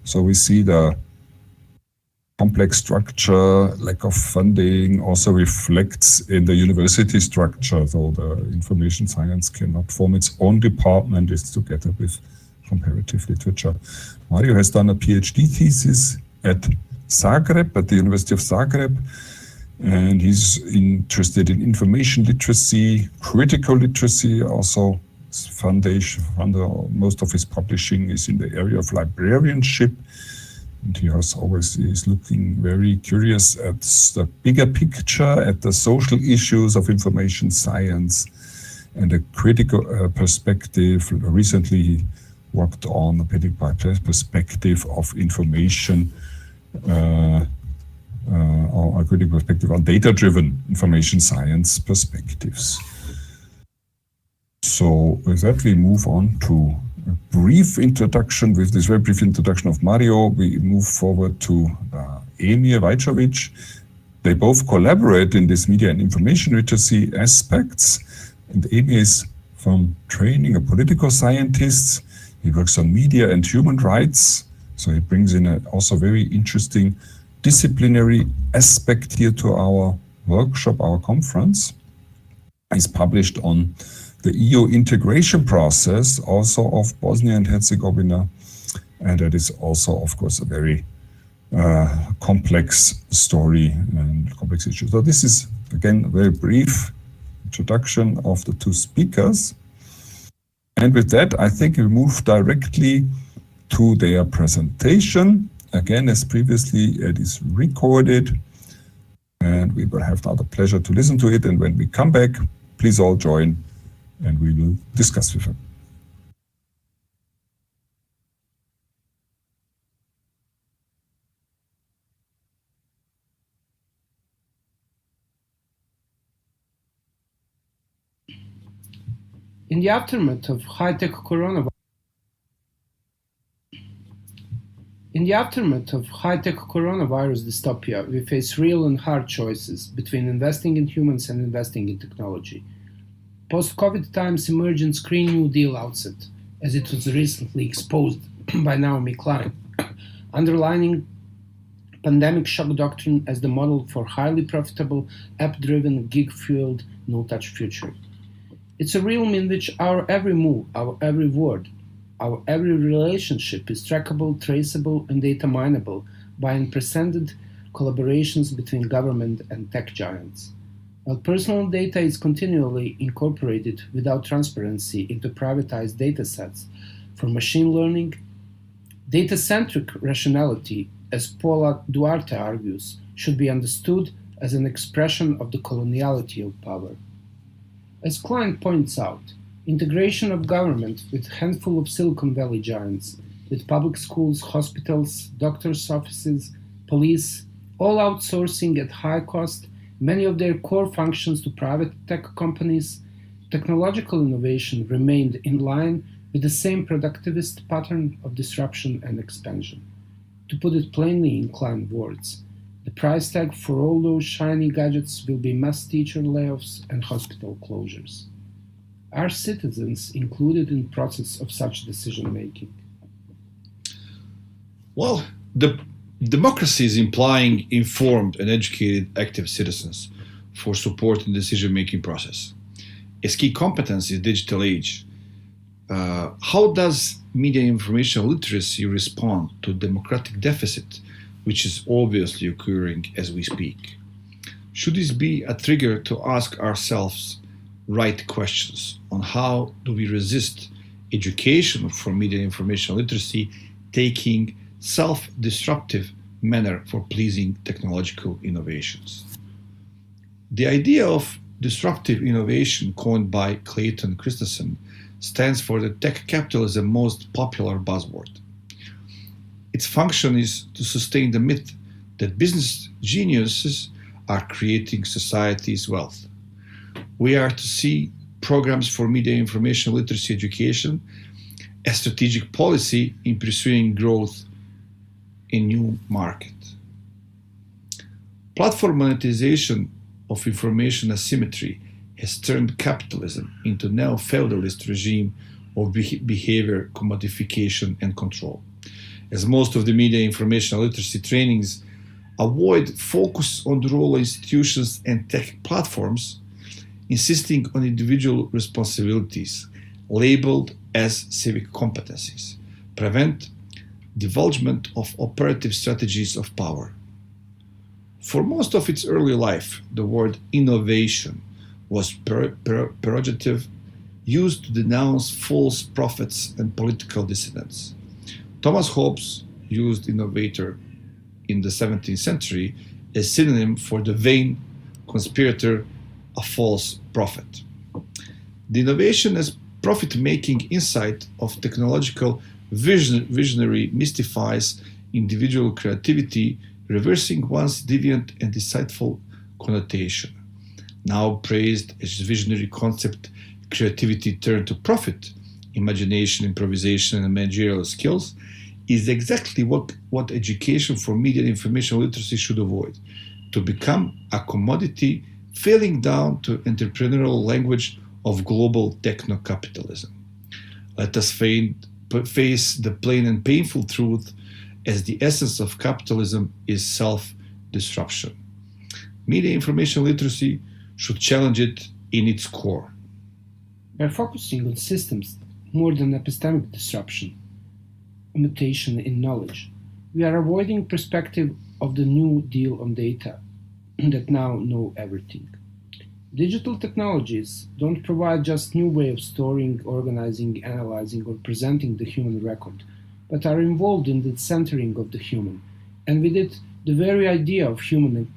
So we see the complex structure, lack of funding also reflects in the university structure. So the information science cannot form its own department, it's together with comparative literature. Mario has done a PhD thesis at Zagreb, at the University of Zagreb, and he's interested in information literacy, critical literacy, also foundation. Most of his publishing is in the area of librarianship, and he is looking very curious at the bigger picture, at the social issues of information science and a critical perspective. Recently, he worked on a perspective of information, or a critical perspective on data-driven information science perspectives. So with that, we move on to a brief introduction. With this very brief introduction of Mario, we move forward to Emir Vajzović. They both collaborate in this media and information literacy aspects. And Emir is from training a political scientist. He works on media and human rights. So he brings in a also very interesting disciplinary aspect here to our workshop, our conference. He's published on the EU integration process also of Bosnia and Herzegovina. And that is also, of course, a very complex story and complex issue. So this is, again, a very brief introduction of the two speakers. And with that, I think we move directly to their presentation. Again, as previously, it is recorded, and we will have now the pleasure to listen to it. And when we come back, please all join, and we will discuss with them. In the aftermath of high-tech coronavirus, dystopia, we face real and hard choices between investing in humans and investing in technology. Post-COVID times emergence Green New Deal outset, as it was recently exposed by Naomi Klein, underlining pandemic shock doctrine as the model for highly profitable, app-driven, gig-fueled, no-touch future. It's a realm in which our every move, our every word, our every relationship is trackable, traceable, and data mineable by unprecedented collaborations between government and tech giants. While personal data is continually incorporated without transparency into privatized datasets for machine learning, data-centric rationality, as Paula Duarte argues, should be understood as an expression of the coloniality of power. As Klein points out, integration of government with a handful of Silicon Valley giants, with public schools, hospitals, doctors' offices, police, all outsourcing at high cost many of their core functions to private tech companies, technological innovation remained in line with the same productivist pattern of disruption and expansion. To put it plainly in Klein words, the price tag for all those shiny gadgets will be mass teacher layoffs and hospital closures. Are citizens included in the process of such decision-making? Well, the democracy is implying informed and educated active citizens for support in the decision-making process. As key competence in digital age, how does media information literacy respond to democratic deficit, which is obviously occurring as we speak? Should this be a trigger to ask ourselves right questions on how do we resist education for media information literacy taking self-disruptive manner for pleasing technological innovations? The idea of disruptive innovation coined by Clayton Christensen stands for the tech capitalism most popular buzzword. Its function is to sustain the myth that business geniuses are creating society's wealth. We are to see programs for media information literacy education as strategic policy in pursuing growth in new market. Platform monetization of information asymmetry has turned capitalism into neo-feudalist regime of behavior commodification and control. As most of the media information literacy trainings avoid focus on the role of institutions and tech platforms, insisting on individual responsibilities labeled as civic competencies, prevent divulgement of operative strategies of power. For most of its early life, the word innovation was pejorative, used to denounce false prophets and political dissidents. Thomas Hobbes used innovator in the 17th century as synonym for the vain conspirator, a false prophet. The innovation as profit-making insight of technological visionary mystifies individual creativity, reversing one's deviant and deceitful connotation. Now praised as visionary concept, creativity turned to profit, imagination, improvisation, and managerial skills, is exactly what education for media and information literacy should avoid, to become a commodity failing down to entrepreneurial language of global techno-capitalism. Let us face the plain and painful truth as the essence of capitalism is self-disruption. Media information literacy should challenge it in its core. By focusing on systems more than epistemic disruption, a mutation in knowledge, we are avoiding perspective of the new deal on data that now know everything. Digital technologies don't provide just new way of storing, organizing, analyzing, or presenting the human record, but are involved in the centering of the human, and with it, the very idea of human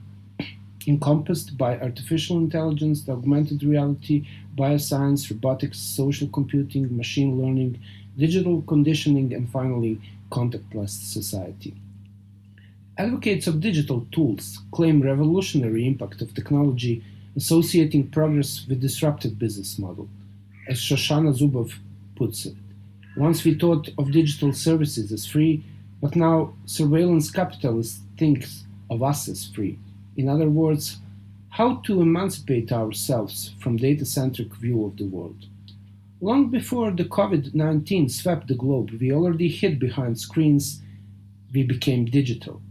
encompassed by artificial intelligence, augmented reality, bioscience, robotics, social computing, machine learning, digital conditioning, and finally, contactless society. Advocates of digital tools claim revolutionary impact of technology associating progress with disruptive business model. As Shoshana Zuboff puts it, once we thought of digital services as free, but now surveillance capitalists think of us as free. In other words, how to emancipate ourselves from data-centric view of the world. Long before the COVID-19 swept the globe, we already hid behind screens. We became digital.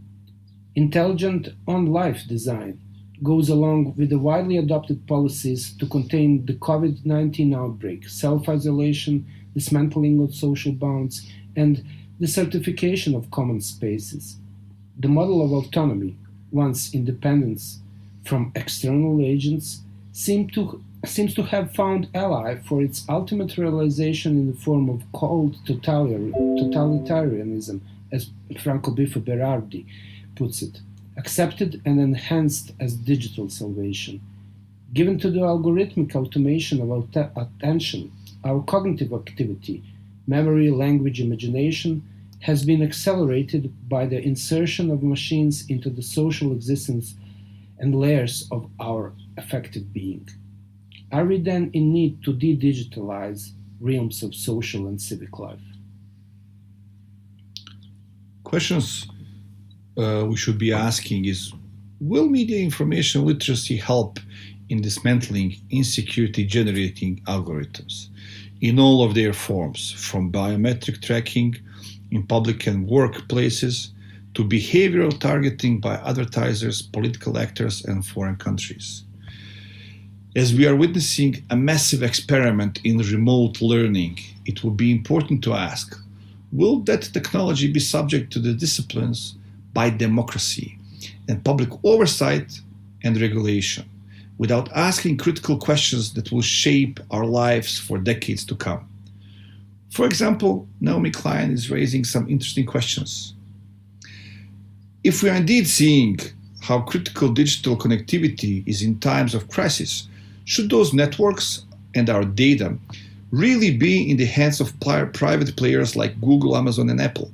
Intelligent on-life design goes along with the widely adopted policies to contain the COVID-19 outbreak, self-isolation, dismantling of social bonds, and the certification of common spaces. The model of autonomy, once independence from external agents, seems to have found ally for its ultimate realization in the form of cold totalitarianism, as Franco Biffa Berardi puts it, accepted and enhanced as digital salvation. Given to the algorithmic automation of attention, our cognitive activity, memory, language, imagination, has been accelerated by the insertion of machines into the social existence and layers of our affective being. Are we then in need to de-digitalize realms of social and civic life? Questions we should be asking is, will media information literacy help in dismantling insecurity-generating algorithms in all of their forms, from biometric tracking in public and workplaces to behavioral targeting by advertisers, political actors, and foreign countries? As we are witnessing a massive experiment in remote learning, it will be important to ask, will that technology be subject to the disciplines by democracy and public oversight and regulation, without asking critical questions that will shape our lives for decades to come? For example, Naomi Klein is raising some interesting questions. If we are indeed seeing how critical digital connectivity is in times of crisis, should those networks and our data really be in the hands of private players like Google, Amazon, and Apple?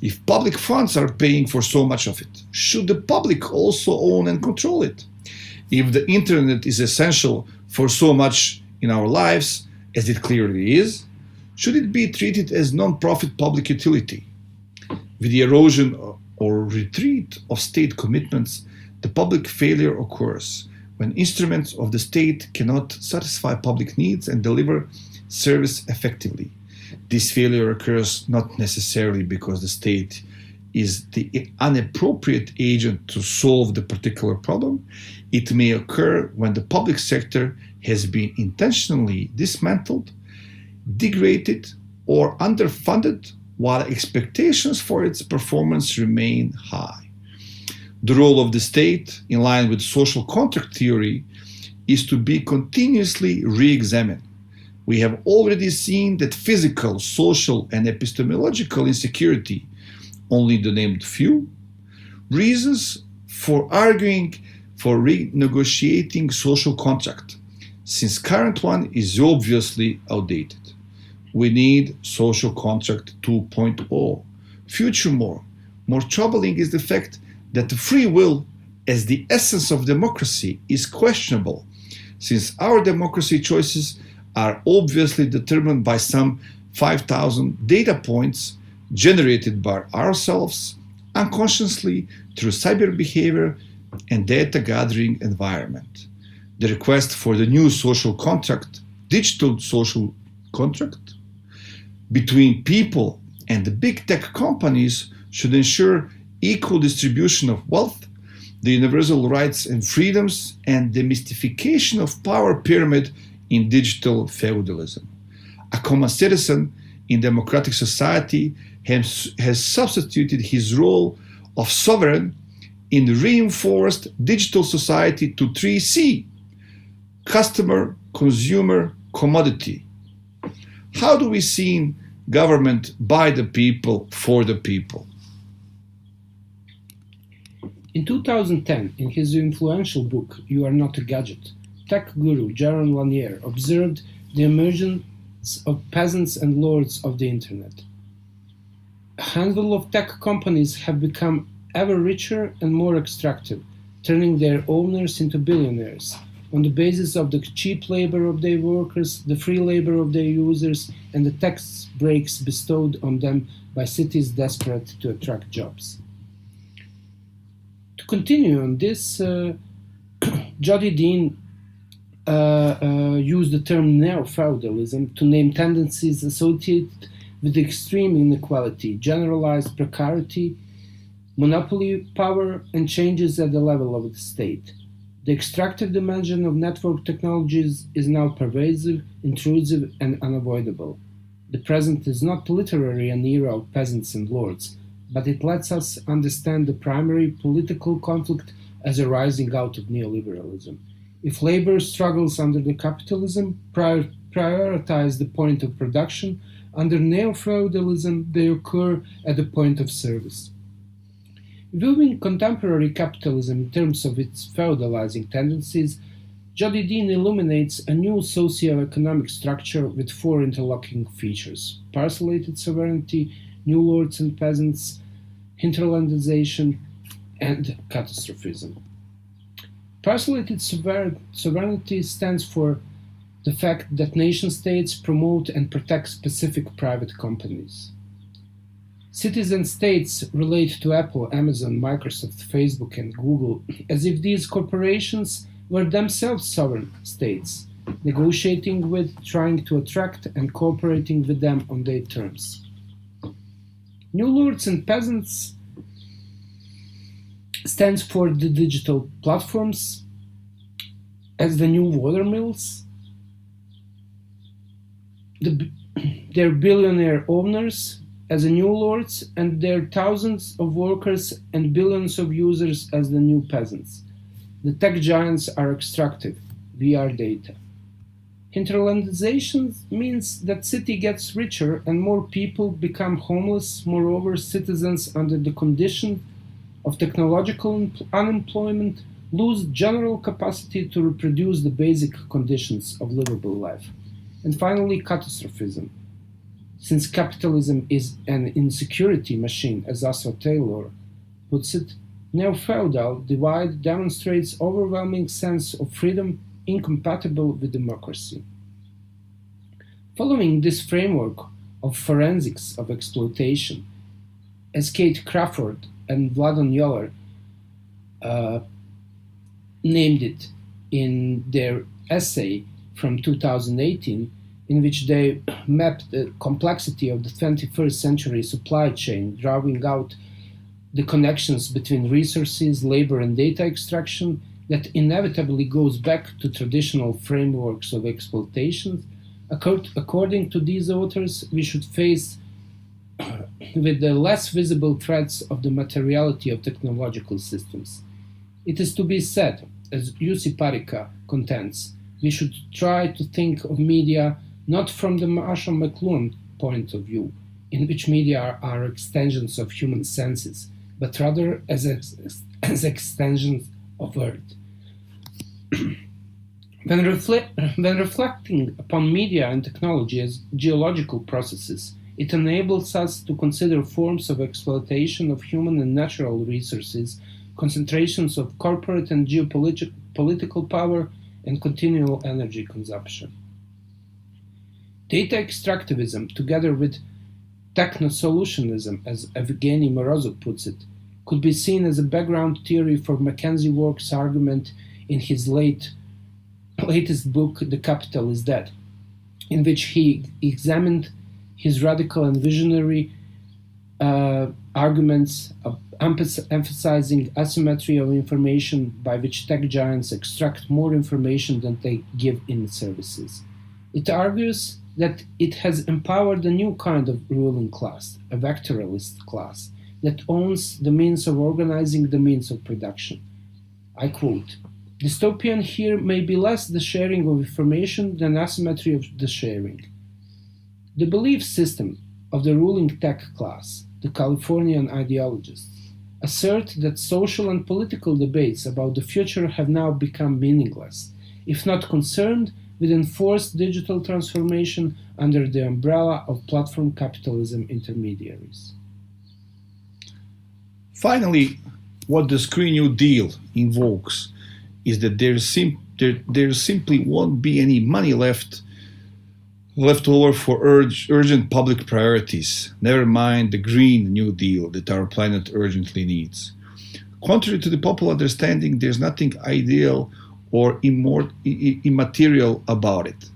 If public funds are paying for so much of it, should the public also own and control it? If the internet is essential for so much in our lives, as it clearly is, should it be treated as non-profit public utility? With the erosion or retreat of state commitments, the public failure occurs when instruments of the state cannot satisfy public needs and deliver service effectively. This failure occurs not necessarily because the state is the inappropriate agent to solve the particular problem. It may occur when the public sector has been intentionally dismantled, degraded, or underfunded, while expectations for its performance remain high. The role of the state, in line with social contract theory, is to be continuously re-examined. We have already seen that physical, social, and epistemological insecurity, only to name a few, reasons for arguing for renegotiating social contract, since current one is obviously outdated. We need social contract 2.0. Furthermore, more troubling is the fact that the free will as the essence of democracy is questionable, since our democracy choices are obviously determined by some 5,000 data points generated by ourselves unconsciously through cyber behavior and data gathering environment. The request for the new social contract, digital social contract, between people and the big tech companies should ensure equal distribution of wealth, the universal rights and freedoms, and demystification of power pyramid in digital feudalism. A common citizen in democratic society has substituted his role of sovereign in reinforced digital society to 3C: customer, consumer, commodity. How do we see government by the people, for the people? In 2010, in his influential book, You Are Not a Gadget, tech guru Jaron Lanier observed the emergence of peasants and lords of the internet. A handful of tech companies have become ever richer and more extractive, turning their owners into billionaires on the basis of the cheap labor of their workers, the free labor of their users, and the tax breaks bestowed on them by cities desperate to attract jobs. To continue on this, Jody Dean use the term neo-feudalism to name tendencies associated with extreme inequality, generalized precarity, monopoly power, and changes at the level of the state. The extractive dimension of network technologies is now pervasive, intrusive, and unavoidable. The present is not literally an era of peasants and lords, but it lets us understand the primary political conflict as arising out of neoliberalism. If labor struggles under the capitalism prioritize the point of production, under neo-feudalism they occur at the point of service. Viewing contemporary capitalism in terms of its feudalizing tendencies, Jody Dean illuminates a new socio-economic structure with four interlocking features: parcellated sovereignty, new lords and peasants, hinterlandization, and catastrophism. Parcellated sovereignty stands for the fact that nation-states promote and protect specific private companies. Citizen-states relate to Apple, Amazon, Microsoft, Facebook, and Google as if these corporations were themselves sovereign states, negotiating with, trying to attract, and cooperating with them on their terms. New lords and peasants stands for the digital platforms as the new watermills, their billionaire owners as the new lords, and their thousands of workers and billions of users as the new peasants. The tech giants are extractive, VR data. Hinterlandization means that city gets richer and more people become homeless. Moreover, citizens under the condition of technological unemployment lose general capacity to reproduce the basic conditions of livable life. And finally, catastrophism. Since capitalism is an insecurity machine, as Asa Taylor puts it, neo-feudal divide demonstrates overwhelming sense of freedom incompatible with democracy. Following this framework of forensics of exploitation, as Kate Crawford and Vladon Joller named it in their essay from 2018, in which they mapped the complexity of the 21st century supply chain, drawing out the connections between resources, labor, and data extraction that inevitably goes back to traditional frameworks of exploitation. According to these authors, we should face with the less visible threats of the materiality of technological systems. It is to be said, as Jussi Parikka contends, we should try to think of media not from the Marshall McLuhan point of view, in which media are extensions of human senses, but rather as extensions of Earth. When reflecting upon media and technology as geological processes, it enables us to consider forms of exploitation of human and natural resources, concentrations of corporate and geopolitical power, and continual energy consumption. Data extractivism, together with techno-solutionism, as Evgeny Morozov puts it, could be seen as a background theory for Mackenzie Wark's argument in his latest book, The Capital is Dead, in which he examined his radical and visionary arguments of emphasizing asymmetry of information by which tech giants extract more information than they give in services. It argues that it has empowered a new kind of ruling class, a vectoralist class, that owns the means of organizing the means of production. I quote, "Dystopian here may be less the sharing of information than asymmetry of the sharing. The belief system of the ruling tech class, the Californian ideologists, assert that social and political debates about the future have now become meaningless, if not concerned with enforced digital transformation under the umbrella of platform capitalism intermediaries." Finally, what the Green New Deal invokes is that there simply won't be any money left over for urgent public priorities, never mind the Green New Deal that our planet urgently needs. Contrary to the popular understanding, there's nothing ideal or immaterial about it.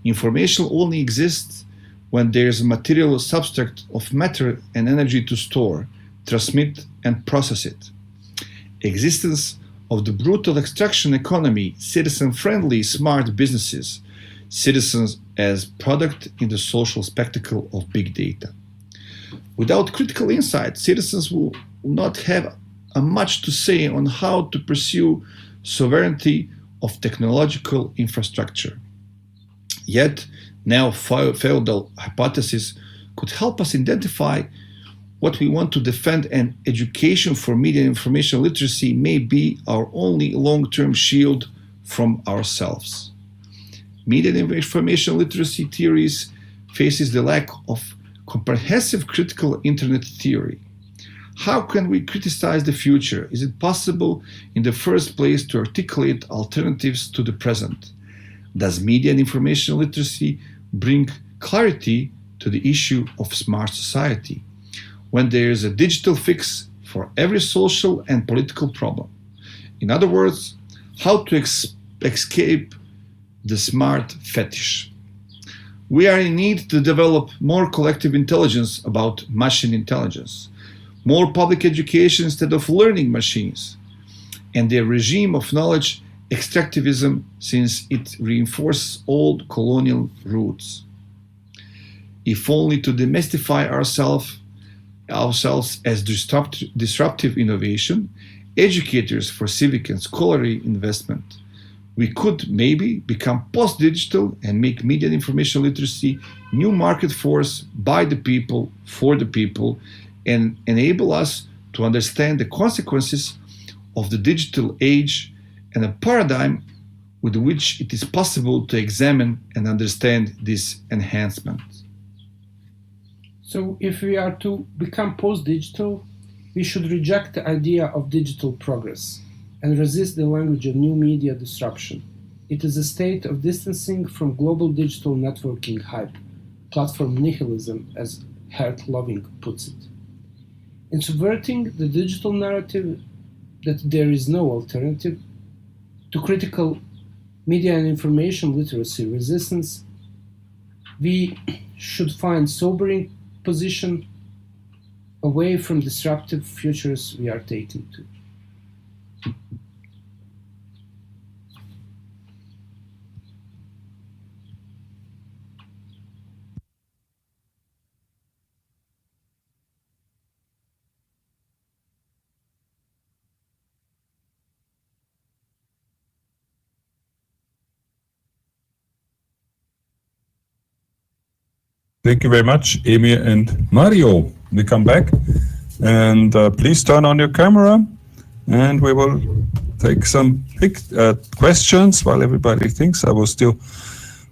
Information only exists when there is a material substrate of matter and energy to store, transmit, and process it. Existence of the brutal extraction economy, citizen-friendly smart businesses, citizens as product in the social spectacle of big data. Without critical insight, citizens will not have much to say on how to pursue sovereignty of technological infrastructure. Yet, neo-feudal hypothesis could help us identify what we want to defend, and education for media and information literacy may be our only long-term shield from ourselves. Media and information literacy theories faces the lack of comprehensive critical internet theory. How can we criticize the future? Is it possible in the first place to articulate alternatives to the present? Does media and information literacy bring clarity to the issue of smart society, when there is a digital fix for every social and political problem? In other words, how to escape the smart fetish. We are in need to develop more collective intelligence about machine intelligence, more public education instead of learning machines, and the regime of knowledge extractivism, since it reinforces old colonial roots. If only to demystify ourselves as disruptive innovation, educators for civic and scholarly investment, we could maybe become post-digital and make media and information literacy new market force by the people, for the people, and enable us to understand the consequences of the digital age and a paradigm with which it is possible to examine and understand this enhancement. So if we are to become post-digital, we should reject the idea of digital progress and resist the language of new media disruption. It is a state of distancing from global digital networking hype, platform nihilism, as Hert-Loving puts it. In subverting the digital narrative that there is no alternative to critical media and information literacy resistance, we should find sobering position away from disruptive futures we are taking to. Thank you very much, Emir and Mario. We come back, and please turn on your camera, and we will take some questions while everybody thinks. I will still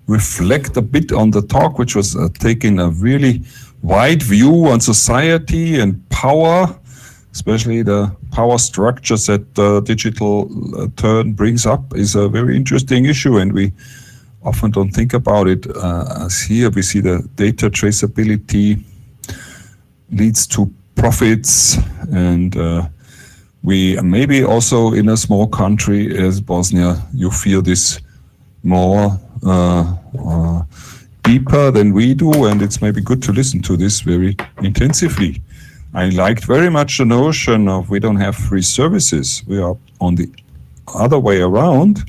reflect a bit on the talk, which was taking a really wide view on society and power, especially the power structures that digital turn brings up is a very interesting issue, and we often don't think about it. As here we see the data traceability leads to profits, and we maybe also in a small country as Bosnia, you feel this more deeper than we do, and it's maybe good to listen to this very intensively. I liked very much the notion of we don't have free services. We are on the other way around.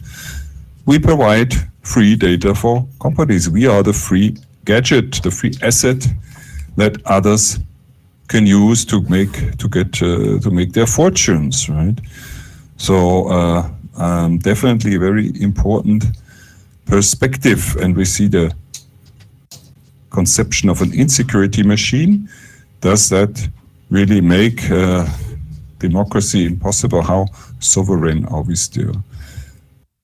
We provide free data for companies. We are the free gadget, the free asset that others can use to make their fortunes, right? So definitely a very important perspective, and we see the conception of an insecurity machine. Does that really make democracy impossible? How sovereign are we still?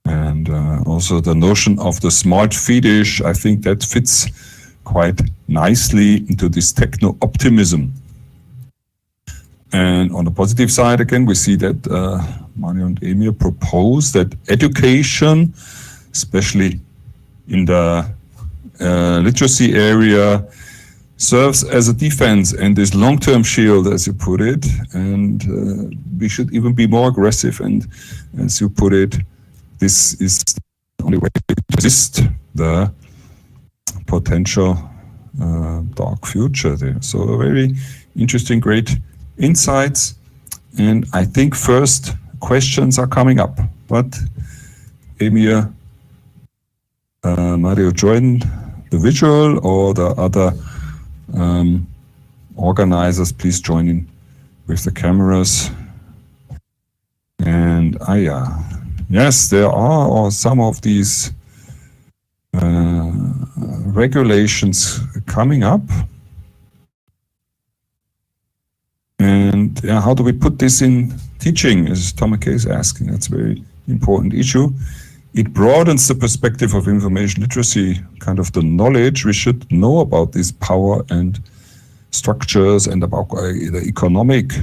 And also the notion of the smart fetish, I think that fits quite nicely into this techno-optimism. And on the positive side, again, we see that Mario and Emir propose that education, especially in the literacy area, serves as a defense and this long-term shield, as you put it. And we should even be more aggressive and, as you put it, this is the only way to resist the potential dark future there. So very interesting, great insights. And I think first questions are coming up. But Emir, Mario, join the visual, or the other organizers, please join in with the cameras. And yes, there are some of these regulations coming up. And how do we put this in teaching, as Tomake is asking? That's a very important issue. It broadens the perspective of information literacy, kind of the knowledge we should know about this power and structures, and about the economic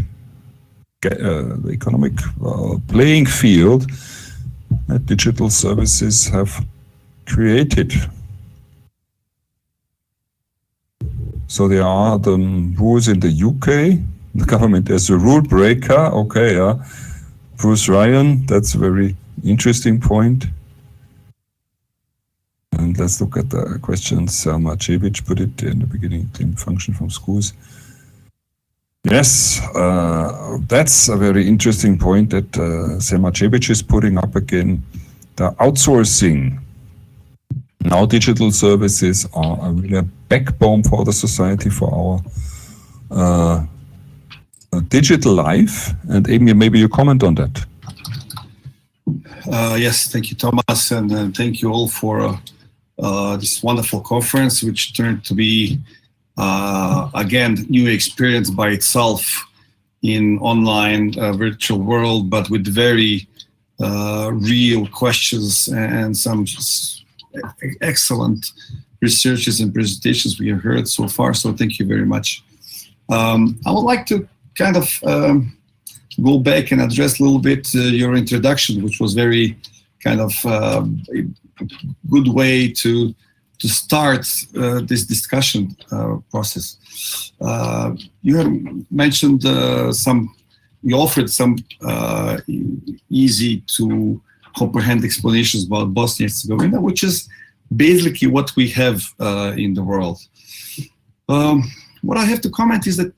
playing field that digital services have created. So there are the rules in the UK. The government as a rule breaker. Okay, Bruce Ryan, that's a very interesting point. And let's look at the questions. Selma Cebic put it in the beginning, clean function from schools. Yes, that's a very interesting point that Selma Cebic is putting up again. The outsourcing. Now digital services are really a backbone for the society, for our digital life. And Emir, maybe you comment on that. Yes, thank you, Thomas, and thank you all for this wonderful conference, which turned to be, again, new experience by itself in online virtual world, but with very real questions and some excellent researches and presentations we have heard so far. So thank you very much. I would like to kind of go back and address a little bit your introduction, which was very kind of a good way to start this discussion process. You have mentioned you offered some easy to comprehend explanations about Bosnia and Herzegovina, which is basically what we have in the world. What I have to comment is that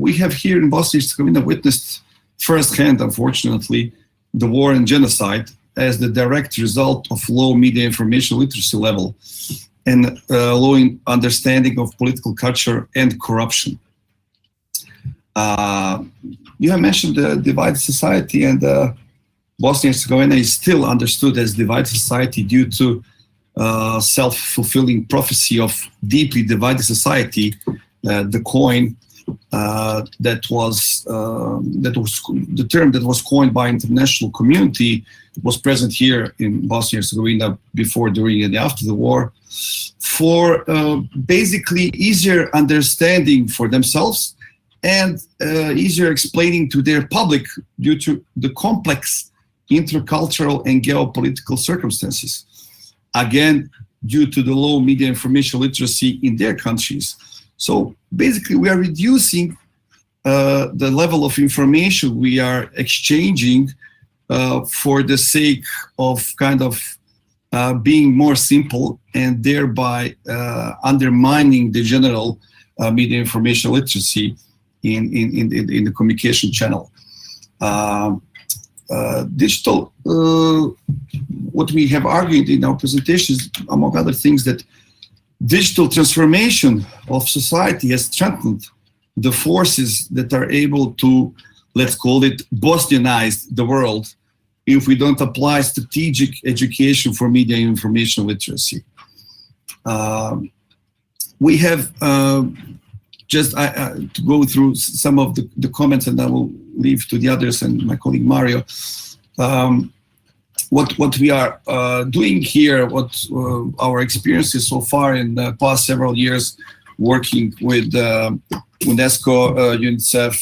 we have here in Bosnia and Herzegovina witnessed firsthand, unfortunately, the war and genocide as the direct result of low media information literacy level and low understanding of political culture and corruption. You have mentioned the divided society, and Bosnia and Herzegovina is still understood as divided society due to self-fulfilling prophecy of deeply divided society. The coin that was the term that was coined by international community was present here in Bosnia and Herzegovina before, during, and after the war, for basically easier understanding for themselves and easier explaining to their public due to the complex intercultural and geopolitical circumstances. Again, due to the low media information literacy in their countries. So basically, we are reducing the level of information we are exchanging for the sake of kind of being more simple, and thereby undermining the general media information literacy in the communication channel. Digital, what we have argued in our presentations, among other things, that digital transformation of society has strengthened the forces that are able to, let's call it, Bosnianize the world if we don't apply strategic education for media and information literacy. We have just to go through some of the comments, and I will leave to the others and my colleague Mario. What we are doing here, what our experiences so far in the past several years, working with UNESCO, UNICEF,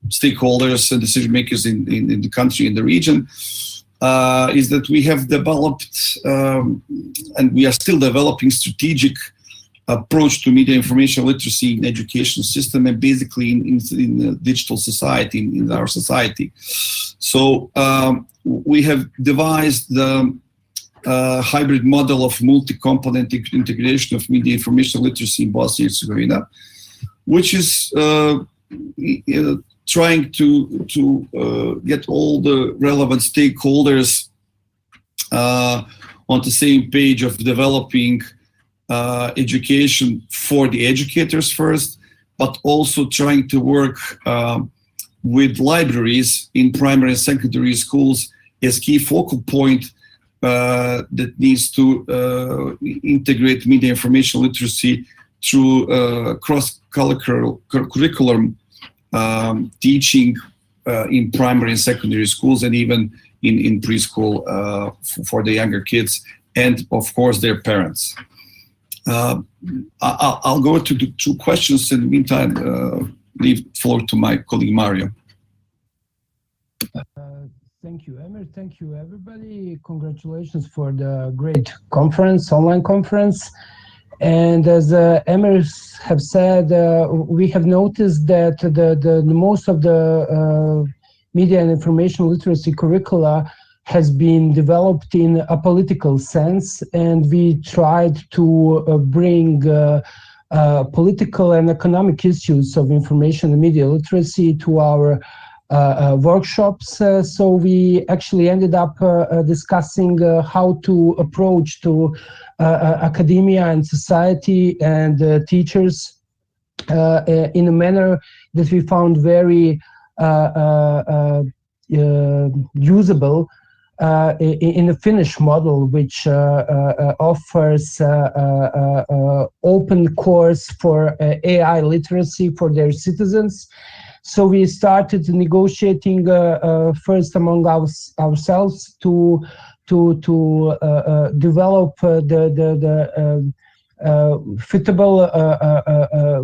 stakeholders and decision makers in the country, in the region, is that we have developed and we are still developing strategic approach to media information literacy in education system and basically in the digital society, in our society. So we have devised the hybrid model of multi-component integration of media information literacy in Bosnia and Herzegovina, which is trying to get all the relevant stakeholders on the same page of developing education for the educators first, but also trying to work with libraries in primary and secondary schools as key focal point that needs to integrate media information literacy through cross-curriculum teaching in primary and secondary schools, and even in preschool for the younger kids, and of course their parents. I'll go to the two questions. In the meantime, leave the floor to my colleague Mario. Thank you, Emir. Thank you, everybody. Congratulations for the great conference, online conference. And as Emir have said, we have noticed that the most of the media and information literacy curricula has been developed in a political sense, and we tried to bring political and economic issues of information and media literacy to our workshops. So we actually ended up discussing how to approach to academia and society and teachers in a manner that we found very usable in a Finnish model, which offers open course for AI literacy for their citizens. So we started negotiating first among ourselves to develop the fitable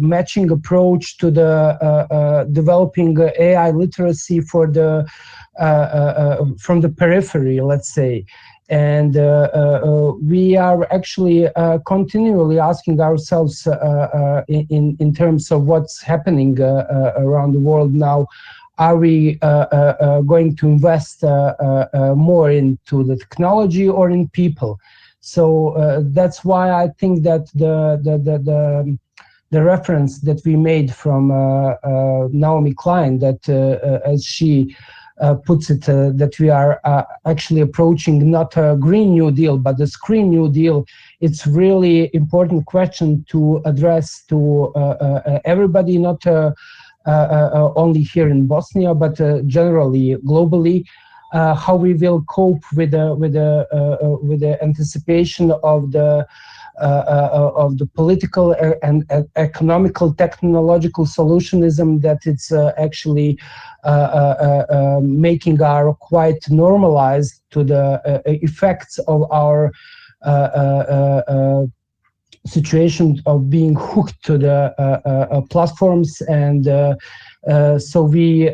matching approach to the developing AI literacy for the from the periphery, let's say. And we are actually continually asking ourselves in terms of what's happening around the world now. Are we going to invest more into the technology or in people? So that's why I think that the reference that we made from Naomi Klein, that as she puts it, that we are actually approaching not a Green New Deal, but the Screen New Deal. It's really important question to address to everybody, not only here in Bosnia, but generally globally. How we will cope with the anticipation of the political and economical technological solutionism that it's actually making our quite normalized to the effects of our situation of being hooked to the platforms, and so we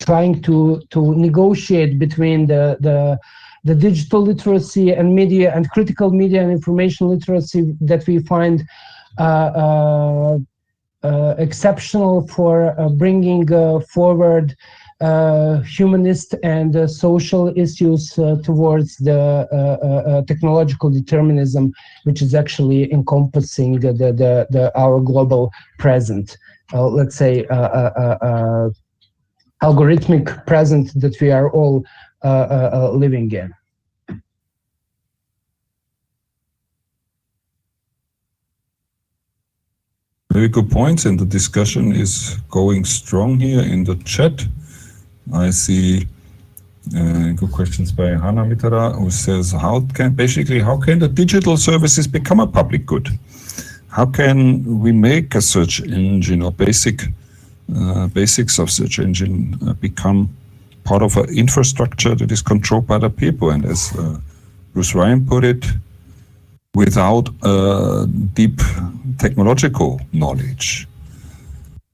trying to negotiate between the digital literacy and media and critical media and information literacy that we find exceptional for bringing forward humanist and social issues towards the technological determinism, which is actually encompassing our global present, let's say algorithmic present that we are all living in. Very good points, and the discussion is going strong here in the chat. I see good questions by Hanna Mitara, who says, how can the digital services become a public good? How can we make a search engine or basics of search engine become part of an infrastructure that is controlled by the people? And as Bruce Ryan put it, without deep technological knowledge.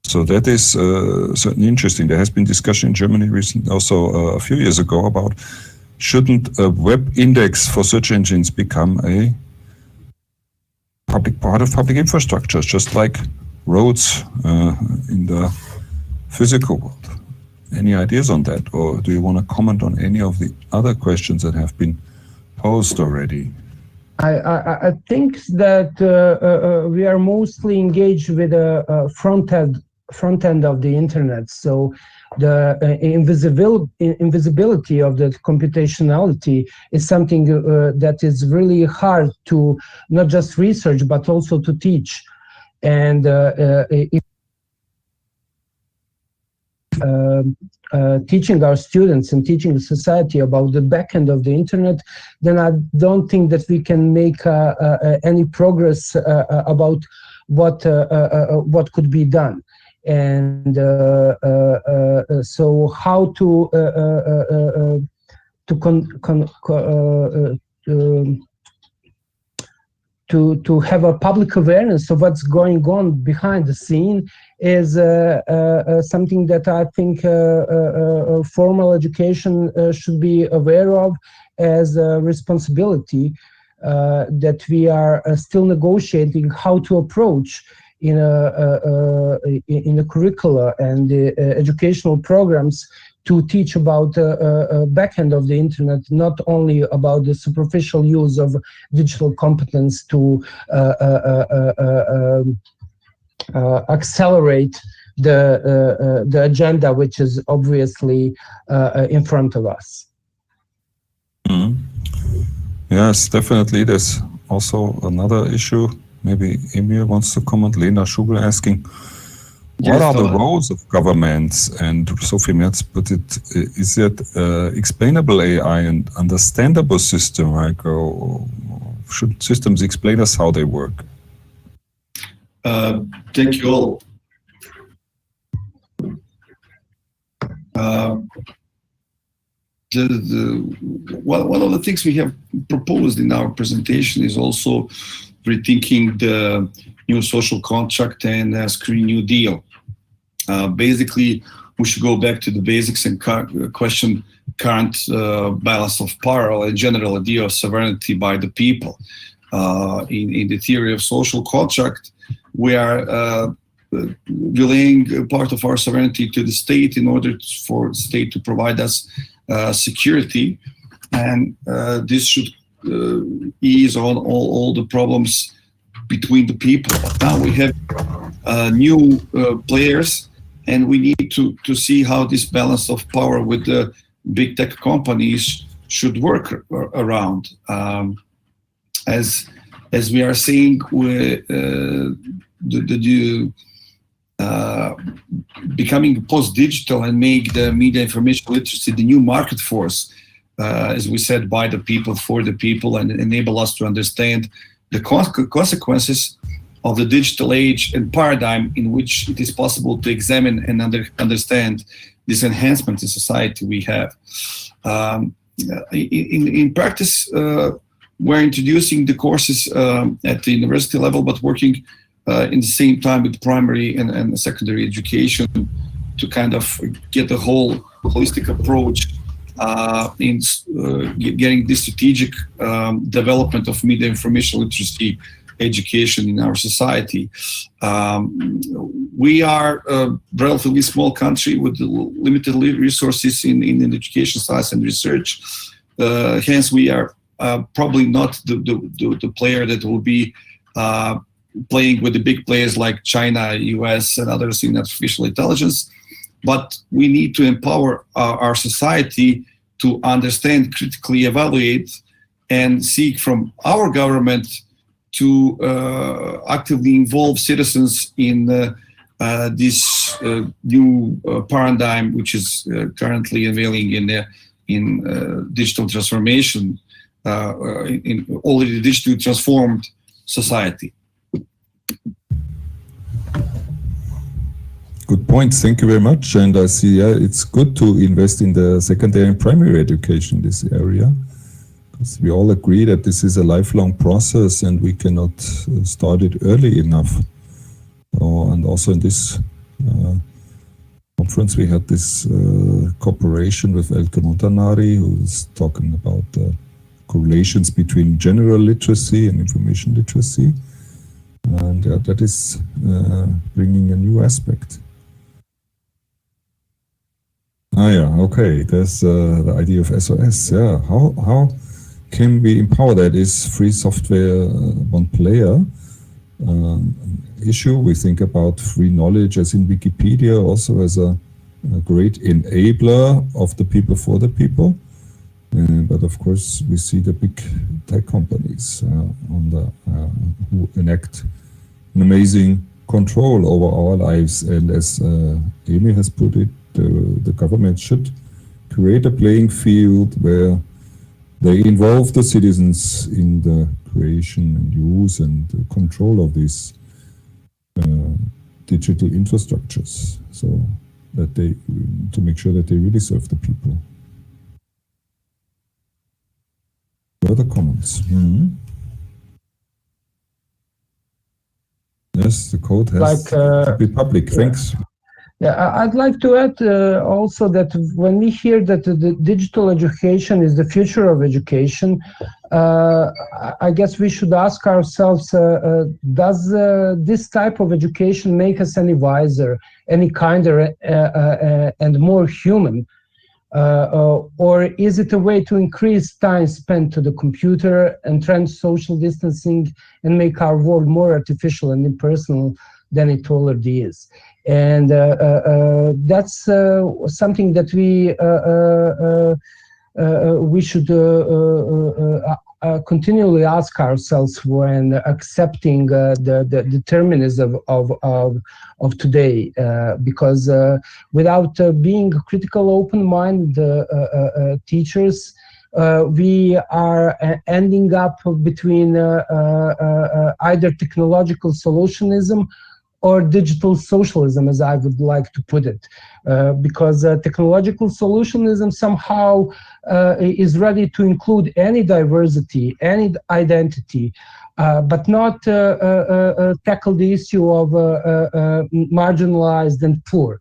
So that is certainly interesting. There has been discussion in Germany recently, also a few years ago, about shouldn't a web index for search engines become a public part of public infrastructure, just like roads in the physical world. any ideas on that, or do you want to comment on any of the other questions that have been posed already? I think that we are mostly engaged with the front end of the internet. So the invisibility of the computationality is something that is really hard to not just research but also to teach. And teaching our students and teaching the society about the back end of the internet, then I don't think that we can make any progress about what could be done. And so how to have a public awareness of what's going on behind the scene is something that I think formal education should be aware of as a responsibility that we are still negotiating how to approach in the curricula and the educational programs to teach about the back end of the internet, not only about the superficial use of digital competence to accelerate the agenda, which is obviously in front of us. Mm-hmm. Yes, definitely. There's also another issue. Maybe Emir wants to comment. Lena Schubel asking, what are the roles of governments? And Sophie März put it, is it explainable AI and understandable system, right? Or should systems explain us how they work? Thank you all. One of the things we have proposed in our presentation is also rethinking the new social contract and Green New Deal. Basically, we should go back to the basics and question current balance of power or a general idea of sovereignty by the people. In the theory of social contract, we are relaying part of our sovereignty to the state in order for the state to provide us security, and this should ease on all the problems between the people. But now we have new players, and we need to see how this balance of power with the big tech companies should work around. As we are seeing with becoming post-digital and make the media information literacy the new market force, as we said, by the people, for the people, and enable us to understand the consequences of the digital age and paradigm in which it is possible to examine and understand these enhancements in society we have. In practice, we're introducing the courses at the university level, but working in the same time with primary and secondary education to kind of get the whole holistic approach in getting this strategic development of media information literacy education in our society. We are a relatively small country with limited resources in education, science, and research. Hence, we are probably not the player that will be playing with the big players like China, US, and others in artificial intelligence. But we need to empower our society to understand, critically evaluate, and seek from our government to actively involve citizens in this new paradigm, which is currently unveiling in digital transformation, in already digitally transformed society. Good points. Thank you very much. And I see it's good to invest in the secondary and primary education in this area, because we all agree that this is a lifelong process and we cannot start it early enough. And also in this conference, we had this cooperation with Elke Montanari, who is talking about correlations between general literacy and information literacy. And that is bringing a new aspect. Ah, yeah, okay. There's the idea of SOS. Yeah, how can we empower that? Is free software one player issue? We think about free knowledge as in Wikipedia, also as a great enabler of the people for the people. But of course, we see the big tech companies who enact an amazing control over our lives. And as Emir has put it, the government should create a playing field where they involve the citizens in the creation and use and control of these digital infrastructures, so that to make sure that they really serve the people. Further comments? Yes, the code has to be public. Thanks. Yeah, I'd like to add also that when we hear that the digital education is the future of education, I guess we should ask ourselves, does this type of education make us any wiser, any kinder, and more human? Or is it a way to increase time spent to the computer, entrench social distancing, and make our world more artificial and impersonal than it already is? And that's something that we should continually ask ourselves when accepting the determinism of today, because without being critical, open-minded teachers, we are ending up between either technological solutionism or digital socialism, as I would like to put it, because technological solutionism somehow is ready to include any diversity, any identity, but not tackle the issue of marginalized and poor.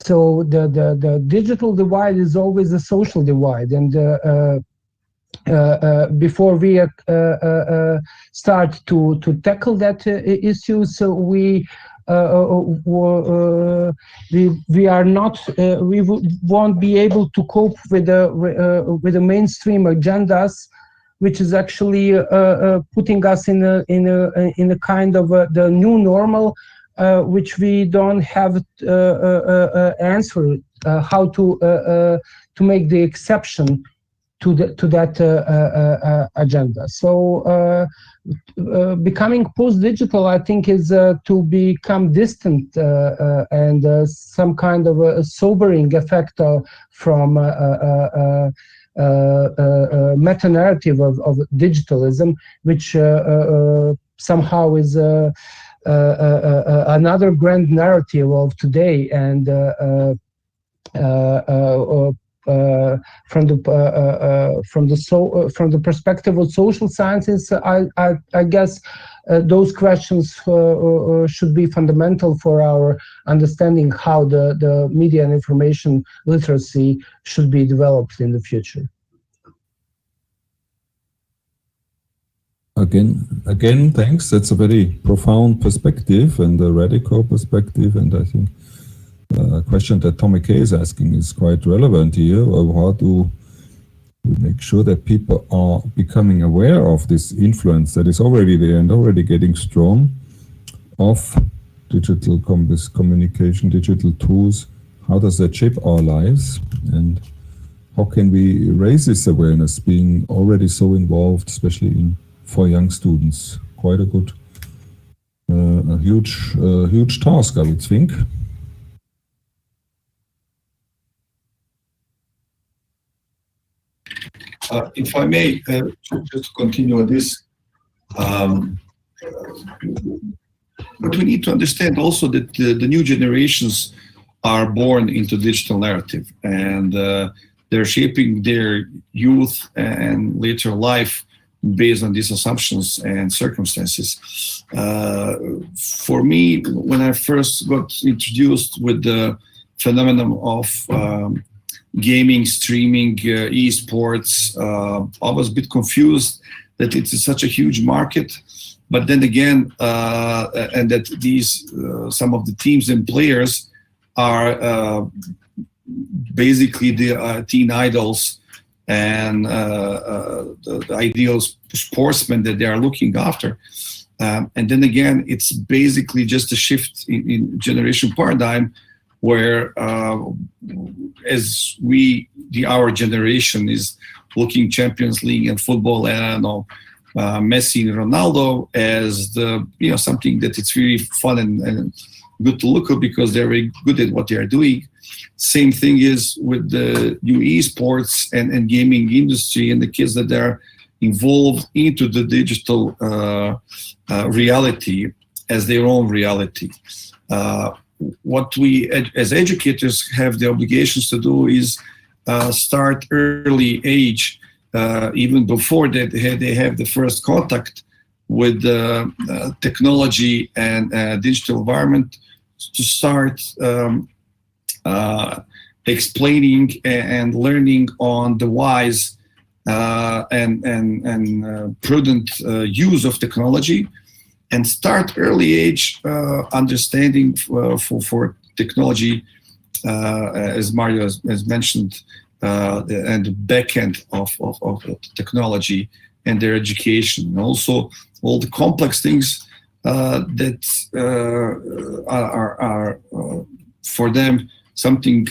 So the digital divide is always a social divide, and before we start to tackle that issue, so we won't be able to cope with the mainstream agendas, which is actually putting us in a kind of the new normal, which we don't have answer how to make the exception to that agenda. So becoming post-digital, I think, is to become distant and some kind of a sobering effect from meta-narrative of digitalism, which somehow is another grand narrative of today, and from the perspective of social sciences, I guess those questions should be fundamental for our understanding how the media and information literacy should be developed in the future. Again, thanks. That's a very profound perspective and a radical perspective, and I think a question that Tommy K is asking is quite relevant here. How do we make sure that people are becoming aware of this influence that is already there and already getting strong of digital communication, digital tools? How does that shape our lives? And how can we raise this awareness, being already so involved, especially for young students? Quite a good, a huge task, I would think. If I may, just continue on this, but we need to understand also that the new generations are born into digital narrative, and they're shaping their youth and later life based on these assumptions and circumstances. For me, when I first got introduced with the phenomenon of gaming, streaming, esports, I was a bit confused that it is such a huge market, but then again, and that these some of the teams and players are basically the teen idols and the ideal sportsmen that they are looking after. And then again, it's basically just a shift in generation paradigm where as our generation is looking Champions League and football, and I don't know, Messi and Ronaldo as something that it's really fun and good to look at because they're very good at what they are doing. Same thing is with the new esports and gaming industry and the kids that are involved into the digital reality as their own reality. What we as educators have the obligations to do is start early age, even before they have the first contact with technology and digital environment, to start explaining and learning on the wise and prudent use of technology, and start early age understanding for technology, as Mario has mentioned, and the back end of technology and their education, and also all the complex things that are for them something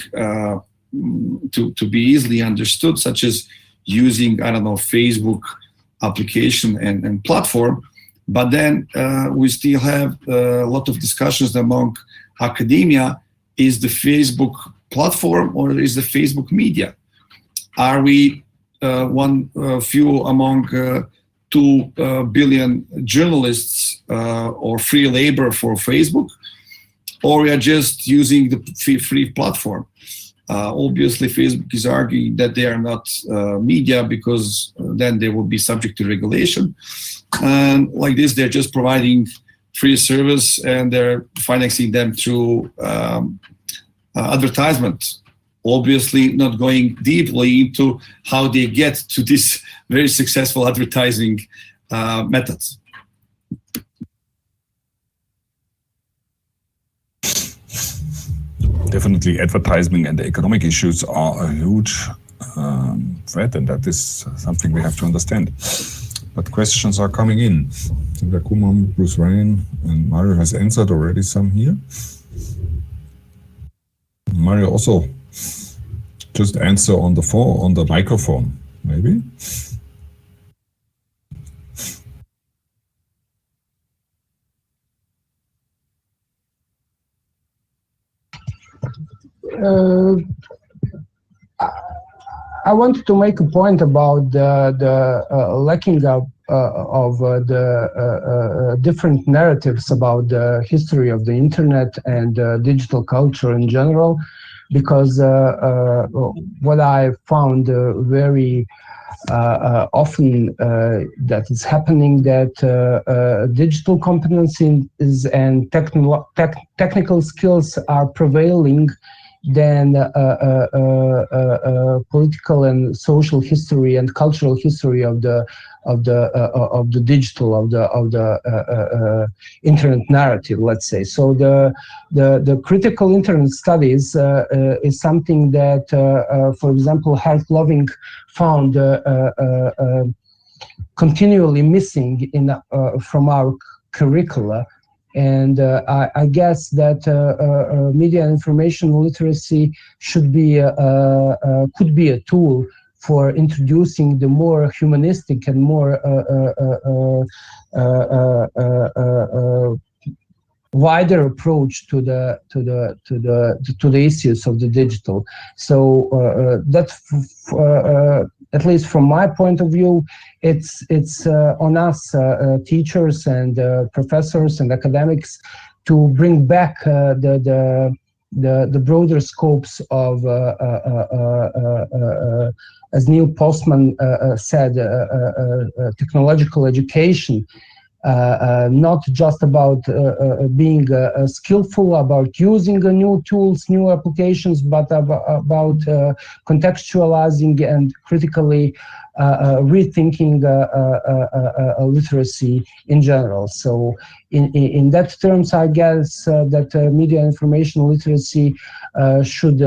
to be easily understood, such as using, I don't know, Facebook application and platform. But then we still have a lot of discussions among academia. Is the Facebook platform or is the Facebook media? Are we few among 2 billion journalists or free labor for Facebook, or we are just using the free platform? Obviously, Facebook is arguing that they are not media because then they will be subject to regulation. And like this, they're just providing free service and they're financing them through advertisement. Obviously, not going deeply into how they get to this very successful advertising methods. Definitely, advertising and the economic issues are a huge threat, and that is something we have to understand. But questions are coming in. Kumam, Bruce Ryan, and Mario has answered already some here. Mario also just answer on the phone, on the microphone, maybe. I wanted to make a point about the lacking of the different narratives about the history of the internet and digital culture in general, because what I found very often that is happening, that digital competencies and technical skills are prevailing than political and social history and cultural history of the digital of the internet narrative, let's say. So the critical internet studies is something that, for example, Hart Loving found continually missing from our curricula. And I guess that media and information literacy should be could be a tool for introducing the more humanistic and more wider approach to the issues of the digital. So that's at least from my point of view, it's on us teachers and professors and academics to bring back the broader scopes of as Neil Postman said, technological education. not just about being skillful, about using new tools, new applications, but about contextualizing and critically rethinking literacy in general. So in that terms, I guess that media information literacy should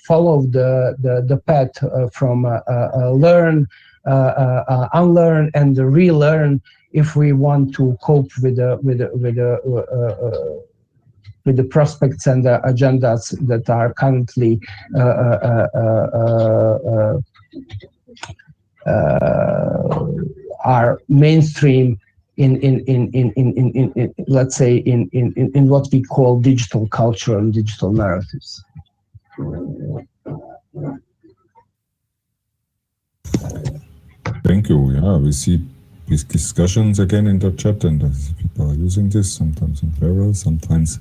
follow the path from learn, unlearn, and relearn if we want to cope with the prospects and the agendas that are currently are mainstream in let's say in what we call digital culture and digital narratives. Thank you. Yeah, we see these discussions again in the chat, and people are using this sometimes in parallel, sometimes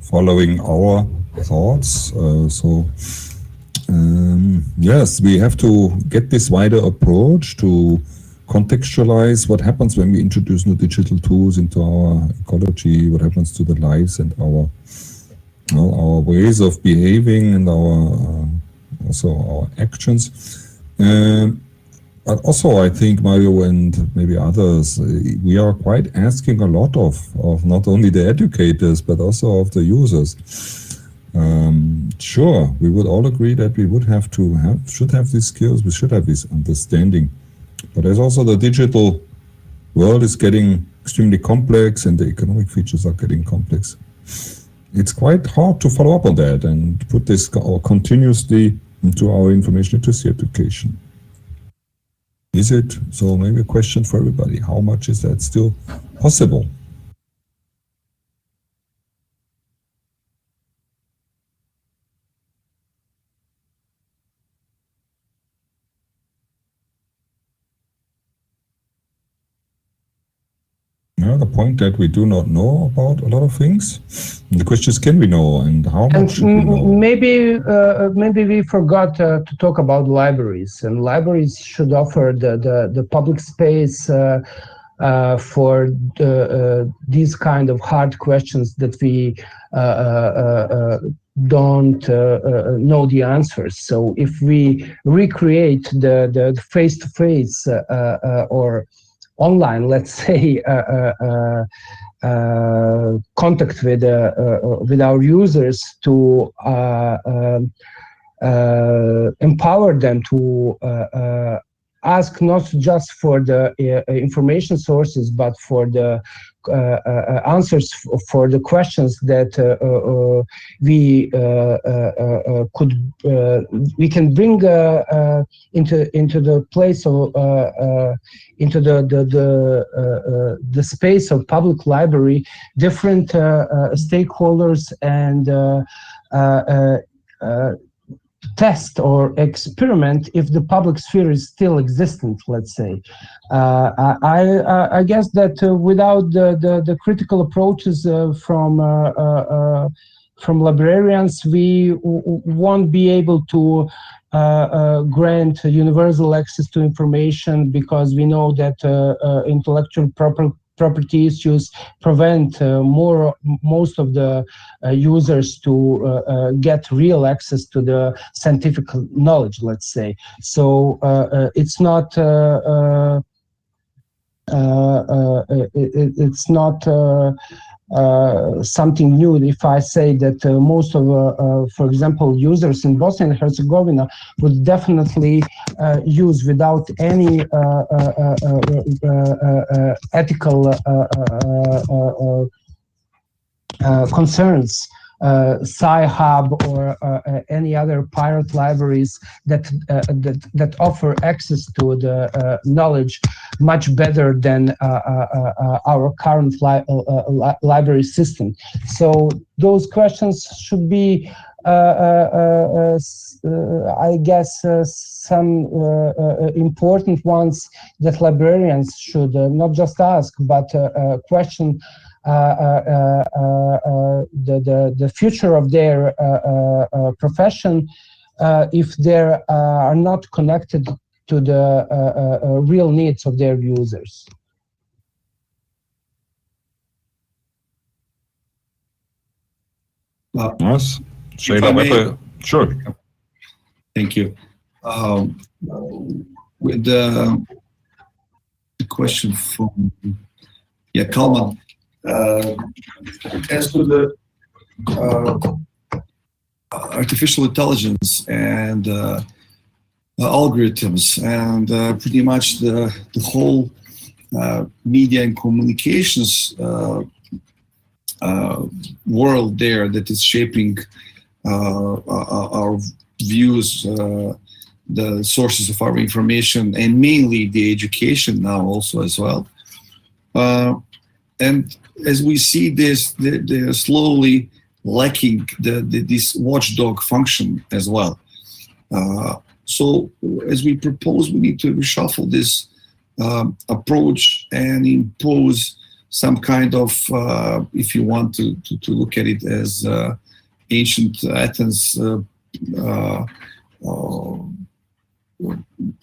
following our thoughts. Yes, we have to get this wider approach to contextualize what happens when we introduce new digital tools into our ecology, what happens to the lives and our ways of behaving and also our actions. But also, I think, Mario and maybe others, we are quite asking a lot of not only the educators, but also of the users. Sure, we would all agree that we should have these skills, we should have this understanding. But there's also the digital world is getting extremely complex and the economic features are getting complex. It's quite hard to follow up on that and put this continuously into our information literacy education. Is it? So maybe a question for everybody. How much is that still possible? The point that we do not know about a lot of things. The question is, can we know, and how much should we know? Maybe we forgot to talk about libraries, and libraries should offer the public space for these kind of hard questions that we don't know the answers. So if we recreate the face-to-face or online, let's say, contact with our users to empower them to ask not just for the information sources, but for the answers for the questions that we can bring into the place of into the space of public library, different stakeholders and test or experiment if the public sphere is still existent, let's say. I guess that without the critical approaches from librarians, we won't be able to grant universal access to information, because we know that intellectual property issues prevent most of the users to get real access to the scientific knowledge, let's say. So it's not something new if I say that most of, for example, users in Bosnia and Herzegovina would definitely use without any ethical concerns Sci-Hub or any other pirate libraries that offer access to the knowledge much better than our current library system. So those questions should be, I guess, some important ones that librarians should not just ask, but question the future of their profession if they are not connected to the real needs of their users. Yes. Sure. Thank you. With the question from Kalman, as to the artificial intelligence and algorithms and pretty much the whole media and communications world there that is shaping our views, the sources of our information, and mainly the education now also as well. And as we see this, they're slowly lacking this watchdog function as well. So as we propose, we need to reshuffle this approach and impose some kind of, if you want to look at it as ancient Athens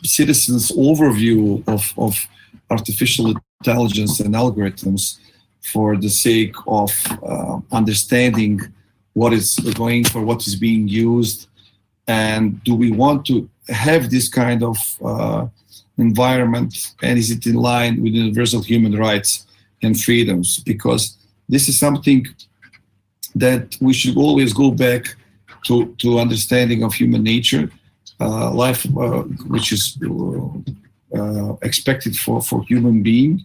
citizens' overview of artificial intelligence and algorithms for the sake of understanding what is going for, what is being used, and do we want to have this kind of environment, and is it in line with universal human rights and freedoms? Because this is something that we should always go back to understanding of human nature, life, which is expected for human being,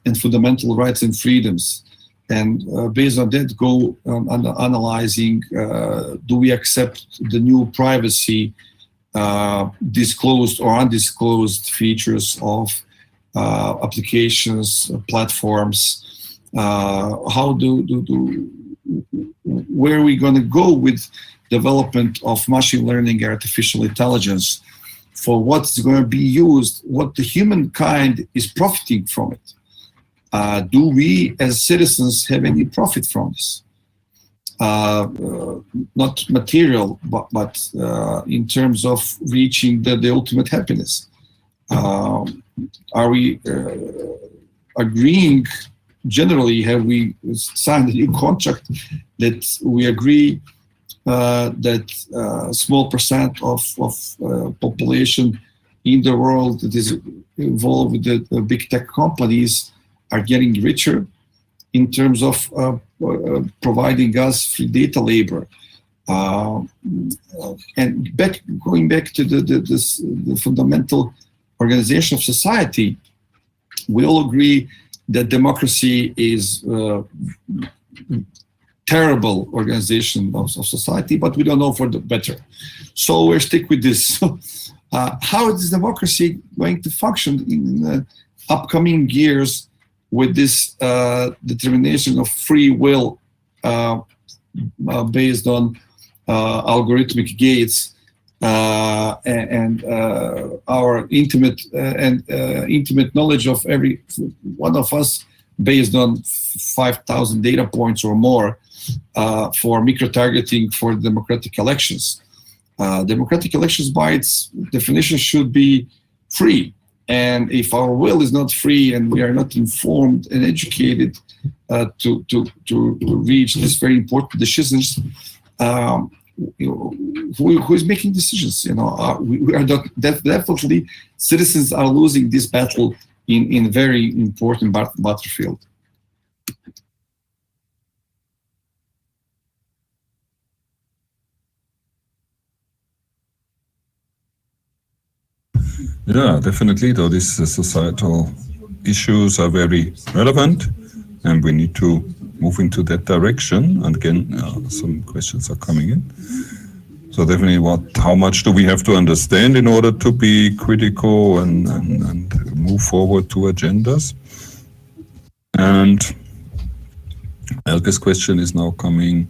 and fundamental rights and freedoms. And based on that, go analyzing, do we accept the new privacy disclosed or undisclosed features of applications, platforms? How where are we going to go with development of machine learning, artificial intelligence, for what's going to be used, what the humankind is profiting from it? Do we as citizens have any profit from this? Not material, but in terms of reaching the ultimate happiness. Are we agreeing, generally, have we signed a new contract that we agree that a small percent of population in the world that is involved with the big tech companies are getting richer in terms of providing us free data labor? And going back to the fundamental organization of society, we all agree that democracy is terrible organization of society, but we don't know for the better. So we'll stick with this. How is democracy going to function in the upcoming years with this determination of free will based on algorithmic gates and our intimate knowledge of every one of us based on 5,000 data points or more for micro-targeting for democratic elections. Democratic elections by its definition should be free. And if our will is not free and we are not informed and educated to reach these very important decisions, who is making decisions? We are definitely, citizens are losing this battle in very important battlefield. Yeah, definitely, though these societal issues are very relevant and we need to move into that direction. And again, some questions are coming in. So definitely, how much do we have to understand in order to be critical and move forward to agendas? And Elke's question is now coming.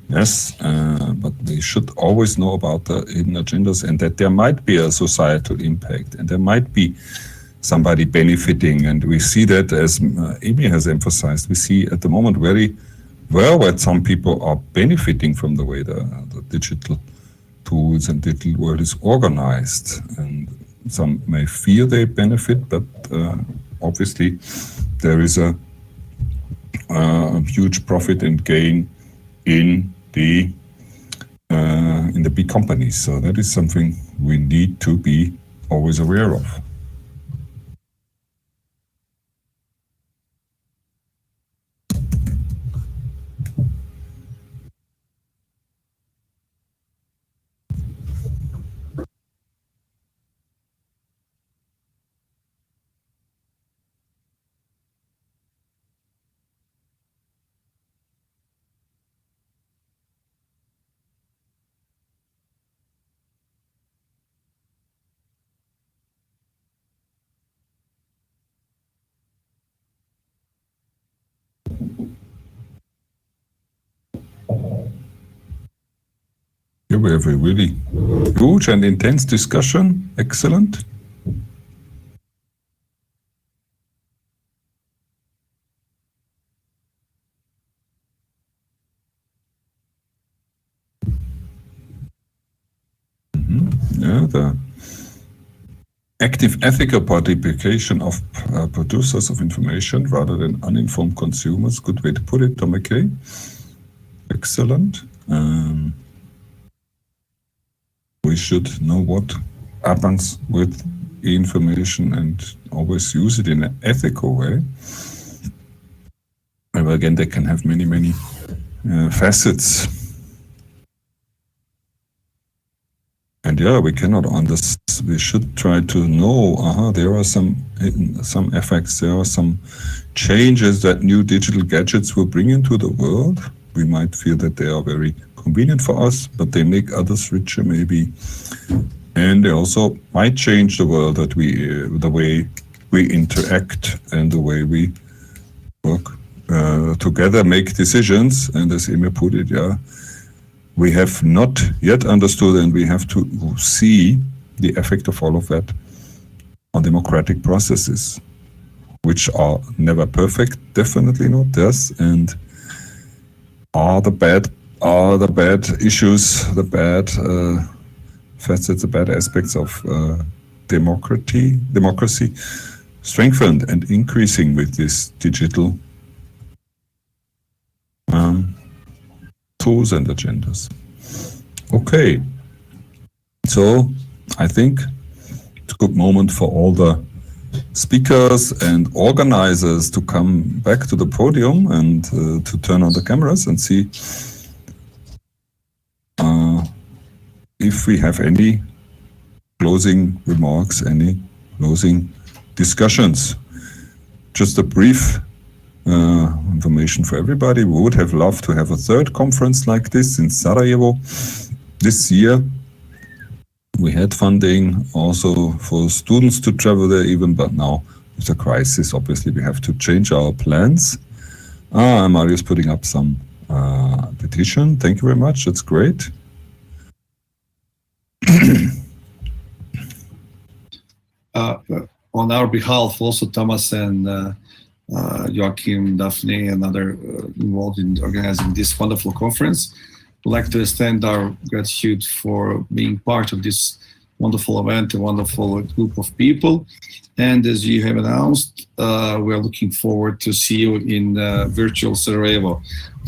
Yes, but we should always know about the hidden agendas and that there might be a societal impact and there might be somebody benefiting. And we see that, as Emir has emphasized, we see at the moment very well that some people are benefiting from the way the digital tools and digital world is organized. And some may fear they benefit, but obviously there is a huge profit and gain in the big companies. So that is something we need to be always aware of. Here we have a really huge and intense discussion. Excellent. Yeah, the active ethical participation of producers of information rather than uninformed consumers. Good way to put it, Tom McKay. Excellent. We should know what happens with information and always use it in an ethical way. But again, they can have many, many facets. And yeah, we cannot understand. We should try to know. There are some effects. There are some changes that new digital gadgets will bring into the world. We might feel that they are very convenient for us, but they make others richer, maybe. And they also might change the world that the way we interact and the way we work together, make decisions. And as Emir put it, yeah. We have not yet understood, and we have to see the effect of all of that on democratic processes, which are never perfect, definitely not, yes, and are the bad issues, the bad facets, the bad aspects of democracy strengthened and increasing with this digital tools and agendas. Okay, so I think it's a good moment for all the speakers and organizers to come back to the podium and to turn on the cameras and see if we have any closing remarks, any closing discussions. Just a brief information for everybody. We would have loved to have a third conference like this in Sarajevo this year. We had funding also for students to travel there even, but now with the crisis, obviously we have to change our plans. Mario's putting up some petition. Thank you very much. That's great. On our behalf, also Thomas and Joachim, Daphne, and other involved in organizing this wonderful conference, we'd like to extend our gratitude for being part of this wonderful event, a wonderful group of people. And as you have announced, we are looking forward to see you in virtual Sarajevo,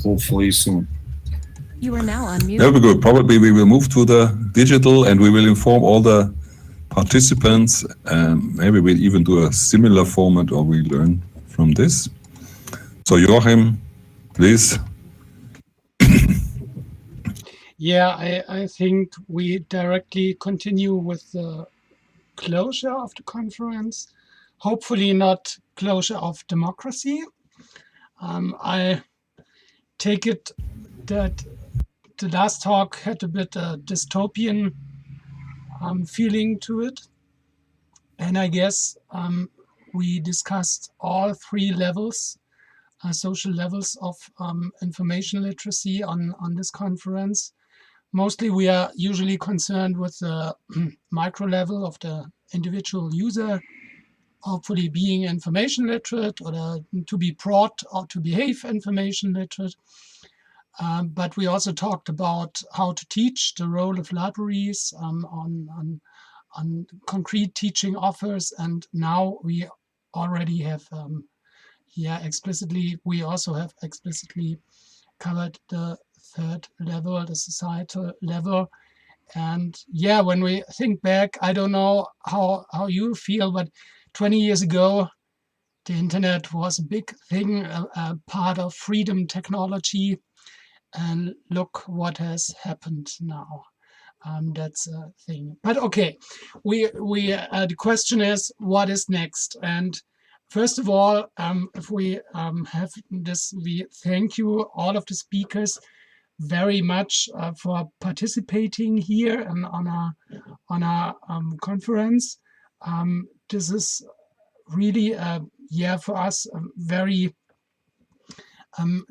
hopefully soon. You are now unmuted. Very good. Probably we will move to the digital and we will inform all the participants. Maybe we'll even do a similar format or we learn from this. So Joachim, please. Yeah, I think we directly continue with the closure of the conference. Hopefully not closure of democracy. I take it that the last talk had a bit dystopian feeling to it. And I guess we discussed all three levels, social levels of information literacy on this conference. Mostly we are usually concerned with the micro level of the individual user, hopefully being information literate or to be brought or to behave information literate. But we also talked about how to teach, the role of libraries on concrete teaching offers. And now we already have, we also have explicitly covered the third level, the societal level. And yeah, when we think back, I don't know how you feel, but 20 years ago, the internet was a big thing, a part of freedom technology. And look what has happened now. That's a thing. But okay, the question is, what is next? And first of all, if we have this, we thank you, all of the speakers, very much for participating here and on our conference. This is really, for us, very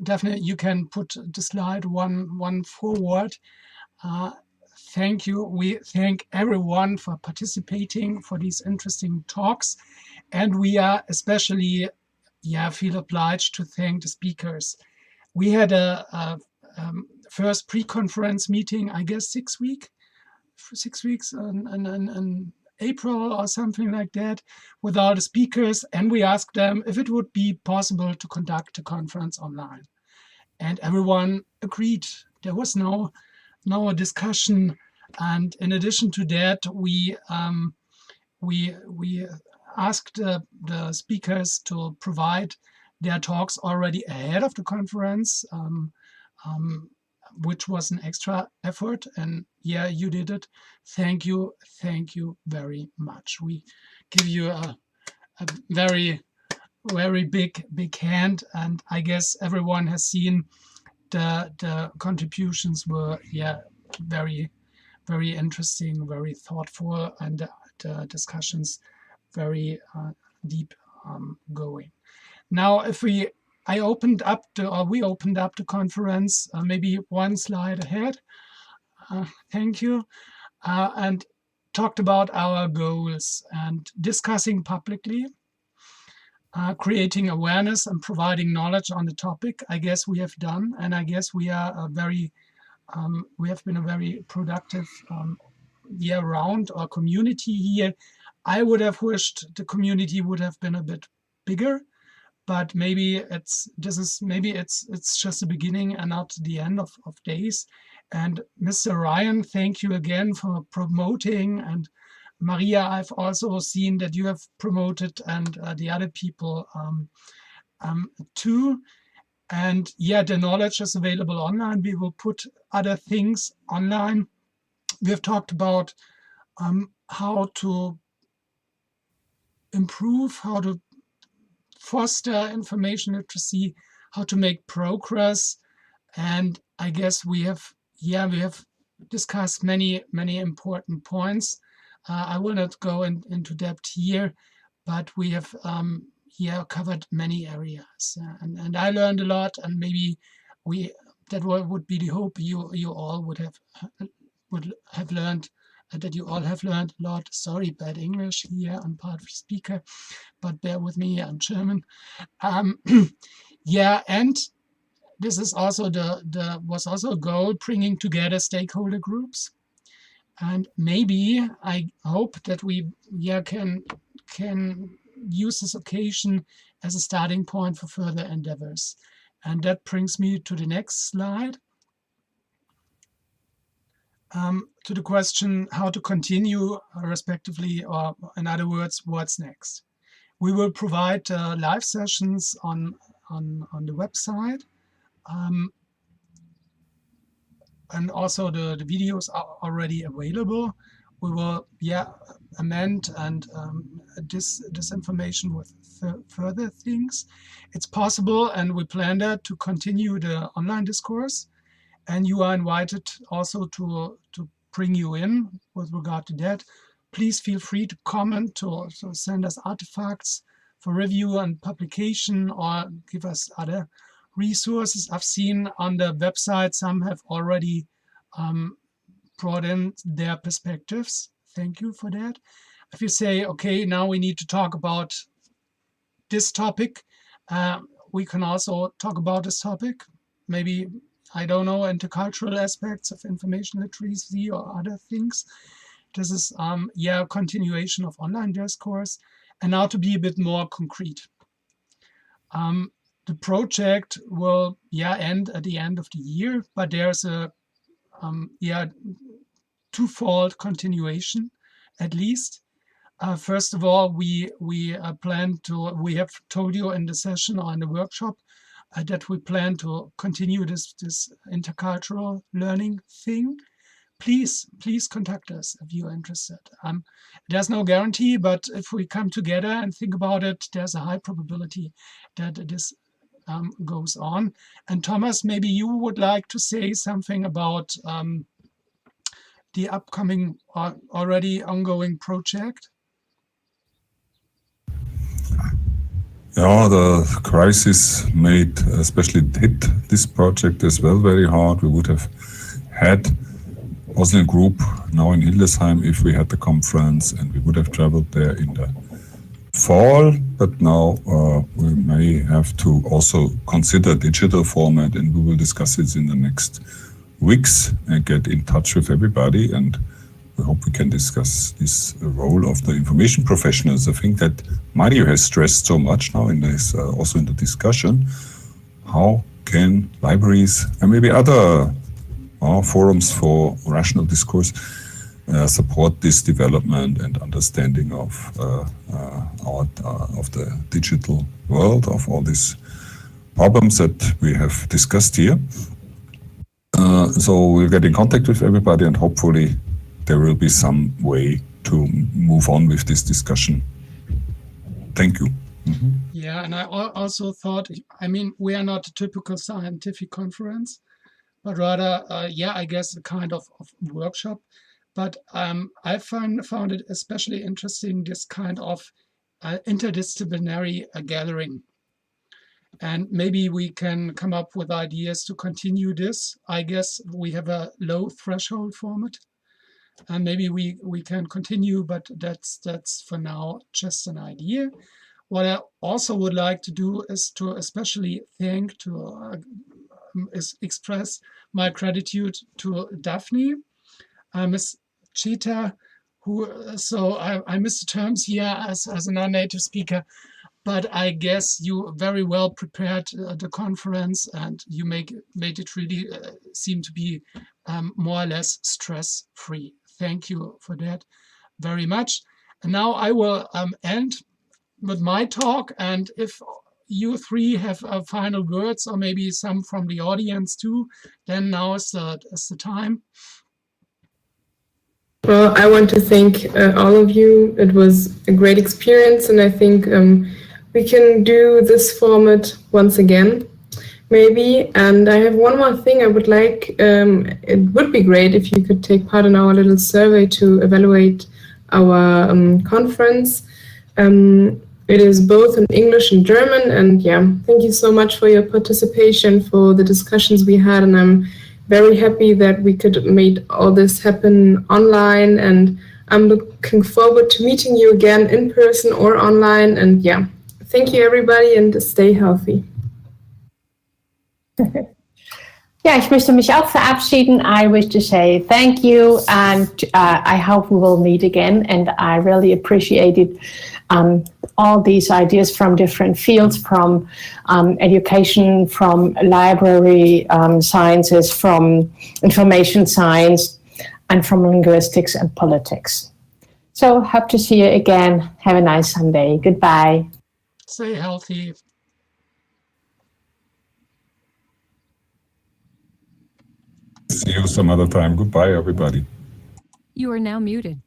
definitely. You can put the slide one forward. Thank you. We thank everyone for participating for these interesting talks, and we are especially, feel obliged to thank the speakers. We had a first pre-conference meeting, I guess 6 weeks in April or something like that, with all the speakers, and we asked them if it would be possible to conduct a conference online, and everyone agreed. There was no discussion, and in addition to that, we asked the speakers to provide their talks already ahead of the conference, which was an extra effort, and you did it. Thank you very much. We give you a very big hand, and I guess everyone has seen the contributions were very interesting, very thoughtful, and the discussions very deep going. Now, we opened up the conference, maybe one slide ahead. Thank you. And talked about our goals and discussing publicly, creating awareness and providing knowledge on the topic. I guess we have done, and I guess we are we have been a very productive year-round our community here. I would have wished the community would have been a bit bigger, but maybe it's just the beginning and not the end of days. And Mr. Ryan, thank you again for promoting, and Maria, I've also seen that you have promoted, and the other people too. And the knowledge is available online. We will put other things online. We have talked about how to improve, how to foster information literacy, how to make progress. And I guess we have discussed many important points. I will not go into depth here, but we have covered many areas, and I learned a lot, and maybe that would be the hope you all would have learned, that you all have learned a lot. Sorry, bad English here on part of the speaker, but bear with me, I'm German. And this is also was also a goal, bringing together stakeholder groups. And maybe I hope that we can use this occasion as a starting point for further endeavors. And that brings me to the next slide, to the question how to continue respectively, or in other words, what's next. We will provide live sessions on the website. And also the videos are already available. We will amend and this information with further things. It's possible, and we plan that, to continue the online discourse, and you are invited also to bring you in with regard to that. Please feel free to comment, to send us artifacts for review and publication, or give us other resources. I've seen on the website some have already brought in their perspectives. Thank you for that. If you say, okay, now we need to talk about this topic, we can also talk about this topic. Maybe, I don't know, intercultural aspects of information literacy or other things. This is a continuation of online discourse. And now to be a bit more concrete. the project will end at the end of the year, but there's a twofold continuation at least. First of all, we have told you in the session or in the workshop that we plan to continue this intercultural learning thing. Please contact us if you're interested. There's no guarantee, but if we come together and think about it, there's a high probability that this goes on. And Thomas, maybe you would like to say something about the upcoming or already ongoing project? Yeah, the crisis especially hit this project as well very hard. We would have had Bosnian group now in Hildesheim if we had the conference, and we would have traveled there in the fall, but now we may have to also consider digital format, and we will discuss it in the next weeks and get in touch with everybody, and we hope we can discuss this role of the information professionals. I think that Mario has stressed so much now in this, also in the discussion. How can libraries and maybe other forums for rational discourse support this development and understanding of the digital world, of all these problems that we have discussed here. So we'll get in contact with everybody, and hopefully there will be some way to move on with this discussion. Thank you. Mm-hmm. Yeah, and I also thought, I mean, we are not a typical scientific conference, but rather, I guess a kind of workshop. But I found it especially interesting, this kind of interdisciplinary gathering. And maybe we can come up with ideas to continue this. I guess we have a low threshold format, and maybe we can continue, but that's for now just an idea. What I also would like to do is to especially express my gratitude to Daphne, Ms. Cheta, I miss the terms here as a non-native speaker, but I guess you very well prepared the conference, and you made it really seem to be more or less stress-free. Thank you for that very much. And now I will end with my talk, and if you three have final words, or maybe some from the audience too, then now is the time. Well, I want to thank all of you. It was a great experience, and I think we can do this format once again, maybe. And I have one more thing I would like. It would be great if you could take part in our little survey to evaluate our conference. It is both in English and German, and thank you so much for your participation, for the discussions we had, and I'm very happy that we could make all this happen online, and I'm looking forward to meeting you again in person or online, and thank you everybody, and stay healthy. Ja, ich möchte mich auch verabschieden. I wish to say thank you, and I hope we will meet again, and I really appreciated all these ideas from different fields, from education, from library sciences, from information science, and from linguistics and politics. So hope to see you again. Have a nice Sunday. Goodbye. Stay healthy. See you some other time. Goodbye, everybody. You are now muted.